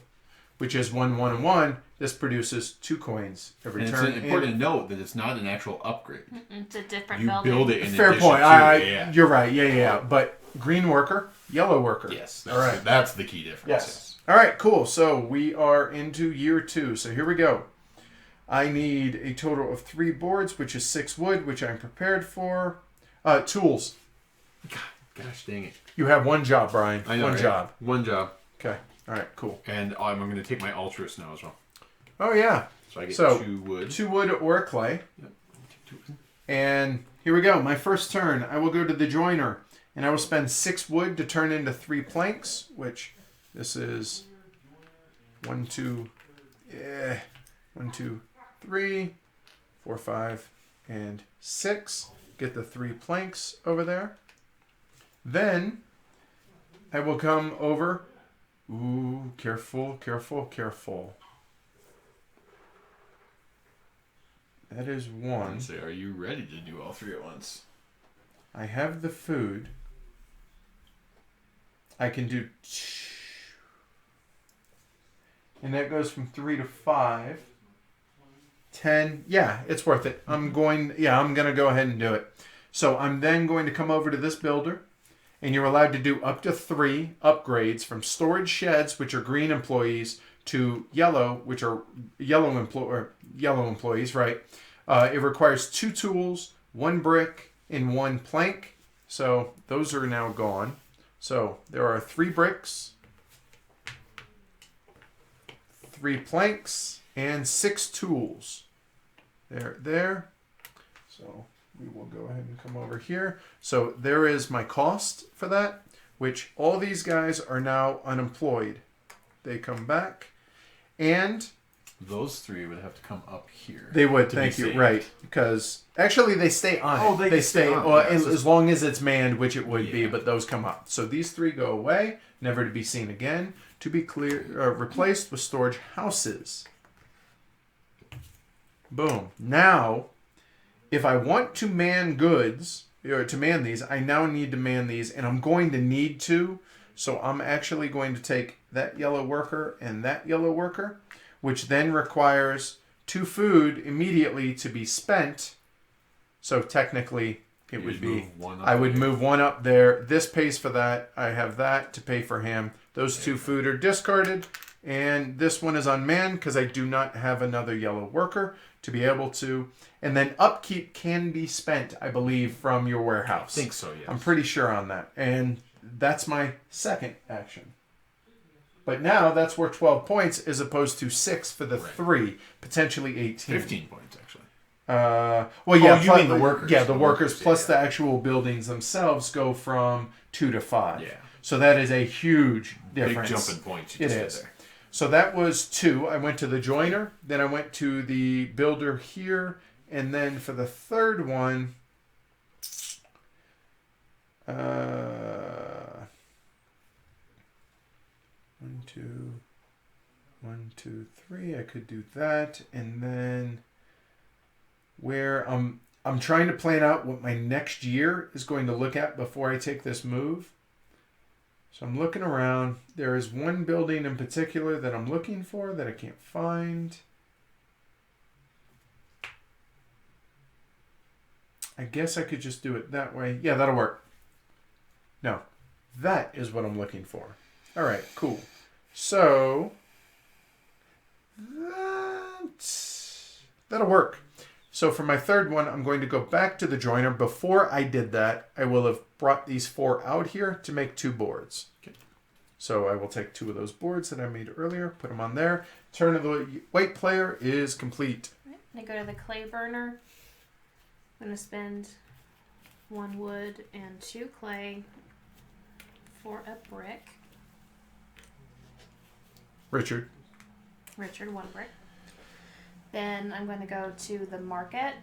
which is 1, 1, and 1. This produces 2 coins every
And
turn.
it's important to note that it's not an actual upgrade.
It's a different
You
building.
build it in
Fair
addition
point.
to
You're right. Yeah. But green worker, yellow worker.
Yes.
All right.
That's the key difference.
Yes. All right, cool. So we are into year 2. So here we go. I need a total of 3 boards, which is 6 wood, which I'm prepared for. Tools.
Gosh dang it.
You have one job, Brian.
I know,
One
right?
job.
One job.
Okay. All right, cool.
And I'm going to take my altruist now as well.
Oh, yeah.
So I get
So,
2 wood.
2 wood or a clay.
Yep. Take 2 wood.
And here we go. My first turn, I will go to the joiner, and I will spend 6 wood to turn into 3 planks, which this is 1, 2, 3, 4, 5, and 6. Get the 3 planks over there. Then I will come over. Ooh, careful, careful, careful. That is 1.
Say, are you ready to do all 3 at once?
I have the food. I can do... And that goes from 3 to 5. 10. Yeah, it's worth it. I'm going to go ahead and do it. So I'm then going to come over to this builder. And you're allowed to do up to 3 upgrades from storage sheds, which are green employees, to yellow, which are yellow employees, right? It requires 2 tools, 1 brick, and 1 plank. So those are now gone. So there are 3 bricks, 3 planks, and 6 tools. There. So we will go ahead and come over here. So there is my cost for that, which all these guys are now unemployed. They come back, and
Those 3 would have to come up here.
they would,
to
thank
be
you,
saved.
right, because actually they stay on it.
Oh, they stay on it.
well,
Yeah, it's
as long as it's manned, which it would be,
Yeah.
but those come up. So these 3 go away, never to be seen again, to be replaced with storage houses. Boom. Now, if I want to man goods, or to man these, I now need to man these, and I'm going to need to. So I'm actually going to take that yellow worker and that yellow worker, which then requires 2 food immediately to be spent. So technically, it would be, I would move 1 up there. This pays for that. I have that to pay for him. Those 2 food are discarded. And this one is unmanned because I do not have another yellow worker to be able to. And then upkeep can be spent, I believe, from your warehouse.
I think so, yes.
I'm pretty sure on that. And that's my second action. But now that's worth 12 points as opposed to 6 for the 3, potentially 18.
15 points, actually.
Well, yeah.
You mean the workers.
Yeah, the workers plus
yeah.
the actual buildings themselves go from 2 to 5.
Yeah.
So that is a huge difference.
Big jump in points. You
It
just
is.
did there.
So that was 2. I went to the joiner. Then I went to the builder here. And then for the third one... 1, 2, 1, 2, 3. I could do that. And then where I'm trying to plan out what my next year is going to look at before I take this move. So I'm looking around. There is one building in particular that I'm looking for that I can't find. I guess I could just do it that way. Yeah, that'll work. No, that is what I'm looking for. All right, cool. So that'll work. So for my third one, I'm going to go back to the joiner. Before I did that, I will have brought these 4 out here to make 2 boards. Okay. So I will take 2 of those boards that I made earlier, put them on there. Turn of the white player is complete.
I go to the clay burner. I'm going to spend 1 wood and 2 clay for a brick.
Richard.
1 brick. Then I'm going to go to the market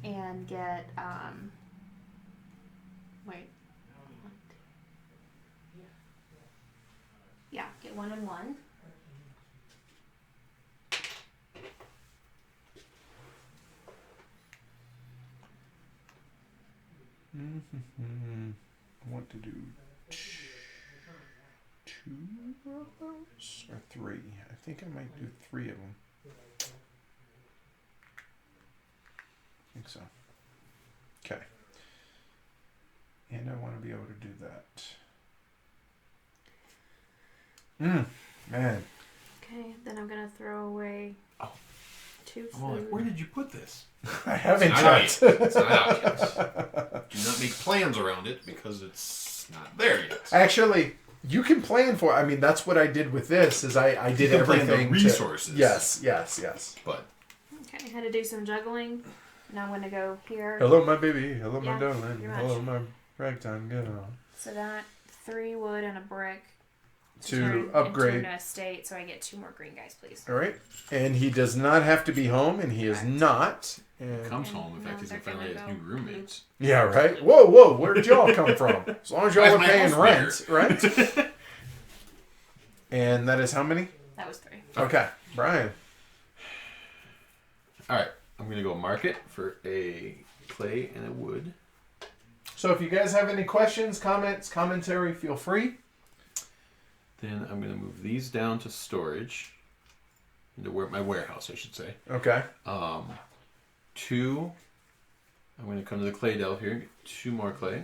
and get, get 1 and 1.
I want to do 2 of those or 3. I think I might do 3 of them. I think so. Okay. And I want to be able to do that. Man.
Okay, then I'm gonna throw away 2 food.
I'm like, where did you put this?
I haven't
It's not
yet.
out yet. It's not out yet. Do not make plans around it because it's not there yet.
Actually, you can plan for. I mean, that's what I did with this. Is I did
You can plan the
everything.
resources.
Yes.
But
Okay, I had to do some juggling. Now I'm gonna go here.
Hello, my baby. Hello, my
Yeah,
darling.
pretty much.
Hello, my ragtime girl.
So that 3 wood and a brick
To upgrade.
into an estate, so I get 2 more green guys, please.
All right. And he does not have to be home, and he is
Correct.
not. And
comes home. In fact, he's
they're
finally
gonna
has new
go
roommates.
yeah, right. Whoa! Where did y'all come from? As long as y'all
Where's
are
my
paying
house
rent, right? And that is how many?
That was 3.
Okay, Brian.
All right, I'm gonna go market for a clay and a wood.
So if you guys have any questions, comments, commentary, feel free.
Then I'm gonna move these down to storage, into my warehouse, I should say.
Okay.
2. I'm gonna come to the clay delve here and get 2 more clay.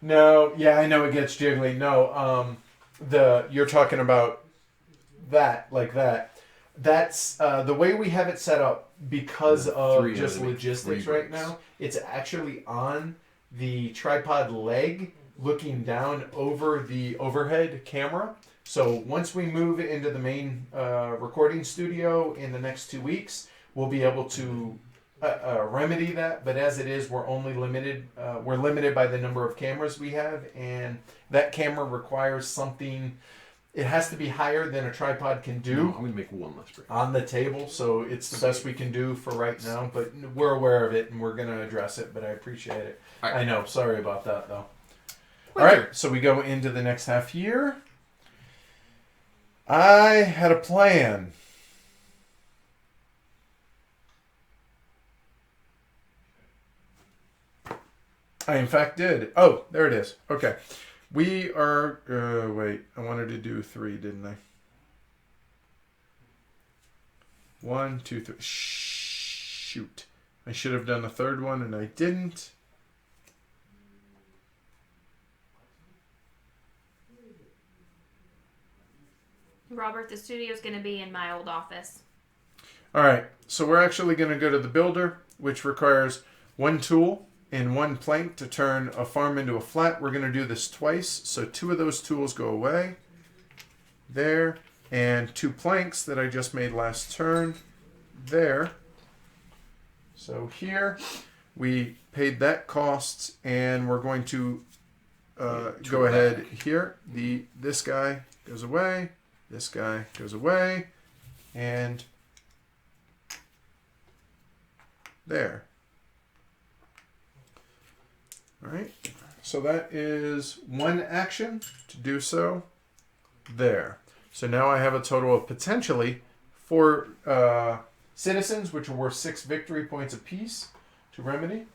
No, yeah, I know it gets jiggly. No, you're talking about that, like that. That's the way we have it set up because of
3
just
of them,
logistics
3
right
bricks.
now. It's actually on the tripod leg, looking down over the overhead camera. So once we move into the main recording studio in the next 2 weeks, we'll be able to remedy that. But as it is, we're only limited. We're limited by the number of cameras we have, and that camera requires something. It has to be higher than a tripod can do.
No, I'm gonna make 1 less brick.
On the table, so it's the best we can do for right now. But we're aware of it, and we're gonna address it. But I appreciate it.
All right.
I know. Sorry about that, though.
Well,
All right, so we go into the next half year. I had a plan. I in fact did. Oh, there it is. Okay. We are. Wait, I wanted to do 3, didn't I? 1, 2, 3. Shoot. I should have done a 3rd one, and I didn't.
Robert, the studio's going to be in my old office.
All right, so we're actually going to go to the builder, which requires 1 tool and 1 plank to turn a farm into a flat. We're going to do this twice, so 2 of those tools go away. There, and 2 planks that I just made last turn. There. So here, we paid that cost, and we're going to go ahead here. This guy goes away. This guy goes away, and there. All right, so that is 1 action to do so. There. So now I have a total of potentially 4 citizens, which are worth 6 victory points apiece to remedy.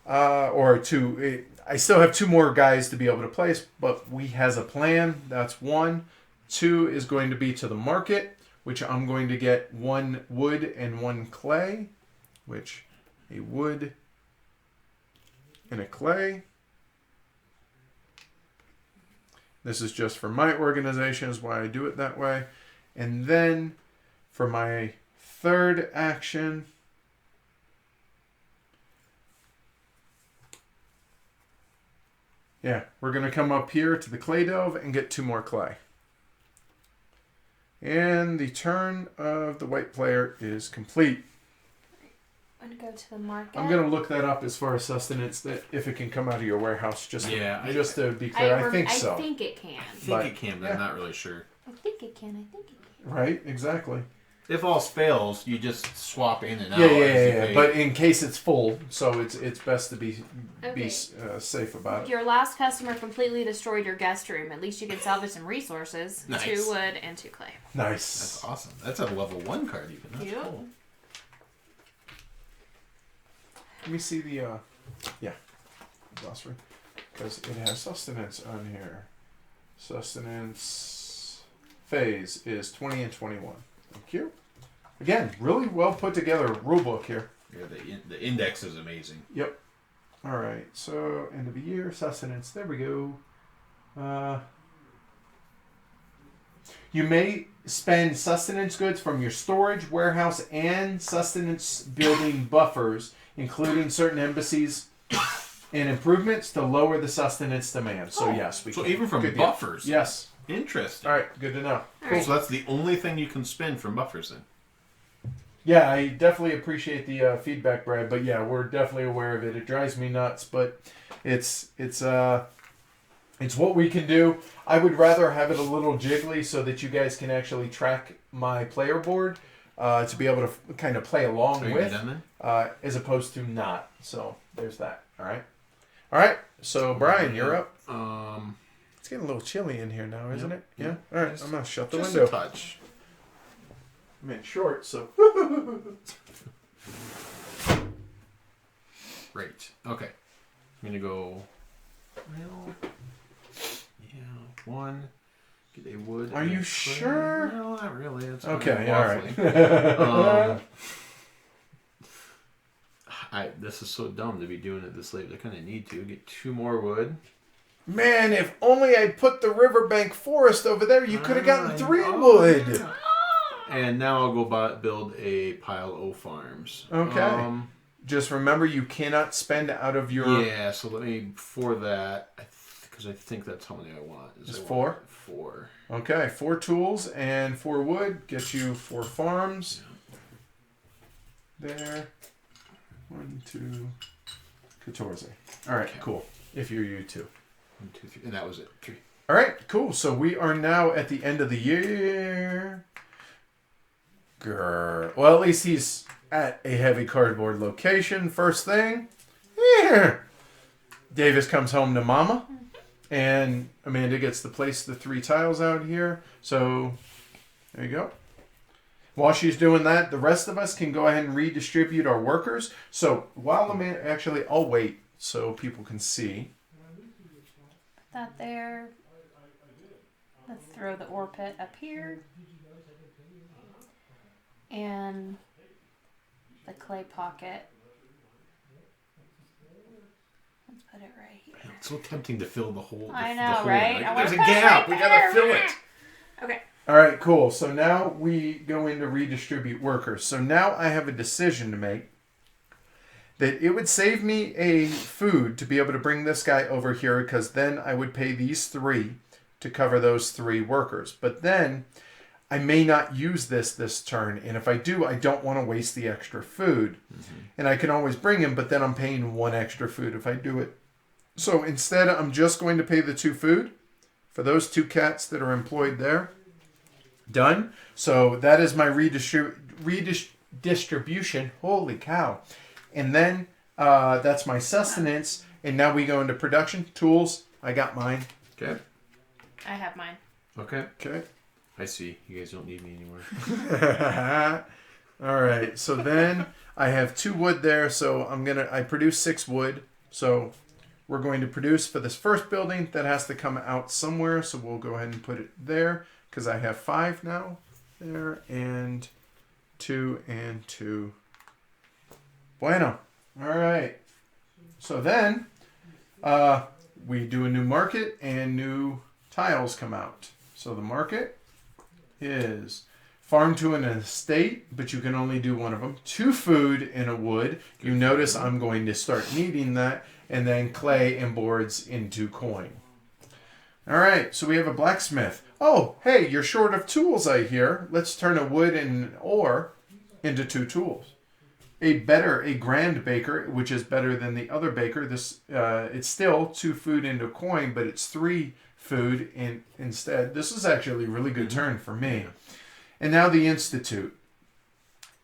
I still have 2 more guys to be able to place, but we has a plan. That's 1. 2 is going to be to the market, which I'm going to get 1 wood and 1 clay, which a wood and a clay. This is just for my organization, is why I do it that way. And then for my 3rd action, we're going to come up here to the clay delve and get 2 more clay. And the turn of the white player is complete.
I'm going to go to the market.
I'm going to look that up as far as sustenance, that if it can come out of your warehouse, just to be clear. I think so.
I think it can.
I think it can, but I'm not really sure.
I think it can.
Right, exactly.
If all fails, you just swap in and out.
Yeah. But in case it's full, so it's best to be safe about it.
Your last customer completely destroyed your guest room. At least you can salvage some resources.
Nice.
2 wood and 2 clay.
Nice.
That's awesome. That's a level 1 card even. That's
Yep.
cool.
Let me see the. glossary, because it has sustenance on here. Sustenance phase is 20 and 21. Thank you. Again, really well put together rule book here.
Yeah, the index is amazing.
Yep. All right. So end of the year sustenance. There we go. You may spend sustenance goods from your storage, warehouse, and sustenance building buffers, including certain embassies and improvements, to lower the sustenance demand. So yes, we
so
can.
even from
Good
buffers.
Deal. Yes.
Interesting.
All right. Good to know.
Cool. So that's the only thing you can spend from buffers then.
Yeah, I definitely appreciate the feedback, Brad. But yeah, we're definitely aware of it. It drives me nuts, but it's what we can do. I would rather have it a little jiggly so that you guys can actually track my player board to be able to kind of play along with, as opposed to not. So there's that. All right. So Brian, you're up. It's getting a little chilly in here now, isn't it? Yeah. All right. I'm gonna shut the window.
Just a touch.
I'm in shorts, so.
Great. Okay. I'm gonna go. Well, yeah, one. Get a wood.
Are you sure?
No, not really. It's
okay. All
right. This is so dumb to be doing it this late. I kind of need to get 2 more wood.
Man, if only I put the riverbank forest over there, you could have gotten 3 wood.
Yeah. And now I'll go build a pile of farms.
Okay. Just remember, you cannot spend out of your...
Yeah, so let me, for that, because I think that's how many I want.
It's 4?
4.
Okay, 4 tools and 4 wood. Get you 4 farms. There. 1, 2, 14. All right, cool. If you're you 2.
1, 2, 3. And that was it. 3.
All right, cool. So we are now at the end of the year. Grr. Well, at least he's at a heavy cardboard location. First thing, Davis comes home to Mama, and Amanda gets to place the 3 tiles out here. So there you go. While she's doing that, the rest of us can go ahead and redistribute our workers. So while Amanda, actually, I'll wait so people can see.
Put that there. Let's throw the ore pit up here. And the clay pocket. Let's put it right here.
It's so tempting to fill the hole.
I know,
the hole.
right?
Like, there's a gap. We gotta fill it.
Okay.
All right, cool. So now we go into redistribute workers. So now I have a decision to make that it would save me a food to be able to bring this guy over here, because then I would pay these 3 to cover those 3 workers. But then I may not use this turn, and if I do, I don't want to waste the extra food. Mm-hmm. And I can always bring him, but then I'm paying 1 extra food if I do it. So instead, I'm just going to pay the 2 food for those 2 cats that are employed there. Done. So that is my redistribution. Holy cow. And then that's my sustenance. And now we go into production. Tools. I got mine.
Okay.
I have mine.
Okay.
Okay.
I see. You guys don't need me anymore.
All right. So then I have 2 wood there. So I produce 6 wood. So we're going to produce for this first building. That has to come out somewhere. So we'll go ahead and put it there, because I have 5 now. There, and 2 and 2. Bueno. All right. So then we do a new market and new tiles come out. So the market is farm to an estate, but you can only do 1 of them. 2 food and a wood. You notice I'm going to start needing that. And then clay and boards into coin. All right, so we have a blacksmith. Oh, hey, you're short of tools, I hear. Let's turn a wood and an ore into 2 tools. A grand baker, which is better than the other baker. This it's still 2 food into coin, but it's 3 food instead. This is actually a really good turn for me. And now the Institute.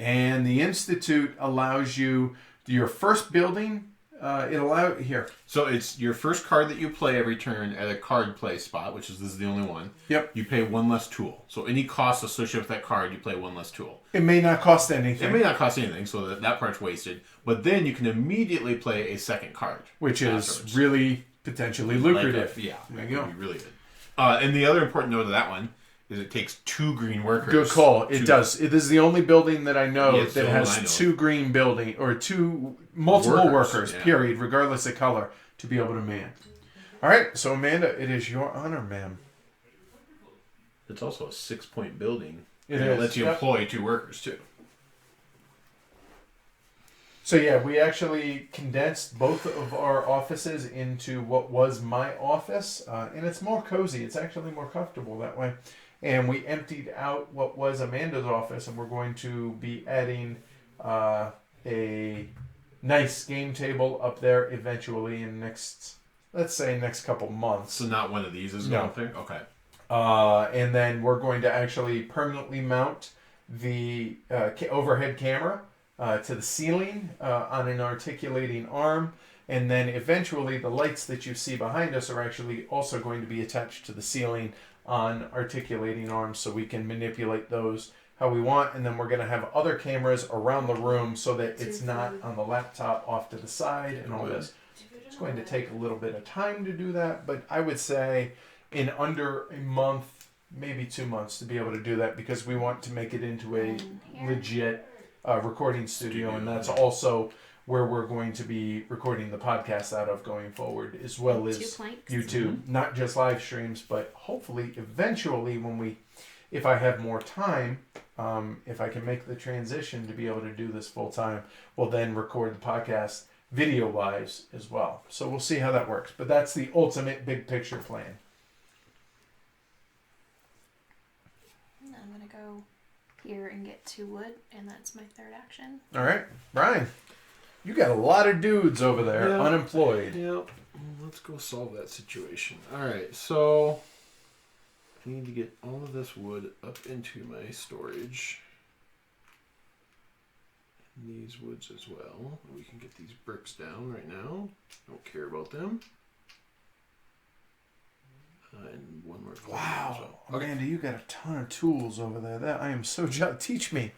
And the Institute allows you, your first building It allows here.
So it's your first card that you play every turn at a card play spot, which is this is the only one.
Yep.
You pay one less tool. So any cost associated with that card, you play one less tool.
It may not cost anything.
It may not cost anything, so that part's wasted. But then you can immediately play a second card,
which
afterwards.
is really potentially lucrative.
Yeah,
there
that
you go.
Could be really good. And the other important note of that one is it takes 2 green workers.
Good call. It does. It is the only building that I know
Yeah,
that has 2 green building or 2 multiple workers,
yeah.
period, regardless of color, to be able to man. All right. So Amanda, it is your honor, ma'am.
It's also a 6-point building.
It
and
is.
It lets you employ 2 workers too.
So yeah, we actually condensed both of our offices into what was my office, and it's more cozy. It's actually more comfortable that way. And we emptied out what was Amanda's office, and we're going to be adding a nice game table up there eventually in next couple months.
So not one of these is
No.
going thing? Okay.
And then we're going to actually permanently mount the overhead camera to the ceiling on an articulating arm. And then eventually the lights that you see behind us are actually also going to be attached to the ceiling on articulating arms, so we can manipulate those how we want. And then we're going to have other cameras around the room so that it's not on the laptop off to the side and all this. It's going to take a little bit of time to do that, but I would say in under a month, maybe 2 months, to be able to do that, because we want to make it into a legit recording studio, and that's also where we're going to be recording the podcast out of going forward, as well as YouTube. Not just live streams, but hopefully eventually if I have more time, if I can make the transition to be able to do this full time, we'll then record the podcast video-wise as well. So we'll see how that works. But that's the ultimate big picture plan.
I'm going to go here and get 2 wood, and that's my third action.
All right, Brian. You got a lot of dudes over there, unemployed.
Yep. Let's go solve that situation. Alright, so I need to get all of this wood up into my storage. And these woods as well. We can get these bricks down right now. Don't care about them. And one more.
Wow. Amanda, you got a ton of tools over there. I am so jealous. Teach me.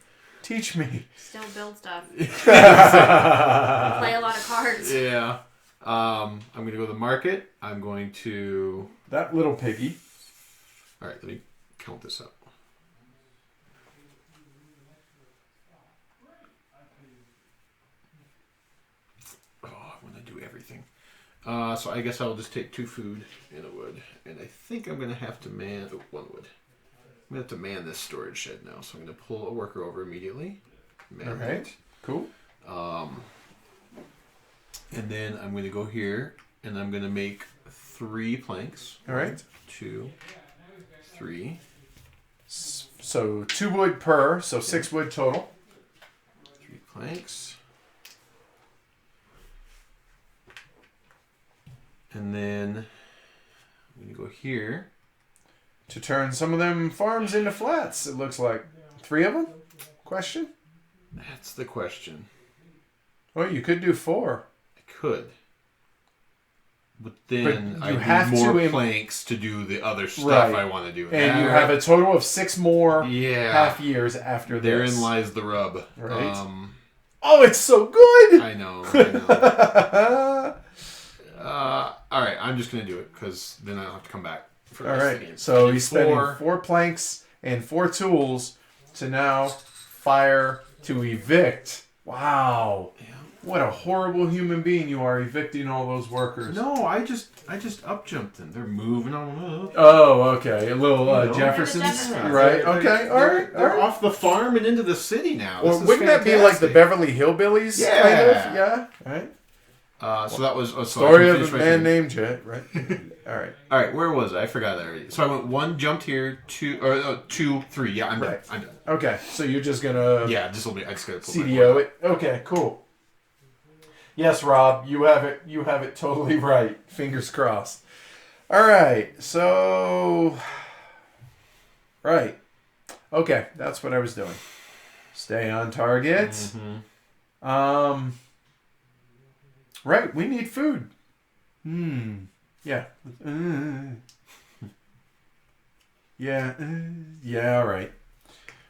Still build stuff. Play a lot of cards.
Yeah. I'm going to go to the market. I'm going to...
That little piggy.
All right, let me count this up. Oh, I want to do everything. So I guess I'll just take 2 food and a wood. And I think I'm going to have to man... Oh, 1 wood. I'm going to have to man this storage shed now. So I'm going to pull a worker over immediately. Man
All right.
it.
Cool.
And then I'm going to go here, and I'm going to make 3 planks.
All right.
2, 3.
So 2 wood per, so 6 wood total.
3 planks. And then I'm going to go here.
To turn some of them farms into flats, it looks like. 3 of them? Question?
That's the question.
Well, you could do 4.
I could. But then
But you
I
have
need more
to
planks to do the other stuff
Right.
I want to do.
And you have a total of 6 more
Yeah.
half years after this.
Therein lies the rub.
Right. Oh, it's so good!
I know. All right, I'm just going to do it because then I don't have to come back for the
All
rest of the
right,
game.
so he's spending 4 planks and 4 tools to now fire to evict. Wow.
Yeah.
What a horrible human being you are, evicting all those workers.
No, I just up jumped them. They're moving on.
Oh, okay. A little Jeffersons.
Jeffersons.
Right, okay, all right.
They're off the farm and into the city now.
Or
This is
wouldn't that be like the
fantastic.
Beverly Hillbillies?
Yeah.
Kind of? Yeah. Right.
So that was
Story of a man named Jet, right? All right.
All right, where was I? I forgot that already. So I went 1, jumped here, 2, 2, 3. Yeah, I'm done.
Right.
I'm done.
Okay, so you're just gonna
Yeah, I just gotta pull my
CDO
board.
it. Okay, cool. Yes, Rob, you have it. You have it totally right. Fingers crossed. All right, so right. Okay, that's what I was doing. Stay on target.
Mhm.
Right, we need food. Yeah. Yeah, all right.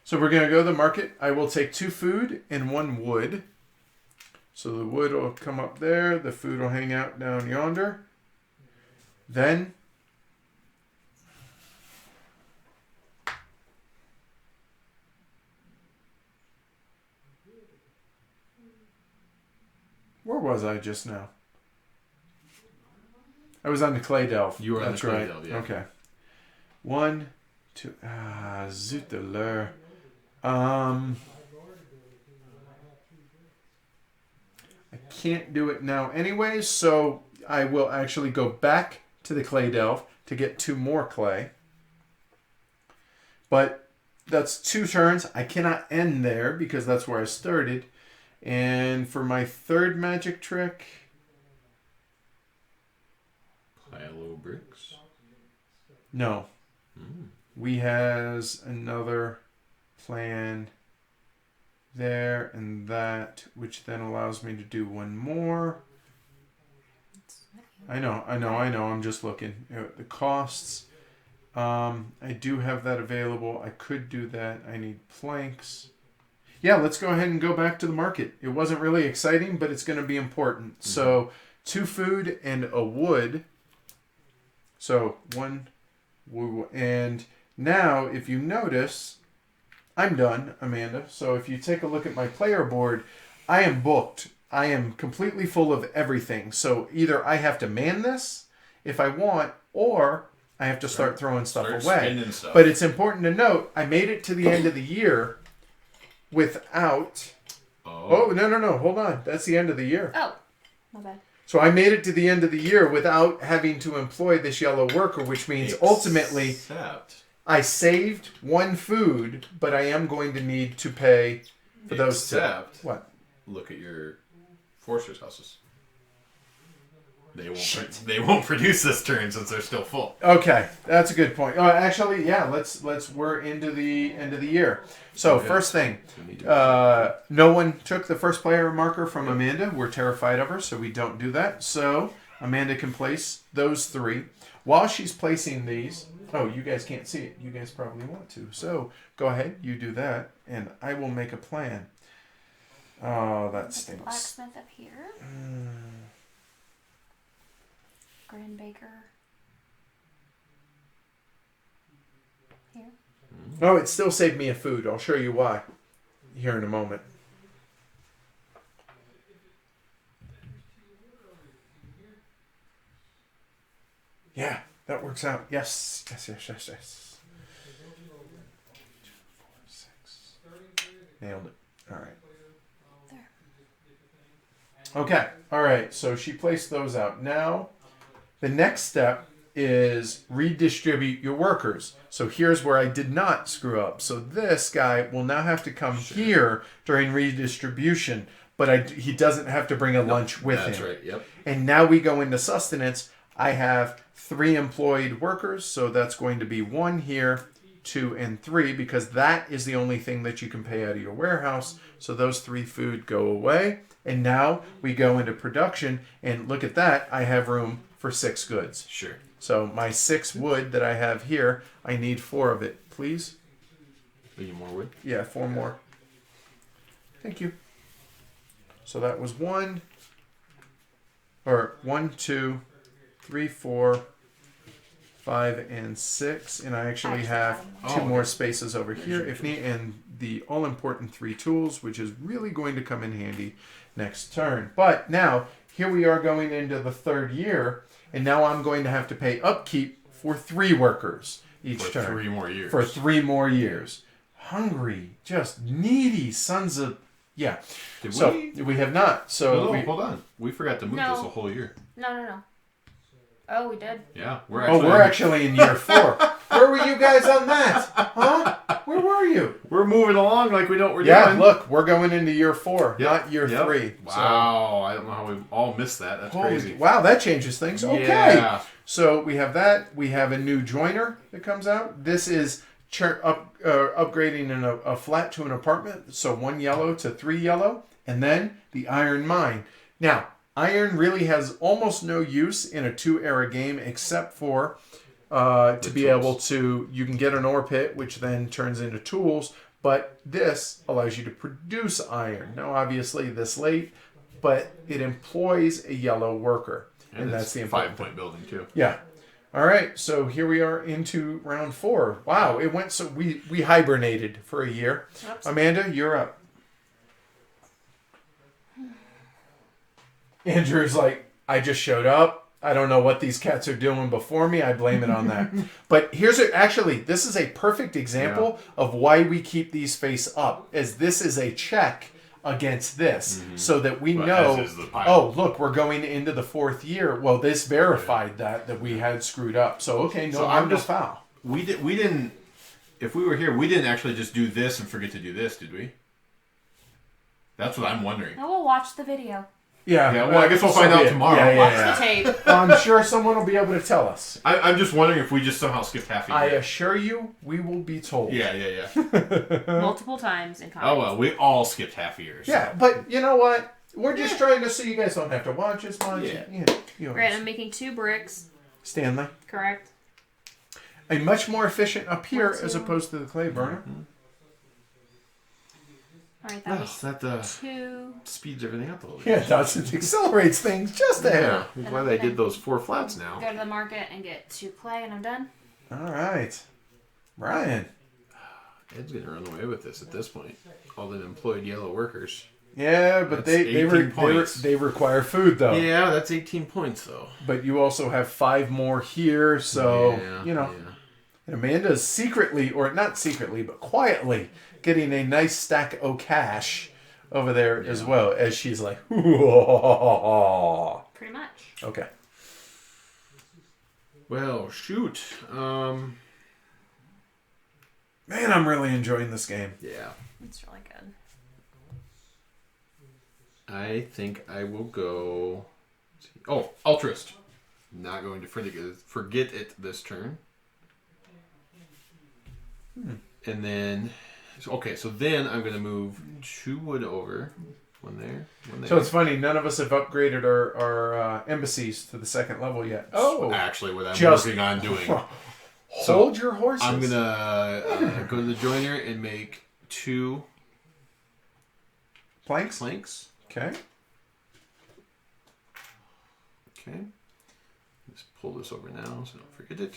So we're going to go to the market. I will take 2 food and 1 wood. So the wood will come up there. The food will hang out down yonder. Then where was I just now? I was on the clay delve.
You were on the clay
right.
delve, yeah.
Okay. 1, 2. Zut de l'heure. I can't do it now anyways, so I will actually go back to the clay delve to get 2 more clay. But that's 2 turns. I cannot end there because that's where I started. And for my 3rd magic trick...
Pile of bricks?
No. We has another plan there and that, which then allows me to do 1 more. I know. I'm just looking at the costs. I do have that available. I could do that. I need planks. Yeah, let's go ahead and go back to the market. It wasn't really exciting, but it's going to be important. Mm-hmm. So 2 food and a wood. So 1 wood. And now, if you notice, I'm done, Amanda. So if you take a look at my player board, I am booked. I am completely full of everything. So either I have to man this if I want, or I have to start throwing stuff away.
Stuff.
But it's important to note, I made it to the end of the year without... Oh, no. Hold on. That's the end of the year.
Oh, my bad.
So I made it to the end of the year without having to employ this yellow worker, which means ultimately I saved 1 food, but I am going to need to pay for those 2. What?
Look at your foresters' houses. They won't produce this turn since they're still full.
Okay, that's a good point. Actually, yeah, we're into the end of the year. So first thing, no one took the first player marker from Amanda. We're terrified of her, so we don't do that. So Amanda can place those 3. While she's placing these, you guys can't see it. You guys probably want to. So go ahead, you do that, and I will make a plan. Oh, that stinks.
Blacksmith up here. Grand Baker. Here.
Oh, it still saved me a food. I'll show you why here in a moment. Yeah, that works out. Yes. 2, 4, 6. Nailed it. All right.
There.
Okay. All right. So she placed those out. Now, the next step is redistribute your workers. So here's where I did not screw up. So this guy will now have to come here during redistribution, but he doesn't have to bring a lunch with him.
That's right, yep.
And now we go into sustenance. I have 3 employed workers, so that's going to be 1 here, 2, and 3, because that is the only thing that you can pay out of your warehouse. So those 3 food go away. And now we go into production, and look at that. I have room for 6 goods.
Sure.
So my 6 wood that I have here, I need 4 of it, please.
Need more wood?
Yeah, 4 more. Thank you. So that was 1, 2, 3, 4, 5, and 6, and I actually have 2 more spaces over here if need, and the all-important 3 tools, which is really going to come in handy next turn. But now here we are going into the 3rd year, and now I'm going to have to pay upkeep for 3 workers each turn.
For 3 more years.
For 3 more years. Hungry, just needy sons of... Yeah. We have not. So
hold on. We forgot to move this a whole year.
No. Oh, we did.
Yeah.
We're actually in year 4. Where were you guys on that? Huh? Where were you?
We're moving along like we know what we're doing.
Yeah, look, we're going into year 4, not year 3.
Wow, I don't know how we all missed that. That's crazy.
Wow, that changes things. Okay.
Yeah.
So we have that. We have a new joiner that comes out. This is upgrading a flat to an apartment. So 1 yellow to 3 yellow. And then the iron mine. Now, Iron really has almost no use in a 2-era game except for to be able to, you can get an ore pit, which then turns into tools, but this allows you to produce iron. Now, obviously, this late, but it employs a yellow worker. And that's the important
5-point building, too.
Yeah. All right, so here we are into round 4. Wow, it went so we hibernated for a year. Oops. Amanda, you're up. Andrew's like, I just showed up. I don't know what these cats are doing before me. I blame it on that. But actually, this is a perfect example of why we keep these face up, as this is a check against this, so that we know, oh, look, we're going into the 4th year. Well, this verified that we had screwed up. So, okay, no foul.
We didn't, if we were here, we didn't actually just do this and forget to do this, did we? That's what I'm wondering.
No, we'll watch the video.
Yeah,
well, I guess we'll find out tomorrow.
Watch the tape.
I'm sure someone will be able to tell us.
I'm just wondering if we just somehow skipped half a year.
I assure you, we will be told.
Yeah.
Multiple times in comments.
Oh, well, we all skipped half a year. So.
Yeah, but you know what? We're just trying to so you guys don't have to watch as much. Yeah.
Right, I'm making 2 bricks.
Stanley.
Correct.
A much more efficient up here as opposed to the clay burner.
All right, that was
that
2.
speeds everything up a little bit.
Yeah, it does. It accelerates things just a hair.
I'm glad I did those 4 flats now.
Go to the market and get 2 clay, and I'm done.
All right. Brian.
Ed's going to run away with this at this point. All the employed yellow workers.
Yeah, but they require food, though.
Yeah, that's 18 points, though.
But you also have 5 more here, so, And Amanda's secretly, or not secretly, but quietly, getting a nice stack of cash over there as well, as she's like,
pretty much.
Okay.
Well, shoot.
Man, I'm really enjoying this game.
Yeah.
It's really good.
I think I will go... Oh, Altruist. Not going to forget it this turn. And then... Okay, so then I'm going to move 2 wood over. One there.
So it's funny, none of us have upgraded our embassies to the 2nd level yet.
Oh! Actually, what I'm working on doing.
Hold your horses.
I'm going to go to the joiner and make 2...
Planks? Okay.
Let's pull this over now so don't forget it.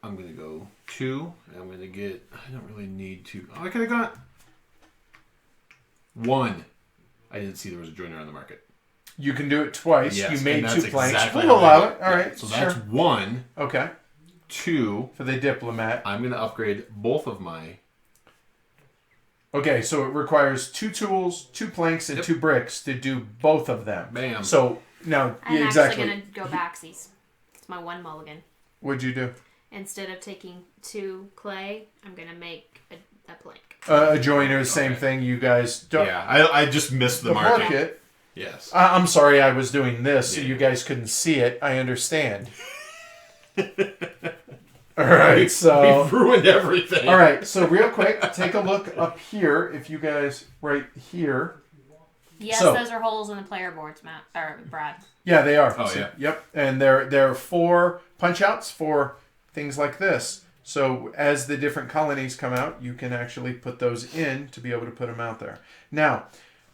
I'm going to go 2. And I'm going to get... I don't really need 2. Oh, I could have got 1. I didn't see there was a joiner on the market.
You can do it twice.
Yes,
you made 2 planks.
Exactly
we'll allow it. All right.
So that's 1.
Okay.
2.
For the diplomat.
I'm going to upgrade both of my...
Okay, so it requires 2 tools, 2 planks, and 2 bricks to do both of them.
Bam.
So, now,
I'm
exactly.
actually going to go backsies. It's my 1 mulligan.
What'd you do?
Instead of taking 2 clay, I'm going to make a plank.
A joiner, same thing. You guys don't...
Yeah, I just missed the market. Yes.
I'm sorry I was doing this so you guys couldn't see it. I understand. All right, so...
We've ruined everything.
All right, so real quick, take a look up here. If you guys... Right here.
Yes, those are holes in the player boards, Matt. Or Brad.
Yeah, they are.
Oh, yeah.
Yep. And there are 4 punch-outs for things like this. So as the different colonies come out, you can actually put those in to be able to put them out there. Now,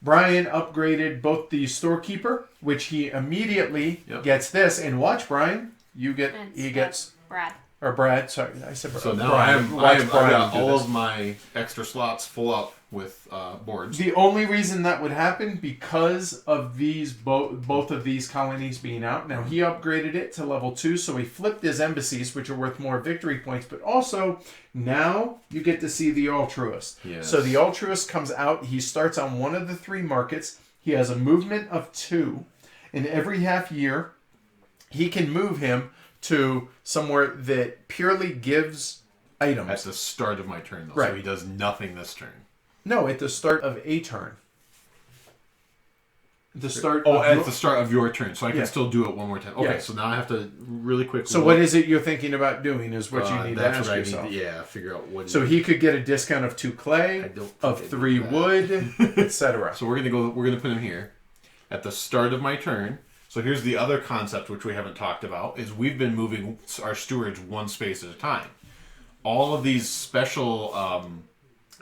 Brian upgraded both the storekeeper, which he immediately gets this. And watch, Brian. He gets...
Brad.
Or Brad, sorry. I said
So now
Brian.
I've got all of my extra slots full up with boards.
The only reason that would happen because of these both of these colonies being out. Now he upgraded it to level 2, so he flipped his embassies, which are worth more victory points. But also now you get to see the altruist.
Yes.
So the altruist comes out. He starts on one of the 3 markets. He has a movement of 2, and every half year he can move him to somewhere that purely gives items.
At the start of my turn, though.
Right.
So he does nothing this turn.
No, at the start of a turn. At the start
of your turn. So I can still do it one more time. Okay,
Yes.
So now I have to really quickly...
So what is it you're thinking about doing is what you need to ask yourself.
Figure out what...
So he could get a discount of 2 clay, of 3 wood, etc.
So we're gonna put him here. at the start of my turn. So here's the other concept which we haven't talked about, is we've been moving our stewards one space at a time. All of these special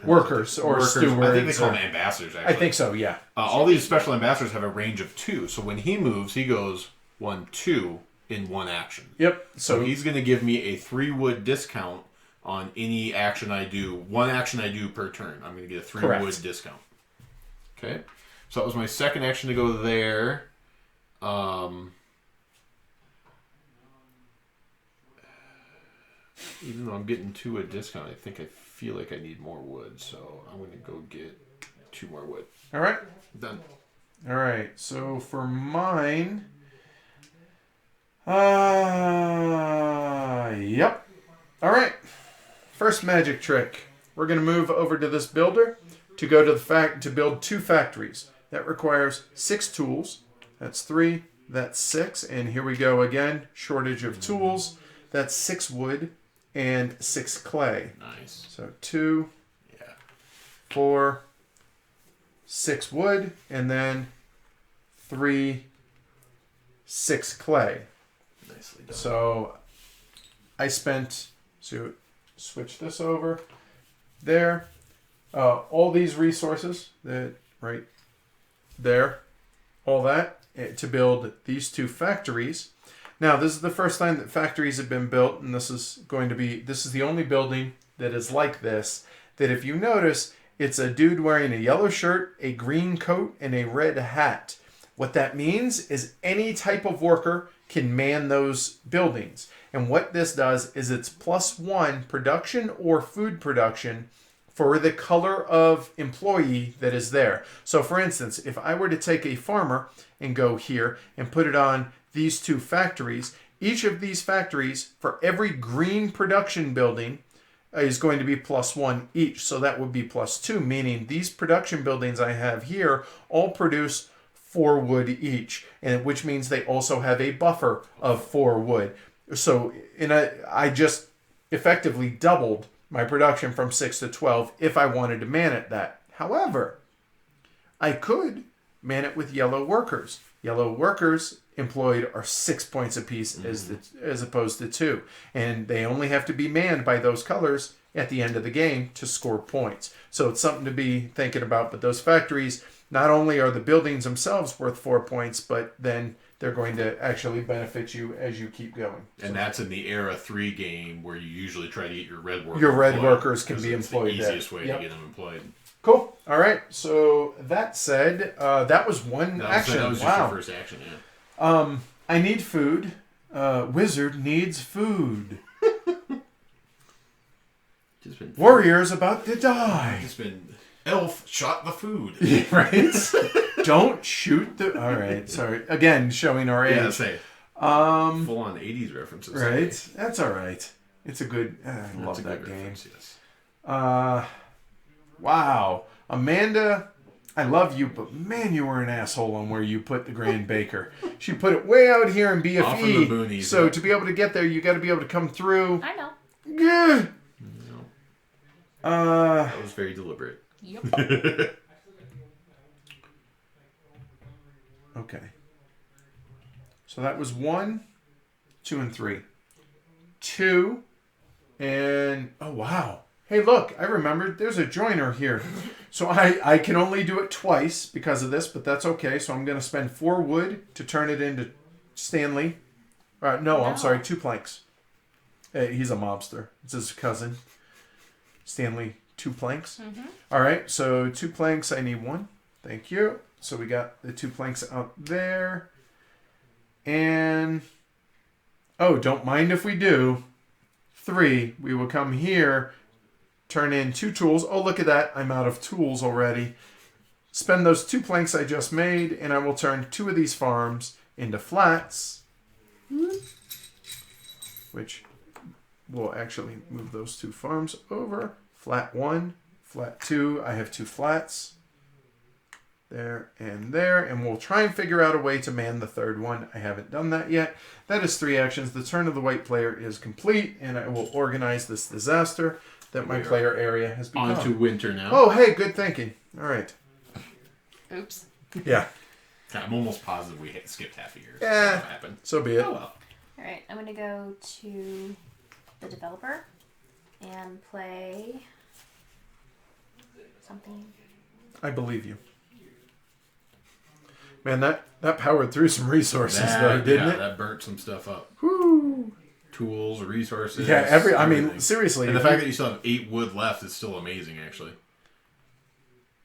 workers or stewards.
I think they call them ambassadors, actually.
I think so, yeah.
All these special ambassadors have a range of 2. So when he moves, he goes 1, 2 in one action.
Yep.
So he's going to give me a 3 wood discount on any action I do. One action I do per turn. I'm going to get a 3 wood discount. Okay. So that was my second action to go there. Even though I'm getting 2 a discount, I feel like I need more wood. So I'm going to go get 2 more wood.
All right.
Done.
All right. So for mine... yep. All right. First magic trick. We're going to move over to this builder to go to to build 2 factories. That requires 6 tools. That's 3. That's 6. And here we go again. Shortage of tools. That's 6 wood and 6 clay.
Nice.
So 2, 4, 6 wood, and then 3, 6 clay.
Nicely done.
So I spent, so switch this over there. All these resources that right there, all that to build these 2 factories. Now this is the first time that factories have been built, and this is the only building that is like this. That if you notice, it's a dude wearing a yellow shirt, a green coat, and a red hat. What that means is any type of worker can man those buildings. And what this does is it's +1 production or food production for the color of employee that is there. So for instance, if I were to take a farmer and go here and put it on these 2 factories, each of these factories for every green production building is going to be +1 each. So that would be +2, meaning these production buildings I have here all produce 4 wood each, and which means they also have a buffer of 4 wood. So I just effectively doubled my production from 6 to 12 if I wanted to man it that. However, I could man it with yellow workers. Yellow workers employed are 6 points apiece as opposed to 2. And they only have to be manned by those colors at the end of the game to score points. So it's something to be thinking about. But those factories, not only are the buildings themselves worth 4 points, but then they're going to actually benefit you as you keep going.
And that's in the Era 3 game where you usually try to get your red workers.
Your red workers can be employed
there. It's the easiest way
to
get them employed.
Cool. All right. So that said, that was one action.
That was just your first action, yeah.
I need food. Wizard needs food. Warrior's about to die.
It's been elf shot the food.
Right? Don't shoot the... All right. Sorry. Again, showing our age.
Yeah, say. Full-on 80s references.
Right? That's all right. It's a good... I love that game.
Yes.
Wow. Amanda, I love you, but man, you were an asshole on where you put the Grand Baker. She put it way out here in BFE.
Off in the boonies,
so to be able to get there, you got to be able to come through.
I know.
Yeah.
That was very deliberate.
Yep.
Okay. So that was 1, 2, and 3. 2, and... Oh, wow. Hey, look, I remembered there's a joiner here. So I can only do it twice because of this, but that's okay. So I'm going to spend 4 wood to turn it into Stanley. No, I'm sorry, 2 planks. He's a mobster. It's his cousin. Stanley, 2 planks. Mm-hmm. All right, so 2 planks. I need 1. Thank you. So we got the 2 planks out there. And, oh, don't mind if we do. 3, we will come here, turn in 2 tools. Oh, look at that. I'm out of tools already. Spend those 2 planks I just made, and I will turn 2 of these farms into flats. Which will actually move those 2 farms over. Flat 1, flat 2. I have 2 flats. There and there. And we'll try and figure out a way to man the 3rd one. I haven't done that yet. That is 3 actions. The turn of the white player is complete, and I will organize this disaster that my player area has become.
On to winter now.
Oh, hey, good thinking. All right.
Oops.
Yeah.
I'm almost positive we skipped half a year. So
Yeah.
what happened?
So be it.
Oh well.
All right, I'm gonna go to the developer and play something.
I believe you. Man, that powered through some resources, though, didn't it?
That burnt some stuff up.
Woo!
Tools, resources.
Yeah, I mean,
everything.
seriously.
And the fact that you still have 8 wood left is still amazing, actually.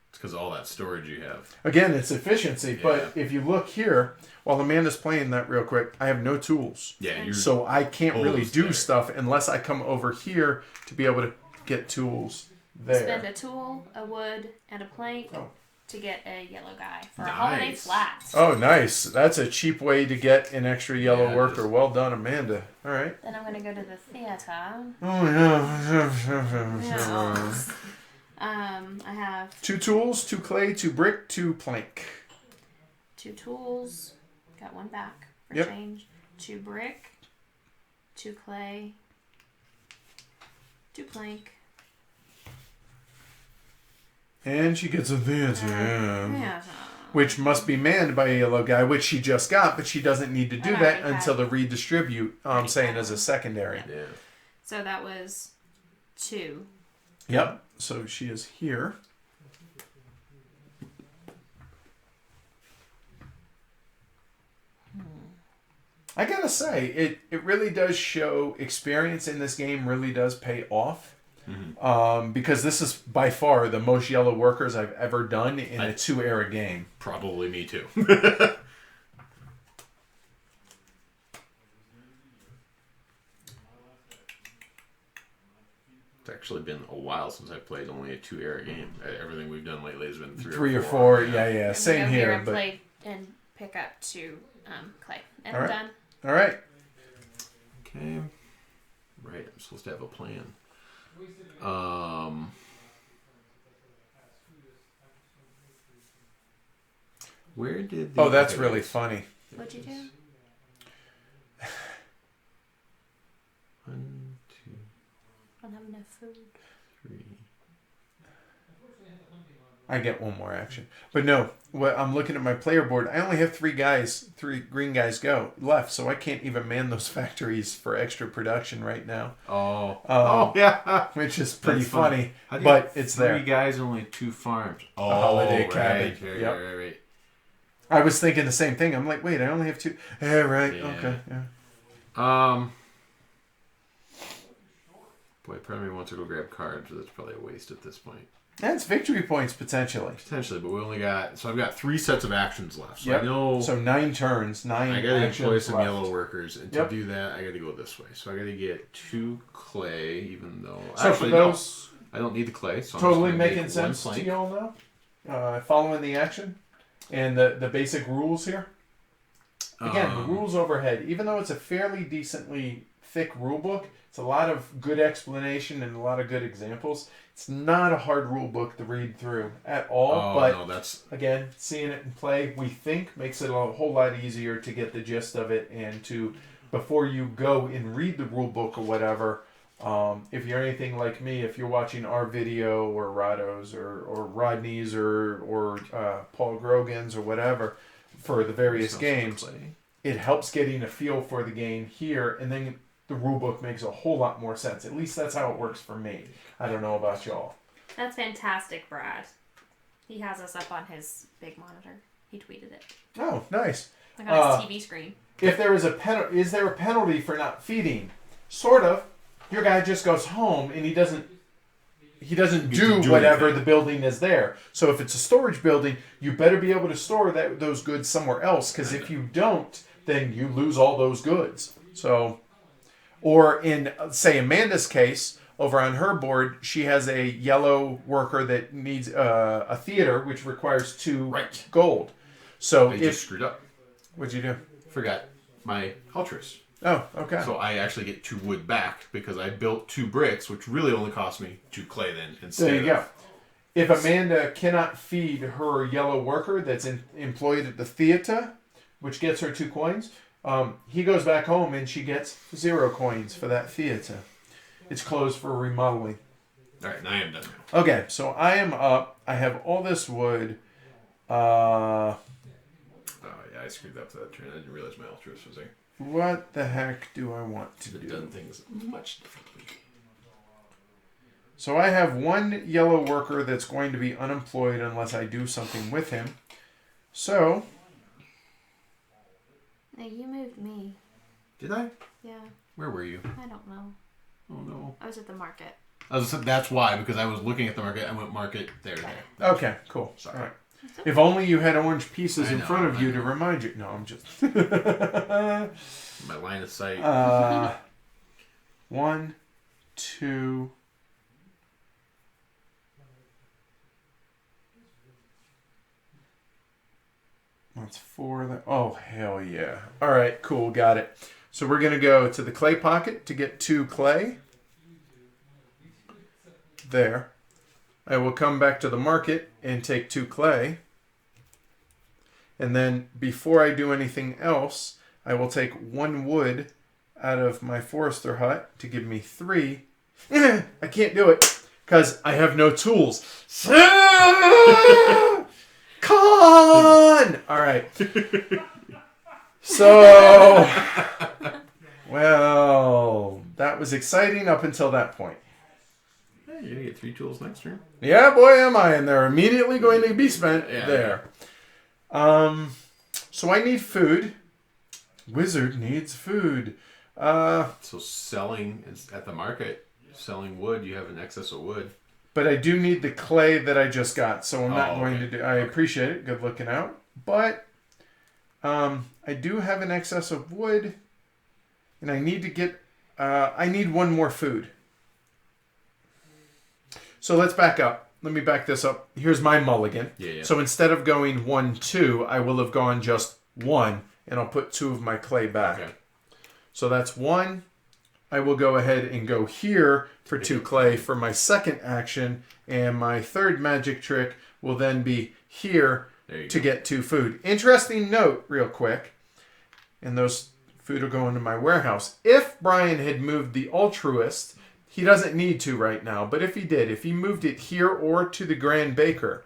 It's because of all that storage you have.
Again, it's efficiency,
Yeah.
but if you look here, while Amanda's playing that real quick, I have no tools.
Yeah,
So I can't really
hosed
do
there.
stuff unless I come over here to be able to get tools there.
Spend a tool, a wood, and a plank
Oh.
to get a yellow guy for a holiday
Nice.
flat.
Oh, nice. That's a cheap way to get an extra yellow
Yeah, it
worker.
is.
Well done, Amanda. All right.
Then I'm gonna go to the theater.
Oh, yeah.
Yes. I have
2 tools, 2 clay, 2 brick, 2 plank.
2 tools. Got 1 back for
Yep.
change. 2 brick. 2 clay. 2 plank.
And she gets a theater.
Yeah.
Which must be manned by a yellow guy, which she just got, but she doesn't need to do
I
that
already
until
had-
the redistribute,
already
saying
had
as a
one.
secondary.
Yeah.
So that was 2.
Yep. So she is here. I gotta say, it really does show experience in this game really does pay off. Because this is by far the most yellow workers I've ever done in a 2-era game.
Probably me too. It's actually been a while since I've played only a 2-era game. Everything we've done lately has been 3
or 4,
Yeah.
yeah.
I'm
Same
gonna go
here,
and
but
play and pick up 2 clay. And
All
I'm
right.
done.
all right.
Okay. Right, I'm supposed to have a plan. Where did the...
Oh, that's
okay,
really funny.
What'd you do?
1, 2,
I don't have enough food.
3.
I get one more action. But no, what I'm looking at my player board, I only have 3 green guys left, so I can't even man those factories for extra production right now.
Oh, yeah.
Which is pretty
That's funny.
funny.
How do you
But
have
it's
3
there.
guys and only 2 farms. Oh,
holiday
right,
cabbage.
Right,
Yep.
right.
I was thinking the same thing. I'm like, wait, I only have 2. Yeah, right.
Yeah.
Okay. Yeah.
Boy, part of me wants to go grab cards, but that's probably a waste at this point.
That's victory points potentially.
Potentially, but we only got... So I've got 3 sets of actions left. So
Yep.
I know...
So 9 turns, 9
I gotta
actions
employ some
left.
yellow workers, and
Yep.
to do that, I gotta go this way. So I gotta get 2 clay, even though...
So
actually,
for those
no, I don't need the clay, so I'm
totally
just gonna
making
make
sense
one
to
plank.
you all now? Following the action and the basic rules here? Again, the rules overhead, even though it's a fairly decently thick rule book, it's a lot of good explanation and a lot of good examples. It's not a hard rule book to read through at all,
Oh,
but
no, that's...
again, seeing it in play, we think, makes it a whole lot easier to get the gist of it and to, before you go and read the rule book or whatever, if you're anything like me, if you're watching our video or Rado's or Rodney's or Paul Grogan's or whatever for the various
Sounds
games,
clay.
it helps getting a feel for the game here, and then the rule book makes a whole lot more sense. At least that's how it works for me. I don't know about y'all.
That's fantastic, Brad. He has us up on his big monitor. He tweeted it.
Oh, nice.
Like on his TV screen.
If there is is there a penalty for not feeding? Sort of. Your guy just goes home and he doesn't do whatever
anything.
the building is there. So if it's a storage building, you better be able to store those goods somewhere else, because if you don't, then you lose all those goods. So, or in, say, Amanda's case, over on her board, she has a yellow worker that needs a theater, which requires 2
Right.
gold. So
I
if...
just screwed up.
What'd you do?
Forgot my Ultras.
Oh, okay.
So I actually get 2 wood back because I built 2 bricks, which really only cost me 2 clay then instead
There you go.
of...
If Amanda cannot feed her yellow worker that's employed at the theater, which gets her 2 coins, he goes back home and she gets 0 coins for that theater. It's closed for remodeling.
All right, now I am done now.
Okay, so I am up. I have all this wood.
Yeah, I screwed up that turn. I didn't realize my altruist was there.
What the heck do I want to
Should have
do?
done things much differently.
So I have one yellow worker that's going to be unemployed unless I do something with him. So...
No, you moved me.
Did I?
Yeah.
Where were you?
I don't know.
Oh, no.
I was at the market.
That's why, because I was looking at the market. I went market there.
Okay, cool.
Sorry.
All right. If only you had orange pieces in front of you to
know.
remind you. No, I'm just...
My line of sight.
1, 2... That's 4. Oh, hell yeah. All right, cool. Got it. So we're going to go to the clay pocket to get 2 clay. There. I will come back to the market and take 2 clay. And then before I do anything else, I will take 1 wood out of my forester hut to give me 3. I can't do it because I have no tools. Con! All right. So, well, that was exciting up until that point.
Hey, you're going to get 3 tools next turn.
Yeah, boy, am I. And they're immediately going to be spent there. So I need food. Wizard needs food.
So selling is at the market, selling wood, you have an excess of wood.
But I do need the clay that I just got, so I'm not going
okay.
to do... I appreciate it. Good looking out. But I do have an excess of wood, and I need to get... I need 1 more food. So let's back up. Let me back this up. Here's my mulligan.
Yeah.
So instead of going 1, 2, I will have gone just 1, and I'll put 2 of my clay back.
Okay.
So that's 1. I will go ahead and go here for 2 clay for my second action, and my third magic trick will then be here to get 2 food. Interesting note, real quick, and those food will go into my warehouse. If Brian had moved the altruist, he doesn't need to right now, but if he did, if he moved it here or to the Grand Baker,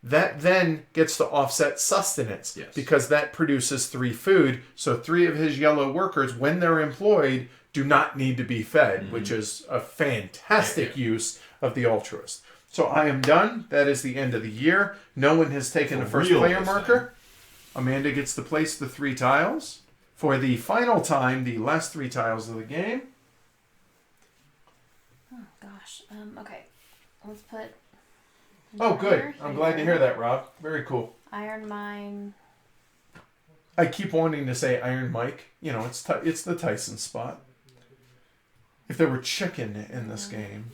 that then gets to offset sustenance because that produces 3 food. So 3 of his yellow workers, when they're employed, do not need to be fed, which is a fantastic use of the altruist. So I am done. That is the end of the year. No one has taken a first player marker. Amanda gets to place the 3 tiles. For the final time, the last 3 tiles of the game.
Oh, gosh. Okay. Let's put...
Oh, good. I'm glad to hear that, Rob. Very cool.
Iron mine.
I keep wanting to say Iron Mike. You know, it's the Tyson spot. If there were chicken in this game,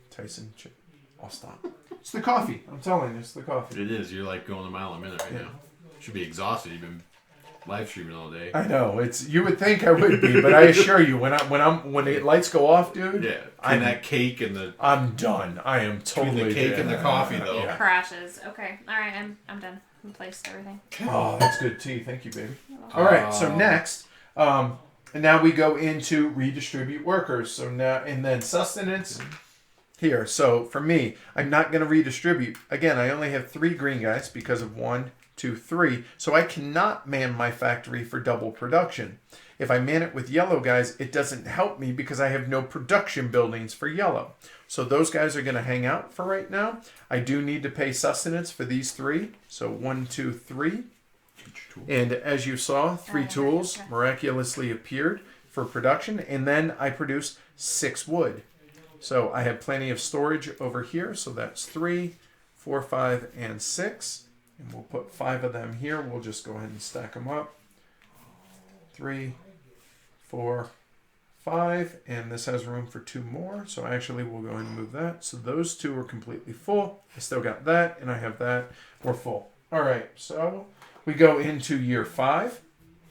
Tyson chicken. I'll stop. It's the coffee. I'm telling you, it's the coffee.
It is. You're like going a mile a minute right now. Should be exhausted. You've been live streaming all day.
I know. You would think I would be, but I assure you, when the lights go off, dude.
Yeah. And that cake and the.
I'm done. I am totally
the cake
dead.
and the coffee though.
It crashes. Okay. All right. I'm done. I placed everything.
Oh, that's good tea. Thank you, baby. All right. So next, and now we go into redistribute workers. So now and then sustenance. Here. So for me, I'm not going to redistribute. Again, I only have 3 green guys because of 1, 2, 3. So I cannot man my factory for double production. If I man it with yellow guys, it doesn't help me because I have no production buildings for yellow. So those guys are going to hang out for right now. I do need to pay sustenance for these 3. So 1, 2, 3. And as you saw, 3 tools miraculously appeared for production. And then I produce 6 wood. So I have plenty of storage over here. So that's 3, 4, 5, and 6. And we'll put 5 of them here. We'll just go ahead and stack them up. 3, 4, 5. And this has room for 2 more. So actually we'll go ahead and move that. So those 2 are completely full. I still got that and I have that. We're full. All right. So we go into year 5.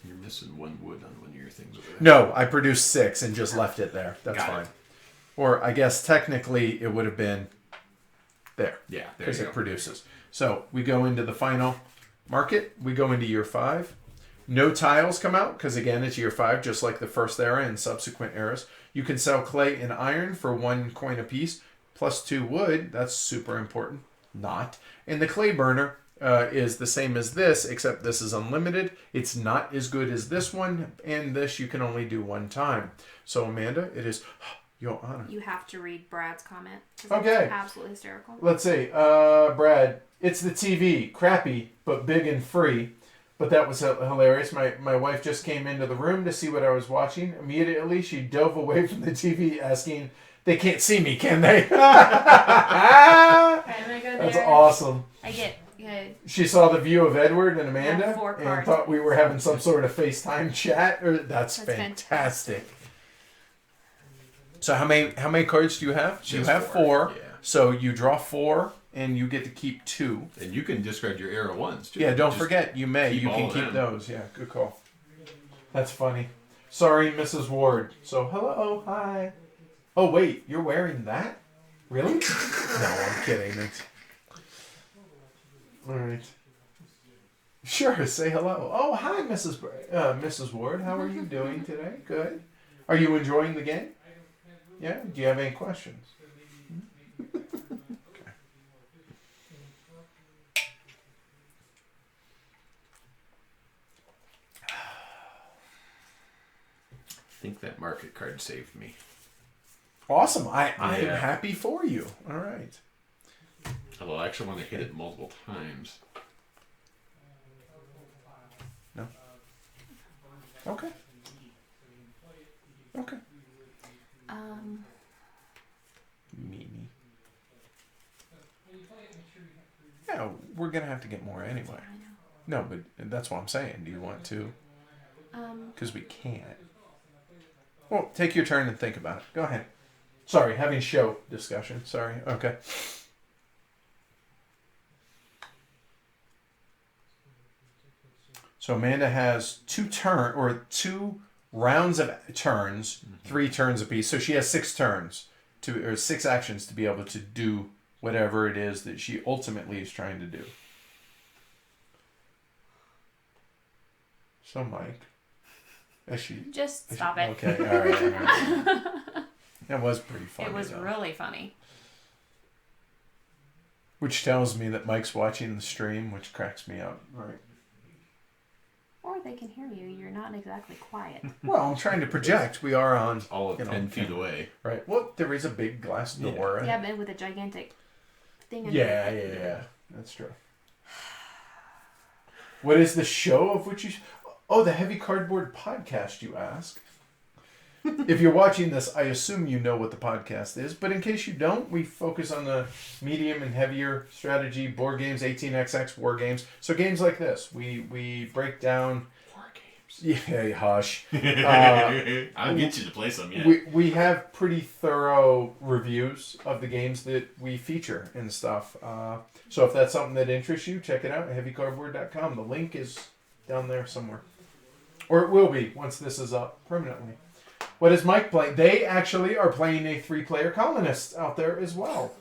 You're missing 1 wood on one of your things over there.
No, I produced 6 and just left it there. That's
Got
fine.
it.
Or I guess technically it would have been there.
Yeah, there
Because
you
it
go.
produces. So we go into the final market. We go into year 5. No tiles come out because again it's year 5, just like the first era and subsequent eras. You can sell clay and iron for 1 coin apiece, plus 2 wood. That's super important. Not. And the clay burner is the same as this, except this is unlimited. It's not as good as this one, and this you can only do one time. So, Amanda, it is your honor.
You have to read Brad's comment. 'Cause
Okay.
It's absolutely hysterical.
Let's see. Brad, it's the TV. Crappy, but big and free. But that was hilarious. My wife just came into the room to see what I was watching. Immediately, she dove away from the TV asking, they can't see me, can they?
Alright, I'm gonna go there.
That's awesome.
I get
She saw the view of Edward and Amanda
Yeah, 4
and
cards.
thought we were having some sort of FaceTime chat. That's fantastic. So how many cards do you have?
She
You
has
have
4.
four.
Yeah.
So you draw 4 and you get to keep 2.
And you can discard your arrow ones too.
Yeah, don't
Just
forget, you may.
keep
You
all
can
of
keep
them.
those. Yeah, good call. That's funny. Sorry, Mrs. Ward. So, hello, hi. Oh, wait, you're wearing that? Really? No, I'm kidding. All right. Sure, say hello. Oh, hi, Mrs. Ward. How are you doing today? Good. Are you enjoying the game? Yeah? Do you have any questions? Okay.
I think that market card saved me.
Awesome. I am
Yeah.
happy for you. All right.
Although I actually want to hit it multiple times.
No. Okay. Okay. Mimi. Yeah, we're gonna have to get more anyway.
I know.
No, but that's what I'm saying. Do you want to? Because we can't. Well, take your turn and think about it. Go ahead. Sorry, having show discussion. Sorry. Okay. So Amanda has 2 rounds of turns, 3 turns apiece. So she has 6 turns or 6 actions to be able to do whatever it is that she ultimately is trying to do. So Mike,
Just stop it.
Okay, all right. That was pretty funny.
It was
though.
really funny.
Which tells me that Mike's watching the stream, which cracks me up. Right.
Or they can hear you. You're not exactly quiet.
Well, I'm trying to project. We are on
All of 10 feet away.
Right. Well, there is a big glass door.
Yeah, but with a gigantic thing in
Yeah. That's true. What is the show of which you... Oh, the Heavy Cardboard Podcast, you ask. If you're watching this, I assume you know what the podcast is. But in case you don't, we focus on the medium and heavier strategy, board games, 18xx, war games. So games like this, we break down...
War games.
Yeah, hush.
I'll get you to play some, yeah.
We have pretty thorough reviews of the games that we feature and stuff. So if that's something that interests you, check it out at heavycardboard.com. The link is down there somewhere. Or it will be once this is up permanently. What is Mike playing? They actually are playing a 3-player Colonists out there as well.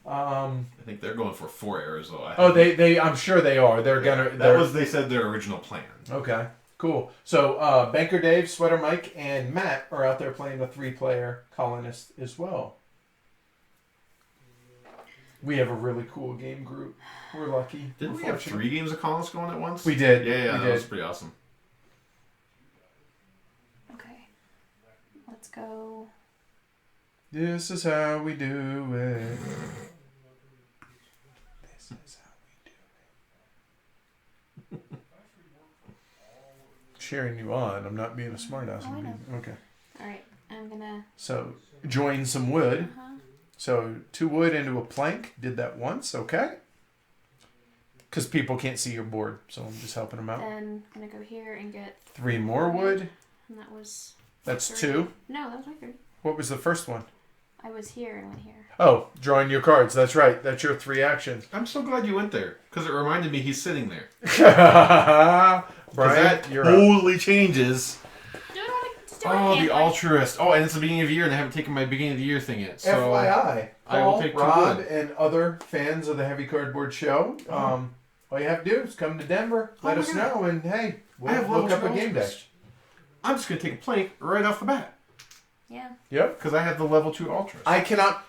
I think they're going for 4 arrows though.
I'm sure they are.
They said their original plan.
Okay, cool. So Banker Dave, Sweater Mike, and Matt are out there playing a 3-player Colonist as well. We have a really cool game group. We're lucky.
Didn't we have 3 games of Colonists going at once?
We did.
Yeah,
we
that was pretty awesome.
Okay. Let's go.
This is how we do it. This is how we do it. Cheering you on. I'm not being a smartass.
Oh, I know.
Okay.
Alright, I'm gonna...
So, join some wood.
Uh-huh.
So 2 wood into a plank. Did that once. Okay. Because people can't see your board. So I'm just helping them out.
Then I'm gonna go here and get...
3 more wood.
And that was...
That's
3.
2.
No, that was my 3rd.
What was the first one?
I was here and went here.
Oh, drawing your cards. That's right. That's your 3 actions.
I'm so glad you went there because it reminded me he's sitting there.
Brian,
that
you're up.
totally changes.
Do it on a... Just do it
Oh,
on a
the
camp,
altruist. Oh, and it's the beginning of the year, and I haven't taken my beginning of the year thing yet. So
FYI,
I will
Paul,
take 2
Rob,
wood.
and other fans of the Heavy Cardboard Show, all you have to do is come to Denver, let
my
us
God.
know, and hey,
I have
we'll look
level
up a
2
game day.
altruist. I'm just gonna take a plank right off the bat
Yeah.
Yep.
because I have the level 2 altruist.
I cannot.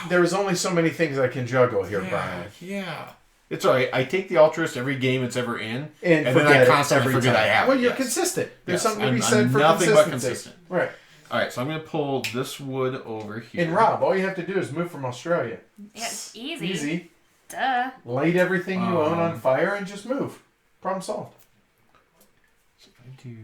There is only so many things I can juggle here, Brian.
Yeah. It's all right. I take the altruist every game it's ever in,
And
then I
forget it
constantly
every
forget
time.
I have it.
Well, you're
Yes.
consistent. There's
Yes,
something to be
I'm
said for
nothing but
consistency.
consistent.
Right.
All right, so I'm going to pull this wood over here.
And Rob, all you have to do is move from Australia.
Yeah, it's easy.
Easy.
Duh.
Light everything you own on fire and just move. Problem solved.
So if I do...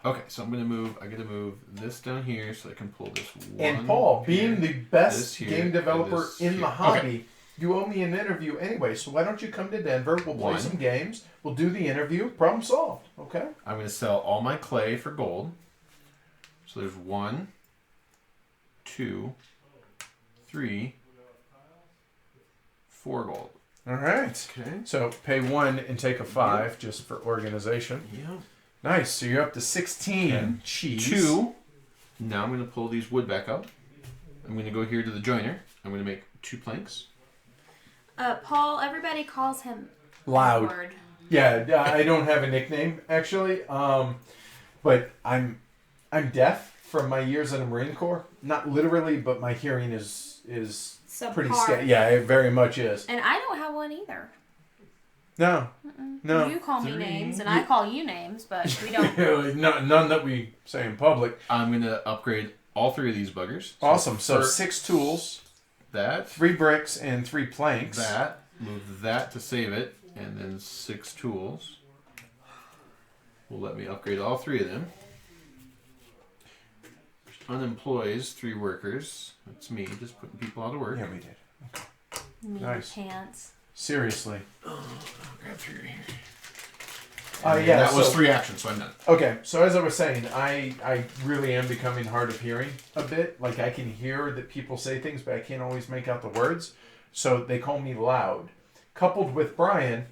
Okay, so I'm going to move... I got to move this down here so I can pull this one.
And Paul, being the best
here,
game developer
this
in
here.
the hobby,
Okay.
you owe me an interview anyway. So why don't you come to Denver? We'll play
One.
some games. We'll do the interview. Problem solved. Okay?
I'm going to sell all my clay for gold. So there's 1, 2, 3, 4 gold.
All right.
Okay.
So pay 1 and take a 5 just for organization.
Yeah.
Nice. So you're up to 16
Okay.
cheese.
2. Now I'm going to pull these wood back up. I'm going to go here to the joiner. I'm going to make 2 planks.
Paul, everybody calls him
Loud.
Edward.
Yeah, I don't have a nickname actually, but I'm deaf from my years in the Marine Corps. Not literally, but my hearing is pretty
Subpar.
scary. Yeah, it very much is.
And I don't have one either.
No, no,
You call me
3.
names, and I call you names, but we don't.
none that we say in public.
I'm going to upgrade all 3 of these buggers.
Awesome. So
for
6 tools,
that,
3 bricks, and 3 planks.
that, move that to save it, and then 6 tools will let me upgrade all 3 of them. Unemploys 3 workers. That's me, just putting people out of work.
Yeah, we did.
Me
Nice.
pants.
Seriously.
I'll grab 3 right here.
Yeah.
That was
so-
3 actions, so I'm done.
Okay, so as I was saying, I really am becoming hard of hearing a bit. Like I can hear that people say things, but I can't always make out the words. So they call me loud. Coupled with Brian,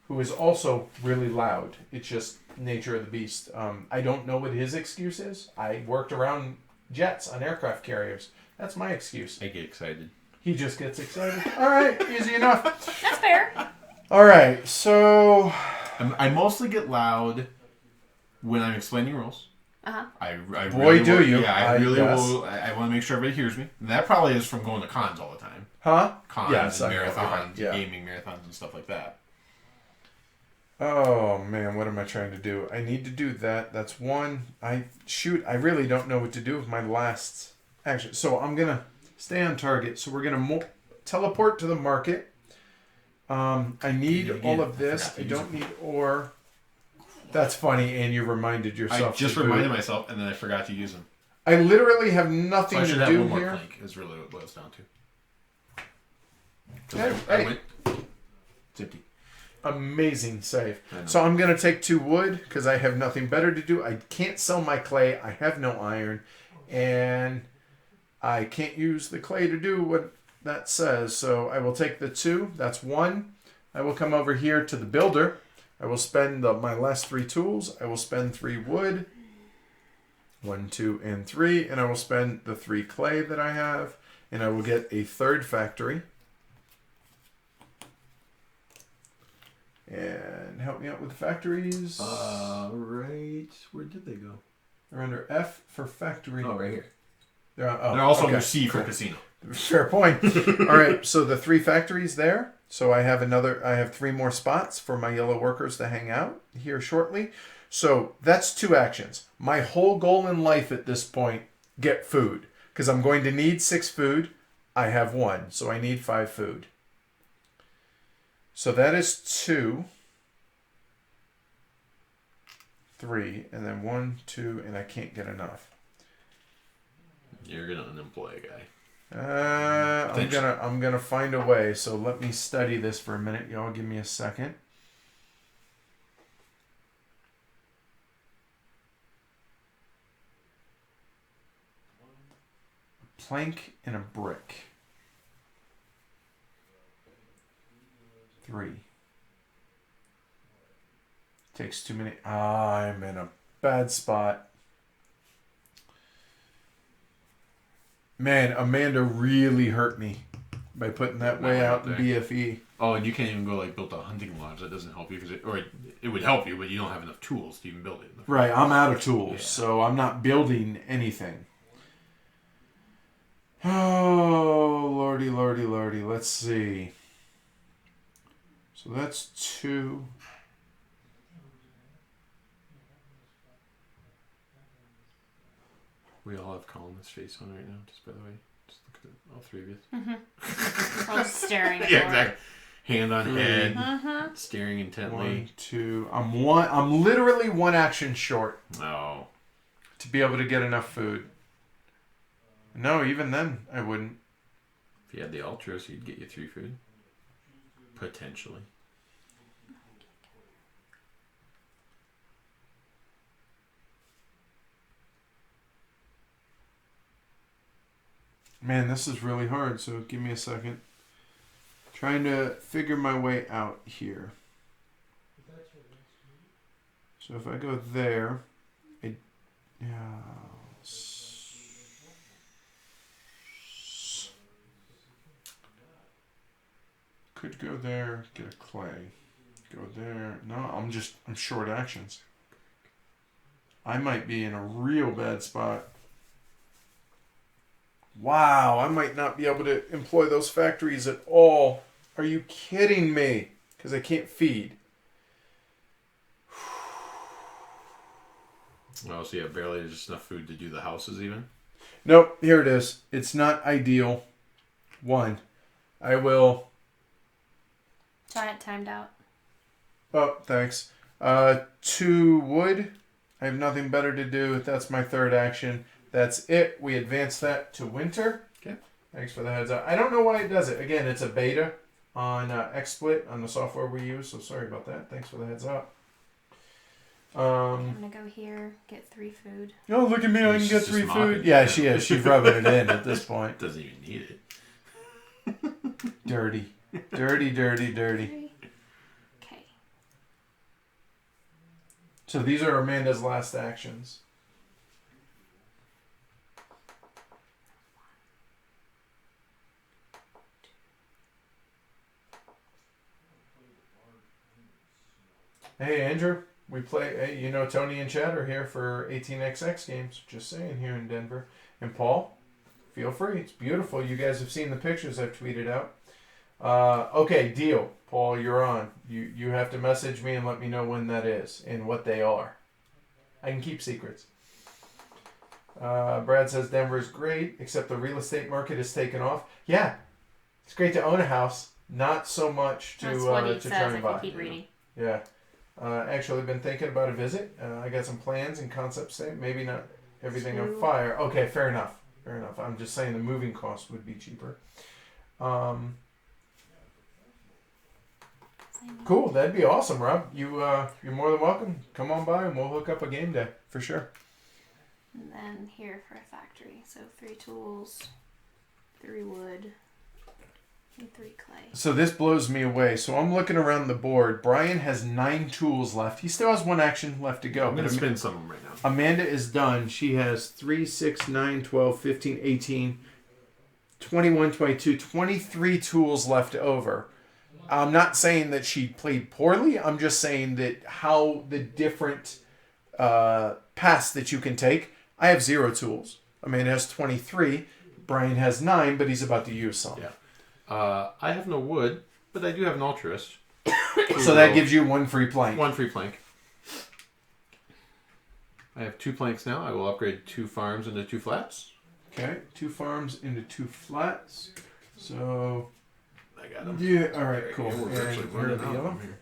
who is also really loud. It's just nature of the beast. I don't know what his excuse is. I worked around jets on aircraft carriers. That's my excuse.
I get excited.
He just gets excited. All right, easy enough.
That's fair.
All right, so
I mostly get loud when I'm explaining rules.
Uh-huh.
I
Boy,
really
do
will,
you.
Yeah, I
I
really
guess.
will. I want to make sure everybody hears me. And that probably is from going to cons all the time.
huh?
Cons
Yes,
and
I know,
marathons,
yeah.
gaming marathons and stuff like that.
Oh man, what am I trying to do? I need to do that. That's 1. I really don't know what to do with my last action. So I'm gonna stay on target. So we're gonna teleport to the market. I need all of this. I don't need ore. That's funny, and you reminded yourself.
I just
to do
reminded
it.
myself, and then I forgot to use them.
I literally have
So
nothing
I should
to
have
do
one more
here.
plank. Is really what it boils down to. 'Cause
Hey,
I
hey.
went. It's empty.
Amazing save.
I know.
So I'm going to take 2 wood because I have nothing better to do. I can't sell my clay. I have no iron. And I can't use the clay to do what that says. So I will take the 2. That's 1. I will come over here to the builder. I will spend my last 3 tools. I will spend 3 wood. 1, 2, and 3. And I will spend the 3 clay that I have. And I will get a 3rd factory. And help me out with the factories.
Right. Where did they go?
They're under F for factory.
Oh, right here.
They're
also
okay.
under C for casino.
Fair point. All right, so the 3 factories there. So I have 3 more spots for my yellow workers to hang out here shortly. So that's 2 actions. My whole goal in life at this point, get food. Because I'm going to need 6 food. I have 1, so I need 5 food. So that is 2, 3, and then 1, 2, and I can't get enough.
You're gonna unemploy a guy.
I'm gonna find a way. So let me study this for a minute. Y'all give me a second. A plank and a brick. 3. Takes 2 minutes. I'm in a bad spot. Man, Amanda really hurt me by putting that way out in BFE.
Oh, and you can't even go like build a hunting lodge. That doesn't help you because it would help you, but you don't have enough tools to even build it.
Right, I'm out of tools,
Yeah.
so I'm not building anything. Oh, lordy, lordy, lordy. let's see. So that's 2.
We all have Colonists face on right now, just by the way. Just look at all 3 of you.
Mm-hmm. We're all staring.
Yeah, exactly. Hand on head, staring
1,
intently.
2. I'm literally 1 action short
No.
to be able to get enough food. No, even then I wouldn't.
If you had the Ultras, you'd get you 3 food. Potentially.
Man, this is really hard, so give me a second. Trying to figure my way out here. So if I go there, could go there, get a clay. Go there. No, I'm short actions. I might be in a real bad spot. Wow, I might not be able to employ those factories at all. Are you kidding me? Because I can't feed.
Oh, so you have barely just enough food to do the houses even?
Nope, here it is. It's not ideal. 1. I will...
Timed out.
Oh, thanks. 2 wood. I have nothing better to do. That's my 3rd action. That's it. We advance that to winter.
Okay.
Thanks for the heads up. I don't know why it does it. Again, it's a beta on XSplit on the software we use, so sorry about that. Thanks for the heads up.
I'm gonna go here, get 3 food.
Oh, look at me! I can
She's
get
just
3
mocking
food.
you.
Yeah, she is. She's rubbing it in at this point.
Doesn't even need it.
Dirty, dirty, dirty, dirty.
3. Okay.
So these are Amanda's last actions. Hey, Andrew. We play, hey, you know, Tony and Chad are here for 18XX games. Just saying, here in Denver. And Paul, feel free. It's beautiful. You guys have seen the pictures I've tweeted out. Okay, deal. Paul, you're on. You have to message me and let me know when that is and what they are. I can keep secrets. Brad says Denver is great, except the real estate market has taken off. Yeah, it's great to own a house. Not so much to
That's what he
to
says
try and
if
buy.
you keep reading.
Yeah. Actually, I've been thinking about a visit. I got some plans and concepts there. Maybe not everything on
2.
fire. Okay, fair enough. Fair enough. I'm just saying the moving cost would be cheaper. Cool. That'd be awesome, Rob. You're more than welcome. Come on by and we'll hook up a game day for sure.
And then here for a factory. So 3 tools, 3 wood, and 3 clay.
So this blows me away. So I'm looking around the board. Brian has 9 tools left. He still has 1 action left to go.
I'm going to spin some of them right now.
Amanda is done. She has 3, 6, 9, 12, 15, 18, 21, 22, 23 tools left over. I'm not saying that she played poorly. I'm just saying that how the different paths that you can take. I have 0 tools. Amanda has 23. Brian has 9, but he's about to use some.
Yeah. I have no wood, but I do have an Ultrist.
So that gives you 1 free plank.
1 free plank. I have 2 planks now. I will upgrade 2 farms into 2 flats.
Okay, 2 farms into 2 flats. So,
I got them.
yeah, all right, cool.
Yeah, we're
And
actually
here are
running
the
out of
yellow.
them here.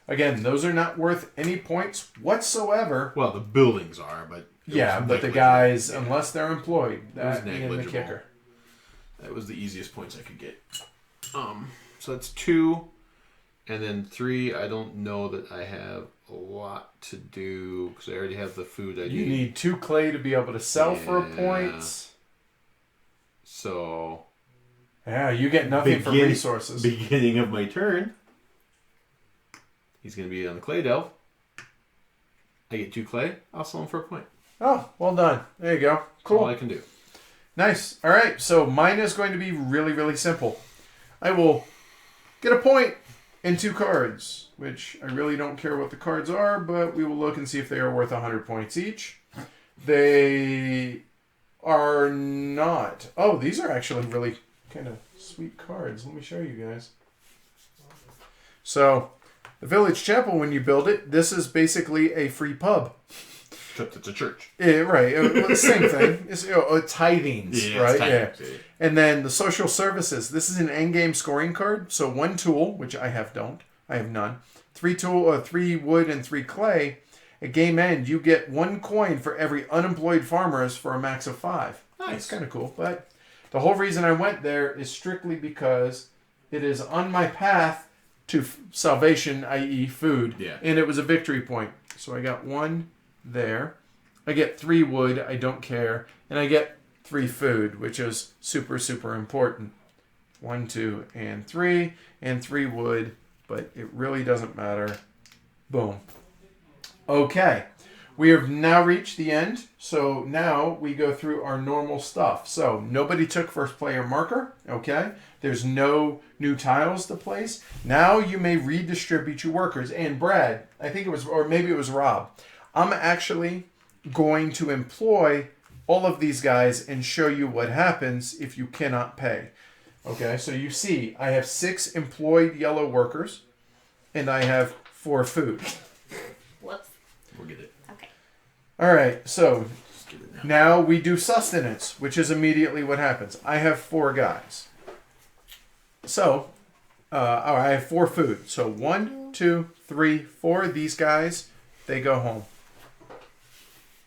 Again, those are not worth any points whatsoever.
Well, the buildings are, but
Yeah,
was
but the
negligible.
guys,
Yeah.
unless they're employed,
was
that being the
negligible.
kicker.
That was the easiest points I could get. So that's 2, and then 3. I don't know that I have a lot to do because I already have the food I
You
need.
need 2 clay to be able to sell for a
Yeah.
point.
So
Yeah, you get nothing for resources.
beginning of my turn, he's going to be on the clay delve. I get 2 clay. I'll sell him for a point.
Oh, well done. There you go.
That's
Cool.
all I can do.
Nice. All right, so mine is going to be really, really simple. I will get a point and 2 cards, which I really don't care what the cards are, but we will look and see if they are worth 100 points each. They are not. Oh, these are actually really kind of sweet cards. Let me show you guys. So, the village chapel, when you build it, this is basically a free pub.
Except it's a church.
Yeah, right. Same thing. It's tithings, right?
Tithings,
yeah. And then the social services. This is an endgame scoring card. So 1 tool, which I have none. 3 wood and 3 clay. At game end, you get 1 coin for every unemployed farmers for a max of 5.
Nice.
That's kind of cool. But the whole reason I went there is strictly because it is on my path to salvation, i.e. food.
Yeah.
And it was a victory point. So I got 1 there. I get 3 wood. I don't care. And I get 3 food, which is super, super important. 1, 2, and 3. And 3 wood. But it really doesn't matter. Boom. Okay. We have now reached the end. So now we go through our normal stuff. So nobody took first player marker. Okay. There's no new tiles to place. Now you may redistribute your workers. And Brad, I think it was, or maybe it was Rob. I'm actually going to employ all of these guys and show you what happens if you cannot pay. Okay, so you see, I have 6 employed yellow workers, and I have 4 food.
Whoops.
We'll get it.
Okay.
All right, so
Just get it
now we do sustenance, which is immediately what happens. I have 4 guys. So, I have 4 food. So 1, 2, 3, 4. These guys, they go home.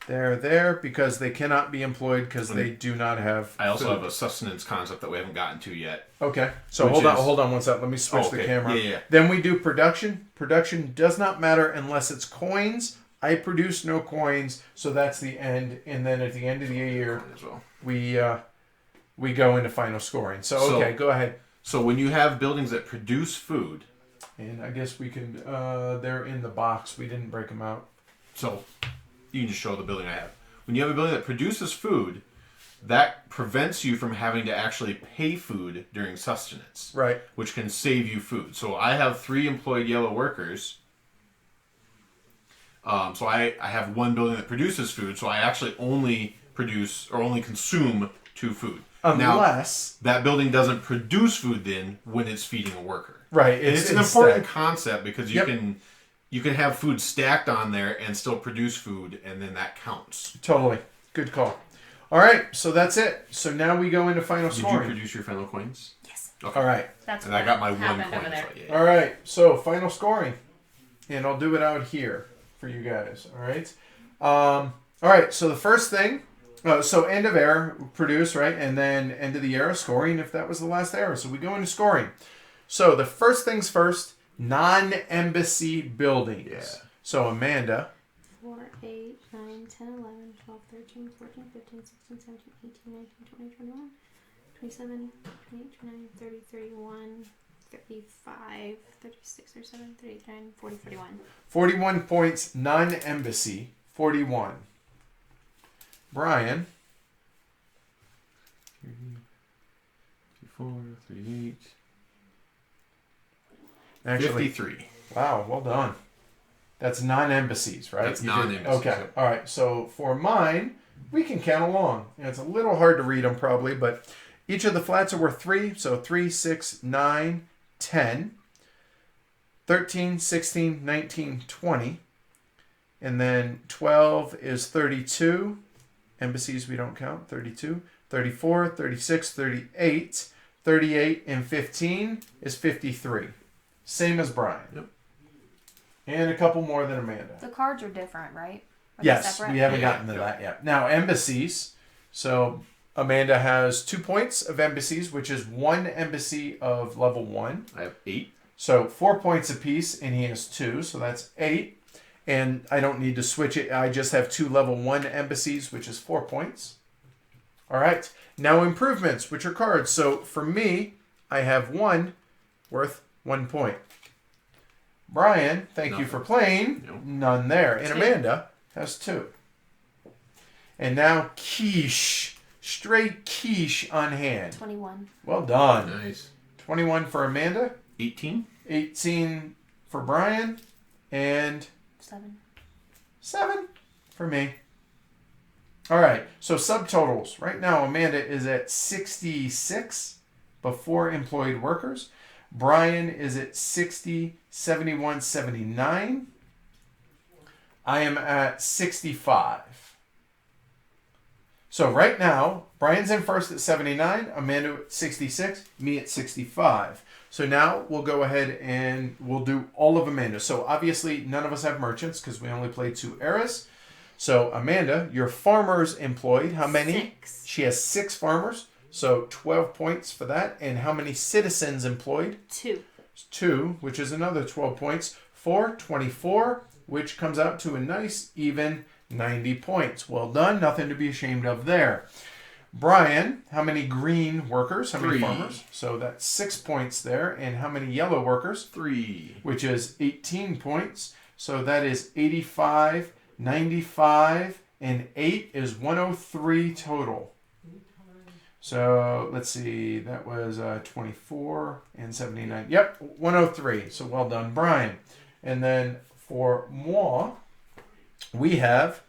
They're there because they cannot be employed because they do not have
I also
food.
have a sustenance concept that we haven't gotten to yet.
Okay. So
Which
hold on one second. Let me switch the camera.
Yeah.
Then we do production. Production does not matter unless it's coins. I produce no coins, so that's the end. And then at the end of the year,
As well.
we go into final scoring. So okay, go ahead.
So when you have buildings that produce food,
And I guess we can. They're in the box. We didn't break them out.
so you can just show the building I have. When you have a building that produces food, that prevents you from having to actually pay food during sustenance.
Right.
Which can save you food. So I have 3 employed yellow workers. So I have 1 building that produces food, so I actually only produce or only consume 2 food.
Unless
Now, that building doesn't produce food then when it's feeding a worker.
right,
And it's an important concept because you can have food stacked on there and still produce food, and then that counts.
Totally. Good call. All right, so that's it. So now we go into final
Did you
scoring.
produce your final coins?
Yes.
Okay.
All right.
That's
And
what
I got my 1
happened
coin.
over there.
So yeah.
All right. So final scoring, and I'll do it out here for you guys. All right. All right. So the first thing, so end of era, produce, right, and then end of the era, scoring if that was the last era. So we go into scoring. So the first things first, non-embassy buildings.
Yeah.
So Amanda.
4, 8, 9, 10, 11, 12, 13, 14, 15, 16, 17, 18, 19, 20, 21, 27, 28, 29, 30, 31, 35, 36, 37, 39, 40, 41.
41 points, non-embassy, 41. Brian.
4, 38.
Actually,
53.
wow, well done. That's non-embassies, right?
That's
You did-
non-embassies,
Okay,
yep.
all right. So for mine, we can count along. And it's a little hard to read them probably, but each of the flats are worth 3. So 3, 6, 9, 10, 13, 16, 19, 20. And then 12 is 32. Embassies we don't count. 32, 34, 36, 38. 38 and 15 is 53. Same as Brian.
Yep.
And a couple more than Amanda.
The cards are different, right? Are they
Yes,
separate?
we haven't
Yeah.
gotten to that yet. Now, embassies. So Amanda has 2 points of embassies, which is 1 embassy of level 1.
I have 8.
So 4 points apiece, and he has 2, so that's 8. And I don't need to switch it. I just have 2 level 1 embassies, which is 4 points. All right. Now improvements, which are cards. So for me, I have 1 worth 1 point. Brian, thank you
Nothing.
for playing.
Nope.
None there. And
2.
Amanda has 2. And now quiche. Straight quiche on hand.
21.
Well done.
Nice.
21 for Amanda.
18.
18 for Brian. And
7.
7 for me. All right. So subtotals. Right now, Amanda is at 66. but 4 employed workers. Brian is at 60, 71, 79. I am at 65. So right now, Brian's in first at 79, Amanda at 66, me at 65. So now we'll go ahead and we'll do all of Amanda. So obviously none of us have merchants because we only played 2 eras. So Amanda, your farmers employed, how many?
6.
She has 6 farmers, so 12 points for that. And how many citizens employed?
2.
2, which is another 12 points. 4, 24, which comes out to a nice even 90 points. Well done. Nothing to be ashamed of there. Brian, how many green workers? How many
3.
farmers? So that's 6 points there. And how many yellow workers?
3.
Which is 18 points. So that is 85, 95, and 8 is 103 total. So let's see. That was 24 and 79. Yep, 103. So well done, Brian. And then for moi, we have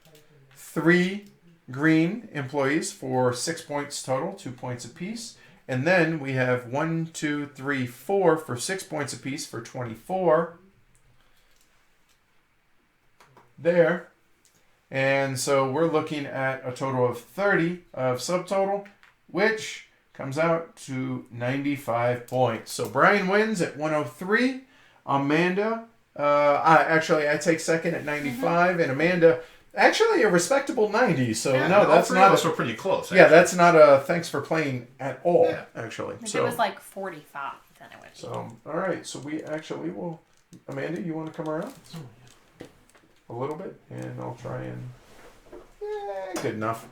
3 green employees for 6 points total, 2 points apiece. And then we have 1, 2, 3, 4 for 6 points apiece for 24. There. And so we're looking at a total of 30 of subtotal, which comes out to 95 points. So Brian wins at 103. Amanda, I take second at 95, and Amanda, actually a respectable 90. So no, that's not.
Us were pretty close.
Yeah, that's not a thanks for playing at all.
Yeah.
Actually,
If
so
it was like 45, then it would be.
so all right. So we actually will. Amanda, you want to come around a little bit, and I'll try and. Good enough.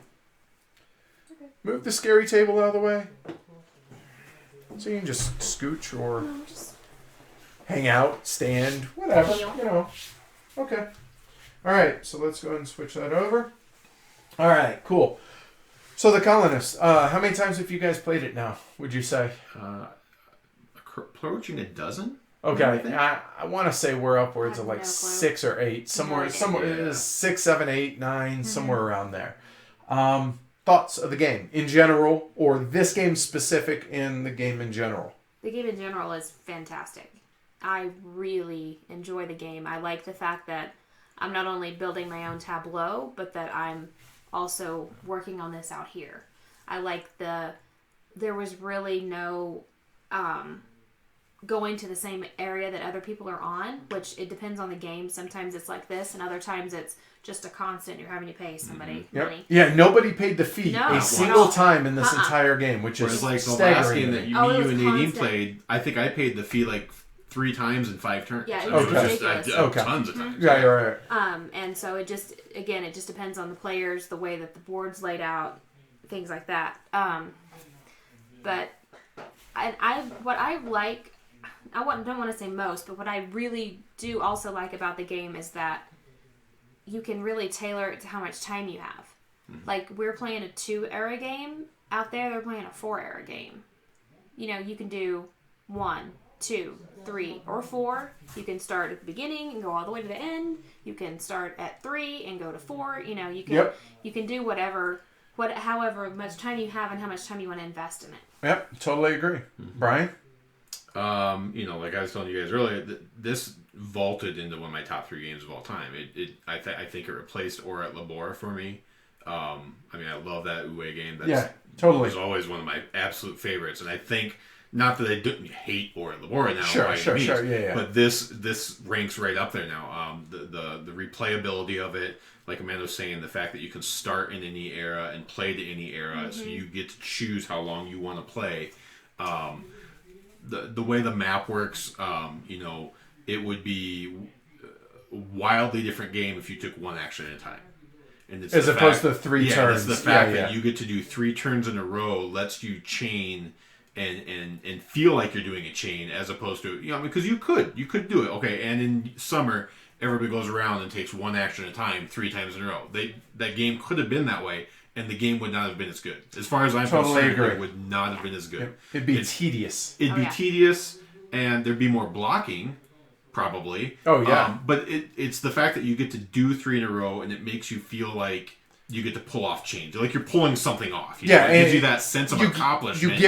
Okay.
Move the scary table out of the way. So you can just scooch or
No, just
hang out, stand, whatever,
Kneel.
you know. Okay. All right, so let's go ahead and switch that over. All right, cool. So the Colonists, how many times have you guys played it now, would you say?
Approaching a dozen?
Okay, I want to say we're upwards of
I
like
have no clue.
6 or 8. Somewhere it is 6, 7, 8, 9, somewhere around there. Thoughts of the game in general, or this game specific in the game in general?
The game in general is fantastic. I really enjoy the game. I like the fact that I'm not only building my own tableau, but that I'm also working on this out here. I like there was really no going to the same area that other people are on, which it depends on the game. Sometimes it's like this, and other times it's just a constant. You're having to pay somebody money.
Yeah, nobody paid the fee
No,
a single
no.
time in this entire game, which is
Whereas like the
staggering.
last game that
it
you
was
and Nadine
constant.
played, I think I paid the fee like 3 times in 5 turns.
Yeah, it
I mean,
was ridiculous.
Okay.
Tons of times.
Yeah, you're right.
And so it just depends on the players, the way that the board's laid out, things like that. But what I like, don't want to say most, but what I really do also like about the game is that you can really tailor it to how much time you have. Mm-hmm. Like, we're playing a 2-era game. Out there, they're playing a 4-era game. You know, you can do 1, 2, 3, or 4. You can start at the beginning and go all the way to the end. You can start at 3 and go to 4. You know, you can do however much time you have and how much time you want to invest in it.
Yep, totally agree. Brian?
Like I was telling you guys earlier, this vaulted into one of my top 3 games of all time. I think it replaced Or at Labor for me. I love that Uwe game.
Totally.
Was always one of my absolute favorites, and I think not that I didn't hate Or at Labor now.
Sure, yeah.
But this ranks right up there now. The replayability of it, like Amanda was saying, the fact that you can start in any era and play to any era, so you get to choose how long you want to play. The way the map works, it would be a wildly different game if you took one action at a time. And it's
as opposed to 3 turns.
It's the fact that you get to do 3 turns in a row lets you chain and feel like you're doing a chain, as opposed to, because you could do it. Okay, and in summer, everybody goes around and takes one action at a time 3 times in a row. That game could have been that way, and the game would not have been as good. As far as I'm concerned, it would not have been as good.
It'd be tedious.
It'd be tedious, and there'd be more blocking, probably.
Oh, yeah.
But it's the fact that you get to do 3 in a row, and it makes you feel like you get to pull off change. Like you're pulling something off. You
Yeah,
know? It gives you that sense of accomplishment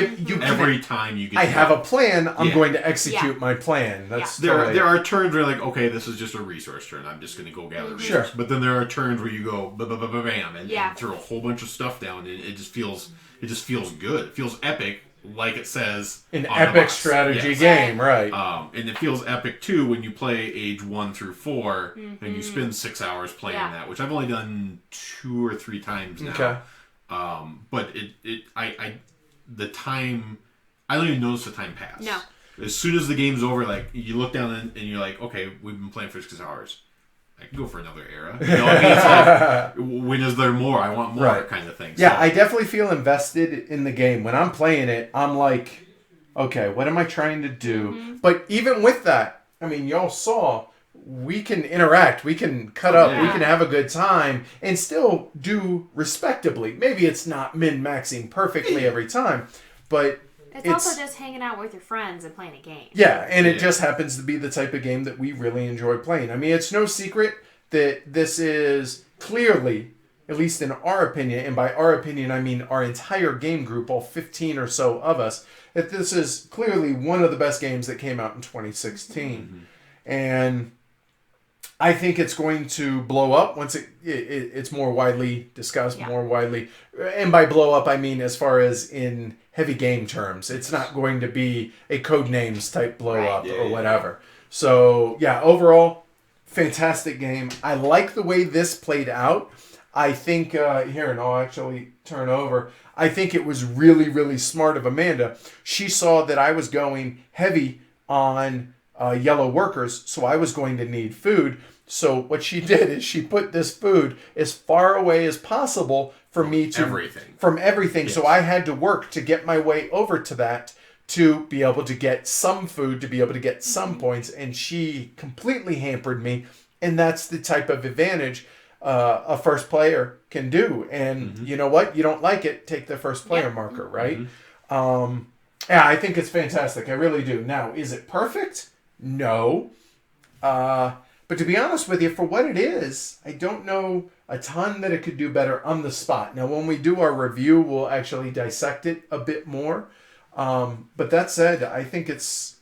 every time you get
I have a plan. I'm going to execute
Yeah.
my plan. That's
there are turns where you're like, okay, this is just a resource turn. I'm just going to go gather resources.
Sure.
But then there are turns where you go bam and
Yeah.
throw a whole bunch of stuff down, and it just feels good. It feels epic, like it says
an
on the
epic
box.
strategy
Yes.
game, right?
And it feels epic too when you play age 1 through 4 and you spend 6 hours playing that, which I've only done 2 or 3 times now.
Okay.
But the time, I don't even notice the time pass.
No.
As soon as the game's over, like you look down and you're like, okay, we've been playing for 6 hours. I can go for another era. You know what I mean? It's like, when is there more? I want more, kind of thing.
Yeah,
so,
I definitely feel invested in the game. When I'm playing it, I'm like, okay, what am I trying to do? But even with that, I mean, y'all saw, we can interact, we can cut up, we can have a good time, and still do respectably. Maybe it's not min-maxing perfectly every time, but
It's also just hanging out with your friends and playing a game.
yeah, and it just happens to be the type of game that we really enjoy playing. I mean, it's no secret that this is clearly, at least in our opinion, and by our opinion I mean our entire game group, all 15 or so of us, that this is clearly one of the best games that came out in 2016. And I think it's going to blow up once it's more widely discussed, more widely. And by blow up, I mean as far as in heavy game terms. It's not going to be a Codenames type blow up or whatever. So, yeah, overall, fantastic game. I like the way this played out. I think, here, and I'll actually turn over. I think it was really, really smart of Amanda. She saw that I was going heavy on yellow workers, so I was going to need food. So what she did is she put this food as far away as possible from everything. So I had to work to get my way over to that to be able to get some food, to be able to get some points, and she completely hampered me. And that's the type of advantage a first player can do. And you know what? You don't like it, take the first player marker, right? Yeah, I think it's fantastic. I really do. Now, is it perfect? No. But to be honest with you, for what it is, I don't know a ton that it could do better on the spot. Now, when we do our review, we'll actually dissect it a bit more. But that said, I think it's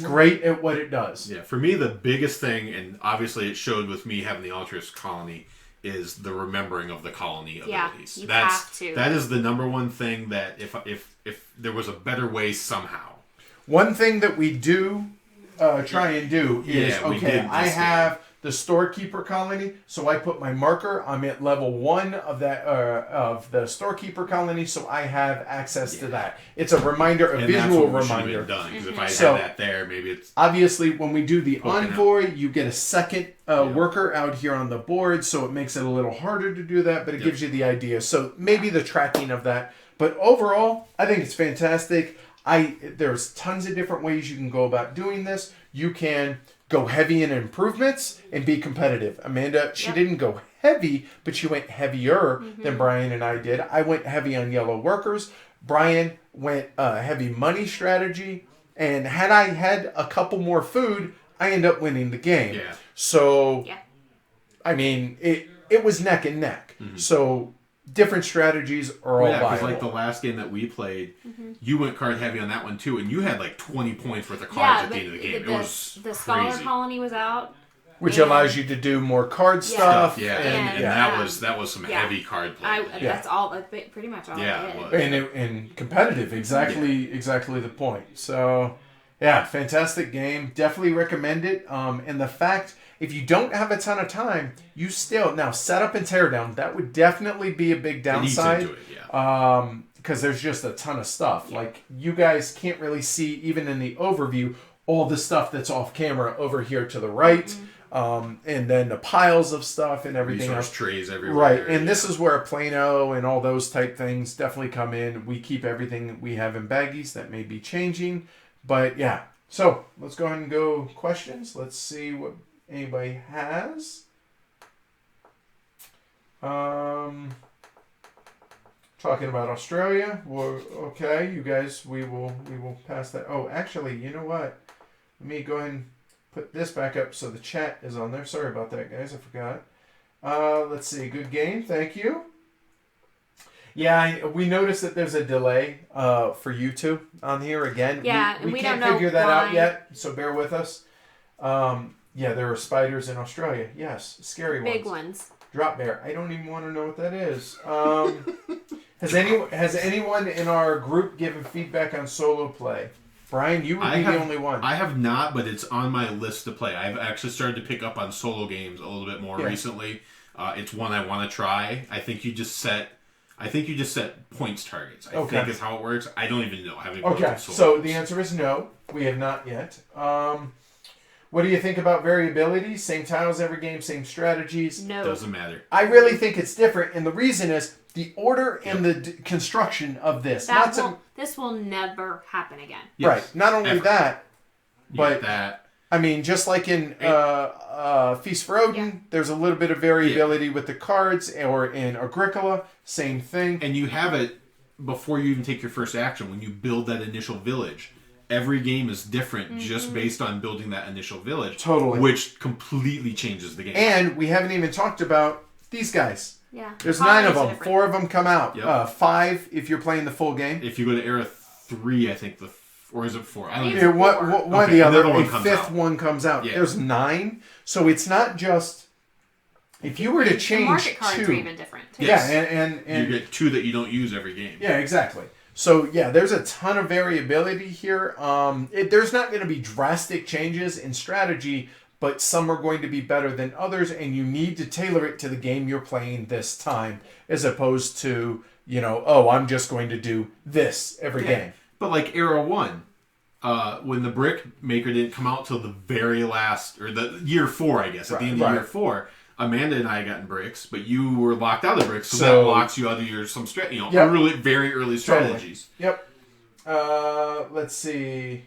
great at what it does.
Yeah, for me, the biggest thing, and obviously it showed with me having the Altruist colony, is the remembering of the colony abilities.
You have to.
That is the number one thing that if there was a better way somehow.
One thing that we do try and do is, I have the storekeeper colony, so I put my marker. I'm at level 1 of that of the storekeeper colony, so I have access to that. It's a reminder, a visual reminder.
Done, because if I had that there, maybe it's
obviously when we do the envoy, you get a second worker out here on the board, so it makes it a little harder to do that, but it gives you the idea. So maybe the tracking of that, but overall, I think it's fantastic. There's tons of different ways you can go about doing this. You can go heavy in improvements and be competitive. Amanda, she didn't go heavy, but she went heavier than Brian and I did. I went heavy on yellow workers. Brian went heavy money strategy. And had I had a couple more food, I end up winning the game.
Yeah.
So, I mean, it was neck and neck. So different strategies are all viable.
Because like the last game that we played, you went card heavy on that one too, and you had like 20 points worth of cards at the end of the game. It was
the Scholar Colony was out,
which allows you to do more card stuff.
Yeah, and that was some heavy card play.
That's all, pretty much all.
Yeah,
it
was.
And competitive, exactly the point. So, yeah, fantastic game. Definitely recommend it. And the fact, if you don't have a ton of time, you still now setup and teardown. That would definitely be a big downside.
It needs into it,
because there's just a ton of stuff. Like you guys can't really see even in the overview all the stuff that's off camera over here to the right. And then the piles of stuff and everything
resource
else.
Trays everywhere.
Right, and this is where Plano and all those type things definitely come in. We keep everything we have in baggies. That may be changing. But yeah, so let's go ahead and go questions. Let's see what anybody has. Talking about Australia. Well, okay, you guys, we will pass that. Oh, actually, you know what? Let me go ahead and put this back up so the chat is on there. Sorry about that, guys. I forgot. Let's see. Good game. Thank you. Yeah, we noticed that there's a delay for YouTube on here again.
Yeah,
we
we
can't
don't know
figure that out
why.
yet, so bear with us. Yeah, there are spiders in Australia. Yes, scary ones.
Big ones.
Drop bear. I don't even want to know what that is. Has anyone in our group given feedback on solo play? Brian, you would be the only one.
I have not, but it's on my list to play. I've actually started to pick up on solo games a little bit more recently. It's one I want to try. I think you just set points targets. I think is how it works. I don't even know. I haven't
Okay, so the answer is no. We have not yet. What do you think about variability? Same tiles every game, same strategies?
No.
Doesn't matter.
I really think it's different, and the reason is the order and the construction of this.
This will never happen again.
Yes.
Right. Not only
Ever.
that, but
that.
I mean, just like in Feast for Odin, there's a little bit of variability with the cards, or in Agricola, same thing.
And you have it before you even take your first action. When you build that initial village, every game is different just based on building that initial village.
Totally.
Which completely changes the game.
And we haven't even talked about these guys.
Yeah.
There's 9 of them.
Different.
4 of them come out.
Yep.
5 if you're playing the full game.
If you go to era 3, I think or is it 4? I don't
It's
know.
One or the other.
another one
A
comes
5th
out.
one comes out.
Yeah.
There's 9. So it's not just... If you were to
The
change
market cards
2...
are even different. Too.
Yeah,
Yes.
and
you get 2 that you don't use every game.
yeah, exactly. So yeah, there's a ton of variability here. There's not going to be drastic changes in strategy, but some are going to be better than others, and you need to tailor it to the game you're playing this time, as opposed to, I'm just going to do this every game.
But like era 1, when the brick maker didn't come out till the very last, or the year 4, I guess, at the end of year 4, Amanda and I got in bricks, but you were locked out of bricks, so that locks you out of your early, very early strategies.
Totally. Yep. Let's see.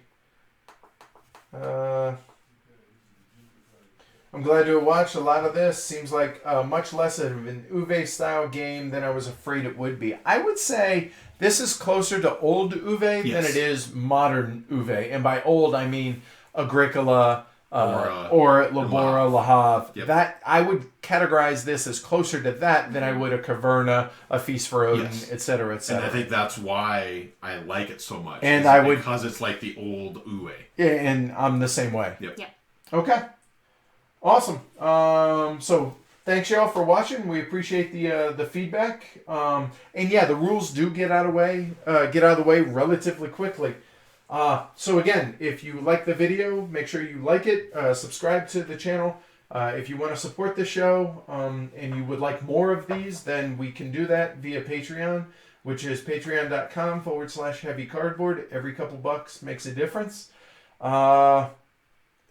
I'm glad to have watched a lot of this. Seems like much less of an Uwe-style game than I was afraid it would be. I would say this is closer to old Uwe than it is modern Uwe. And by old, I mean Agricola, or Labora, Le Havre.
Yep.
That I would categorize this as closer to that than I would a Caverna, a Feast for Odin, etc., etc.
And I think that's why I like it so much.
And
because it's like the old Uwe.
Yeah, and I'm the same way.
Yep.
Okay. Awesome. So thanks y'all for watching. We appreciate the feedback. And yeah, the rules do get out of the way relatively quickly. So again, if you like the video, make sure you like it, subscribe to the channel. If you want to support the show, and you would like more of these, then we can do that via Patreon, which is patreon.com/heavy cardboard. Every couple bucks makes a difference.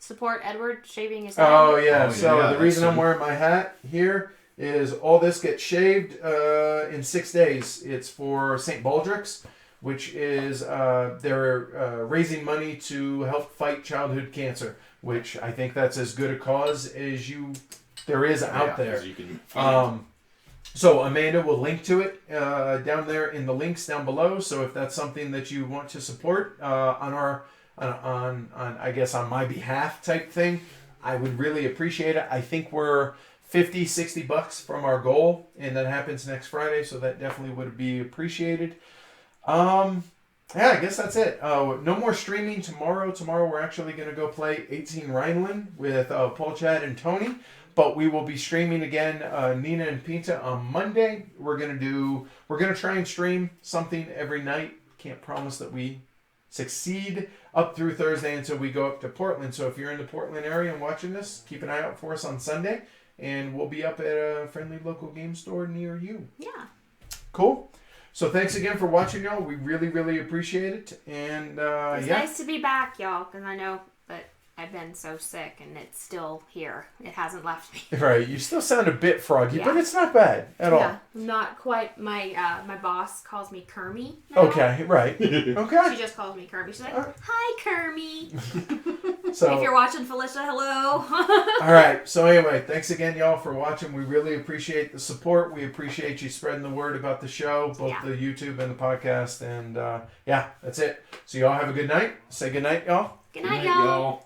Support Edward shaving his head.
Oh yeah. So
yeah,
the reason I'm wearing my hat here is all this gets shaved in 6 days. It's for St. Baldrick's, which is they're raising money to help fight childhood cancer, which I think that's as good a cause as there is out there.
As you can find.
So Amanda will link to it down there in the links down below. So if that's something that you want to support on I guess on my behalf type thing, I would really appreciate it. I think we're $50-$60 from our goal, and that happens next Friday, so that definitely would be appreciated. Yeah, I guess that's it. No more streaming tomorrow. Tomorrow we're actually going to go play 18 Rhineland with Paul, Chad, and Tony. But we will be streaming again, Nina and Pinta, on Monday. We're gonna try and stream something every night. Can't promise that we succeed up through Thursday until we go up to Portland. So if you're in the Portland area and watching this, keep an eye out for us on Sunday, and we'll be up at a friendly local game store near you.
Yeah.
Cool. So thanks again for watching, y'all. We really, really appreciate it. And
It's nice to be back, y'all, because I know that I've been so sick and it's still here. It hasn't left me.
Right. You still sound a bit froggy, but it's not bad at all.
Not quite. My boss calls me Kermie now.
Okay, right. Okay.
She just calls me Kermie. She's like, "Hi, Kermie."
So
if you're watching, Felicia, hello.
all right. So anyway, thanks again, y'all, for watching. We really appreciate the support. We appreciate you spreading the word about the show, both the YouTube and the podcast. And yeah, that's it. So y'all have a good night. Say good night, y'all.
Good night, y'all.